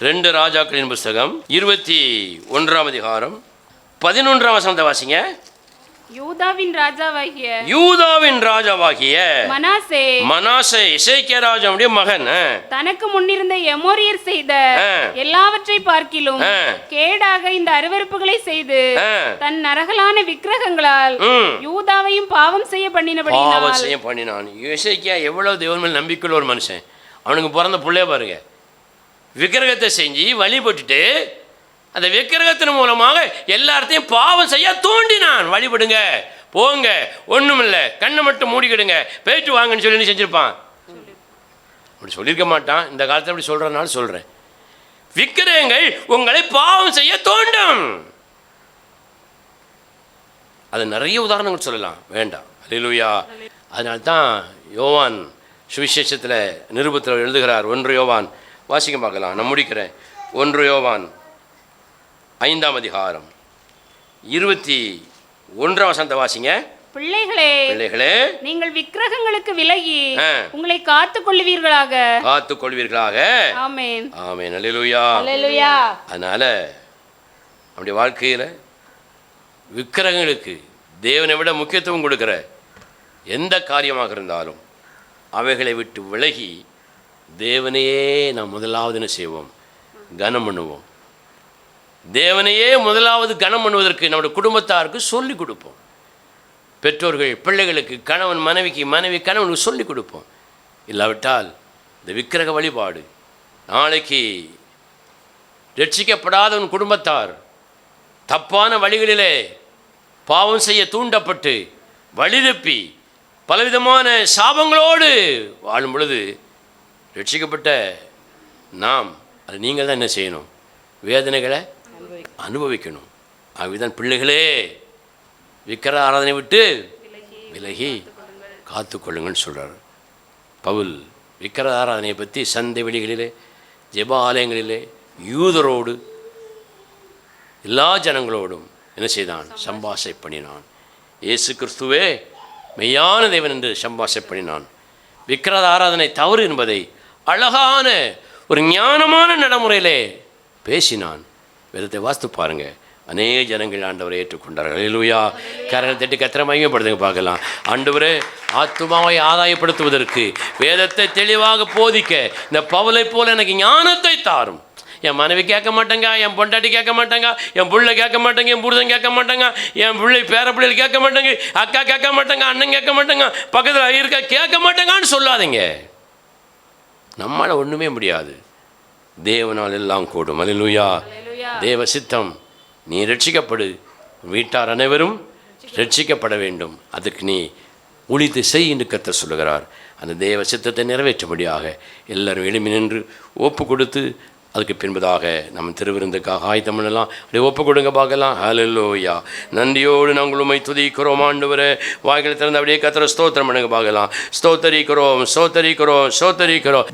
2 ராஜாக்களின் புஸ்தகம் 21ஆம் அதிகாரம் 11ஆம் வசனத்தை வாசிங்க. யூதாவின் ராஜாவாகிய மனாசே எசேக்கியா ராஜாவுடைய மகன் தனக்கு முன்னிருந்த எமோரியர் செய்த எல்லாவற்றை பார்க்கிலும் கேடாக இந்த அருவருப்புகளை செய்து தன் நரகலான விக்கிரகங்களால் யூதாவையும் பாவம் செய்ய பண்ணினான். எசேக்கியா எவ்வளவு தேவன் மேல் நம்பிக்கையுள்ள ஒரு மனுஷன். அவனுக்கு பிறந்த பிள்ளைய பாருங்க, விக்கிரகத்தை செஞ்சு வழிபட்டுட்டு அந்த விக்கிரகத்தின் மூலமாக எல்லாத்தையும் பாவம் செய்ய தூண்டினான். வழிபடுங்க, போங்க, ஒன்றும் இல்லை, கண்ணை மட்டும் மூடிக்கிடுங்க, போயிட்டு வாங்கன்னு சொல்லி செஞ்சிருப்பான். அப்படி சொல்லியிருக்க மாட்டான். இந்த காலத்தில் அப்படி சொல்கிறனால சொல்கிறேன். விக்கிரகங்கள் உங்களை பாவம் செய்ய தூண்டும். அது நிறைய உதாரணங்கள் சொல்லலாம், வேண்டாம். அல்லேலூயா. அதனால்தான் யோவான் சுவிசேஷத்தில் நிருபத்தில் எழுதுகிறார். 1 யோவான் வாசிக்க பார்க்கலாம், நான் முடிக்கிறேன். 1 யோவான் 5ஆம் அதிகாரம் 21ஆம் வசனத்தை வாசிங்க. பிள்ளைகளே, நீங்கள் விக்கிரகங்களுக்கு விலகி உங்களை காத்துக் கொள்வீர்களாக. ஆமென், ஆமென், அல்லேலூயா. அதனால நம்முடைய வாழ்க்கையில் விக்கிரகங்களுக்கு தேவனை விட முக்கியத்துவம் கொடுக்கிற எந்த காரியமாக இருந்தாலும் அவைகளை விட்டு விலகி தேவனையே நாம் முதலாவது செய்வோம், கனம் பண்ணுவோம். தேவனையே முதலாவது கனம் பண்ணுவதற்கு நம்முடைய குடும்பத்தாருக்கு சொல்லிக் கொடுப்போம். பெற்றோர்கள் பிள்ளைகளுக்கு, கணவன் மனைவிக்கு, மனைவி கணவனுக்கு சொல்லிக் கொடுப்போம். இல்லாவிட்டால் இந்த விக்கிரக வழிபாடு நாளைக்கு ரட்சிக்கப்படாதவன் குடும்பத்தார் தப்பான வழிகளிலே பாவம் செய்ய தூண்டப்பட்டு வழிதப்பி பலவிதமான சாபங்களோடு வாழும் பொழுது ரட்சிக்கப்பட்ட நாம் அது நீங்கள் தான் என்ன செய்யணும்? வேதனைகளை அனுபவிக்கணும். ஆகவேதான் பிள்ளைகளே விக்கிர ஆராதனை விட்டு விலகி காத்துக்கொள்ளுங்கன்னு சொல்கிறார் பவுல். விக்கிர ஆராதனையை பற்றி சந்தை வெளிகளிலே, ஜெப ஆலயங்களிலே, யூதரோடு, எல்லா ஜனங்களோடும் என்ன செய்தான்? சம்பாஷை பண்ணினான். இயேசு கிறிஸ்துவே மெய்யான தேவன் என்று சம்பாஷை பண்ணினான். விக்கிர ஆராதனை தவறு என்பதை அழகான ஒரு ஞானமான நடைமுறையிலே பேசினான். வேதத்தை வாஸ்து பாருங்க, அநேக ஜனங்கள் ஆண்டவரை ஏற்றுக்கொண்டார்கள். அல்லேலூயா. கரங்களை தட்டி கர்த்தரை மகிமைப்படுத்துங்க பார்க்கலாம். ஆண்டவரே, ஆத்துமாவை ஆதாயப்படுத்துவதற்கு வேதத்தை தெளிவாக போதிக்க இந்த பவுலை போல எனக்கு ஞானத்தை தாரும். என் மனைவி கேட்க மாட்டேங்க, என் பொண்டாட்டி கேட்க மாட்டாங்க, என் பிள்ளை கேட்க மாட்டேங்க, என் புருஷன் கேட்க மாட்டாங்க, என் பிள்ளை பேர பிள்ளைகள் கேட்க மாட்டாங்க, அக்கா கேட்க மாட்டாங்க, அண்ணன் கேட்க மாட்டாங்க, பக்கத்தில் இருக்க கேட்க மாட்டாங்கன்னு சொல்லாதீங்க. நம்மளால் ஒன்றுமே முடியாது, தேவனால் எல்லாம் கூடும். அல்லேலூயா. தேவ சித்தம், நீ ரட்சிக்கப்படு, வீட்டார் அனைவரும் ரட்சிக்கப்பட வேண்டும், அதுக்கு நீ உழித்து செய் என்று கர்த்தர் சொல்லுகிறார். அந்த தேவ சித்தத்தை நிறைவேற்றும்படியாக எல்லாரும் எழுப்பி நின்று ஒப்பு கொடுத்து அதுக்கு பின்பதாக நம்ம திருவிருந்துக்காக ஆயத்தம் பண்ணலாம். அப்படியே ஒப்பு கொடுங்க பார்க்கலாம். ஹல்லேலூயா. நன்றியோடு நாங்கள் உம்மை துதிக்கிறோம் ஆண்டவரே. வாய்களை திறந்து அப்படியே கர்த்தரை ஸ்தோத்திரம் பண்ணுங்க பார்க்கலாம். ஸ்தோத்தரிக்கிறோம், ஸ்தோத்தரிக்கிறோம், ஸ்தோத்தரிக்கிறோம்.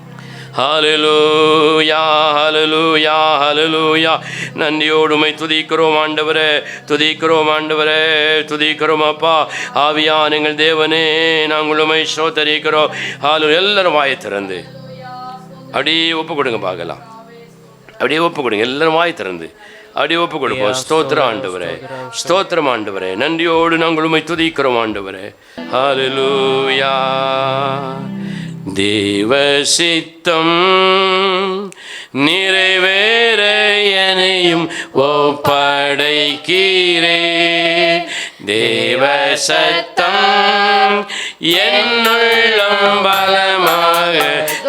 ஹல்லேலூயா, ஹல்லேலூயா, ஹல்லேலூயா. நன்றியோடு உம்மை துதிக்கிறோம் ஆண்டவரே, துதிக்கிறோம் ஆண்டவரே, துதிக்கிறோம் அப்பா. ஆவியான எங்கள் தேவனே, நாங்கள் உம்மை ஸ்தோத்தரிக்கிறோம். எல்லாரும் வாயை திறந்து அப்படியே ஒப்பு கொடுங்க பார்க்கலாம். அப்படியே ஒப்பு கொடுங்க, எல்லாரும் வாய் திறந்து அப்படியே ஒப்பு கொடுப்போம். ஸ்தோத்திரம் ஆண்டவரே, ஸ்தோத்திரம் ஆண்டவரே. நன்றியோடு நாங்கள் உம்மை துதிக்கிறோம் ஆண்டவரே. ஹல்லேலூயா. தேவ சித்தம் நிறைவேற என்னையும் ஒப்படைக்கிறே. தேவ சத்தம் என்னுள்ளம் பலமாக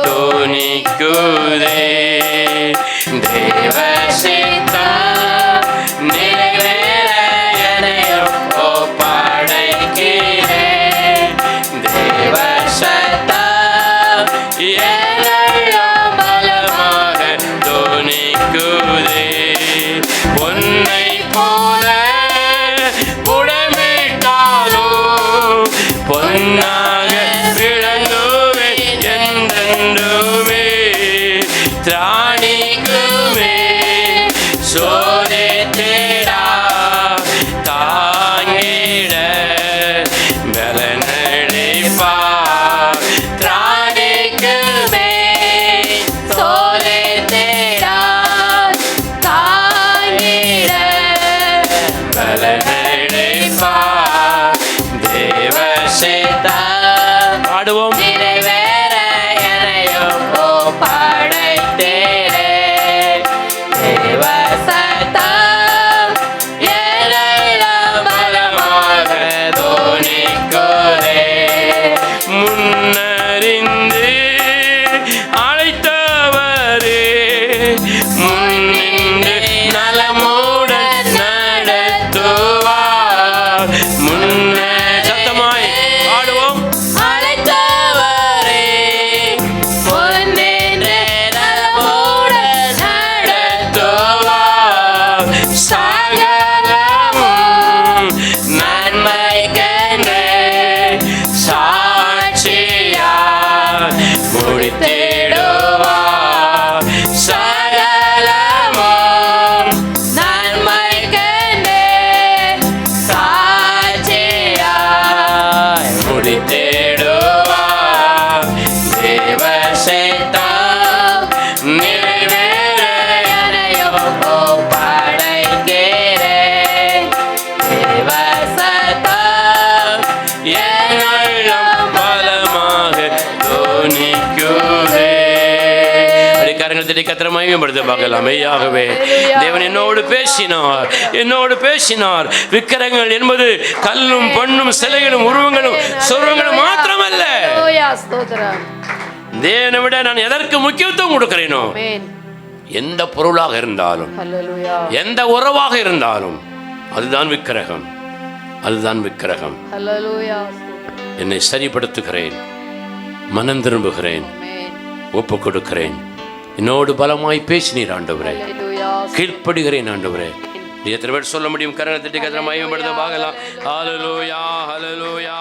தோனிக்குதே. தேவ சித்தம் நிறைவேற என்னையும் ஒப்படைக்கிறே. தேவ சத்தம் என்னுள்ளம் பலமாக தோனிக்குதே. பொன்னை போல புடமிட்டாலும் பொன்னாக விளங்குவேன் என்றென்றுமே. திராணிக்குமே சோதித்திடா தாங்கிட பலனளிப்பா. திராணிக்குமே சோதித்திடா தாங்கிட பலனளிப்பா. தேவ சித்தம் பாடுவோம். நிறைவேற என்னையும் ஒப்படைத்தீரே. தேவ சத்தம் என்னுள்ளம் பலமாக தோனிக்குதே. முன்னறிந்து அழைத்தவரே, முன்னின்று நலமுடன் நடத்துவார். முன்ன சத்தமாய் பாடுவோம். அழைத்தவரே, முன்னின்று நலமுடன் நடத்துவார். சகலமும் நன்மைக்கென்றே சாட்சியாய் முடித்திடுவார். சகலமும் நன்மைக்கென்றே சாட்சியாய் முடித்திடுவார். தேவ சித்தம் நிறைவேற என்னையும் ஒப்படைக்கிறே. தேவ சத்தம் என்னுள்ளம் பலமாக தோனிக்குதே. அப்படி கரங்களை தட்டி கர்த்தரை மகிமைப்படுத்த பார்க்கலாம். மெய்யாகவே தேவன் என்னோடு பேசினார், என்னோடு பேசினார். விக்கிரகங்கள் என்பது கல்லும் பொன்னும் சிலைகளும் உருவங்களும் சொருவங்களும் மாத்திரமல்ல. ஹல்லேலூயா. ஸ்தோத்திரம். தேவனை விட நான் எதற்கு முக்கியத்துவம் கொடுக்கிறேனோ, ஆமென். எந்த பொருளாக இருந்தாலும், ஹல்லேலூயா. எந்த உறவாக இருந்தாலும், அதுதான் விக்கிரகம், அதுதான் விக்கிரகம். ஹல்லேலூயா. என்னை சரிப்படுத்துகிறேன், மனம் திரும்புகிறேன், ஆமென். ஒப்பு கொடுக்கிறேன். என்னோடு பலமாய் பேசினீர் ஆண்டவரே, ஹல்லேலூயா. கீழ்ப்படுகிறேன் ஆண்டவரே. எத்தனை பேர் சொல்ல முடியும்? கரங்களை தட்டி கர்த்தரை மகிமைப்படுத்த பார்க்கலாம். ஹல்லேலூயா, ஹல்லேலூயா.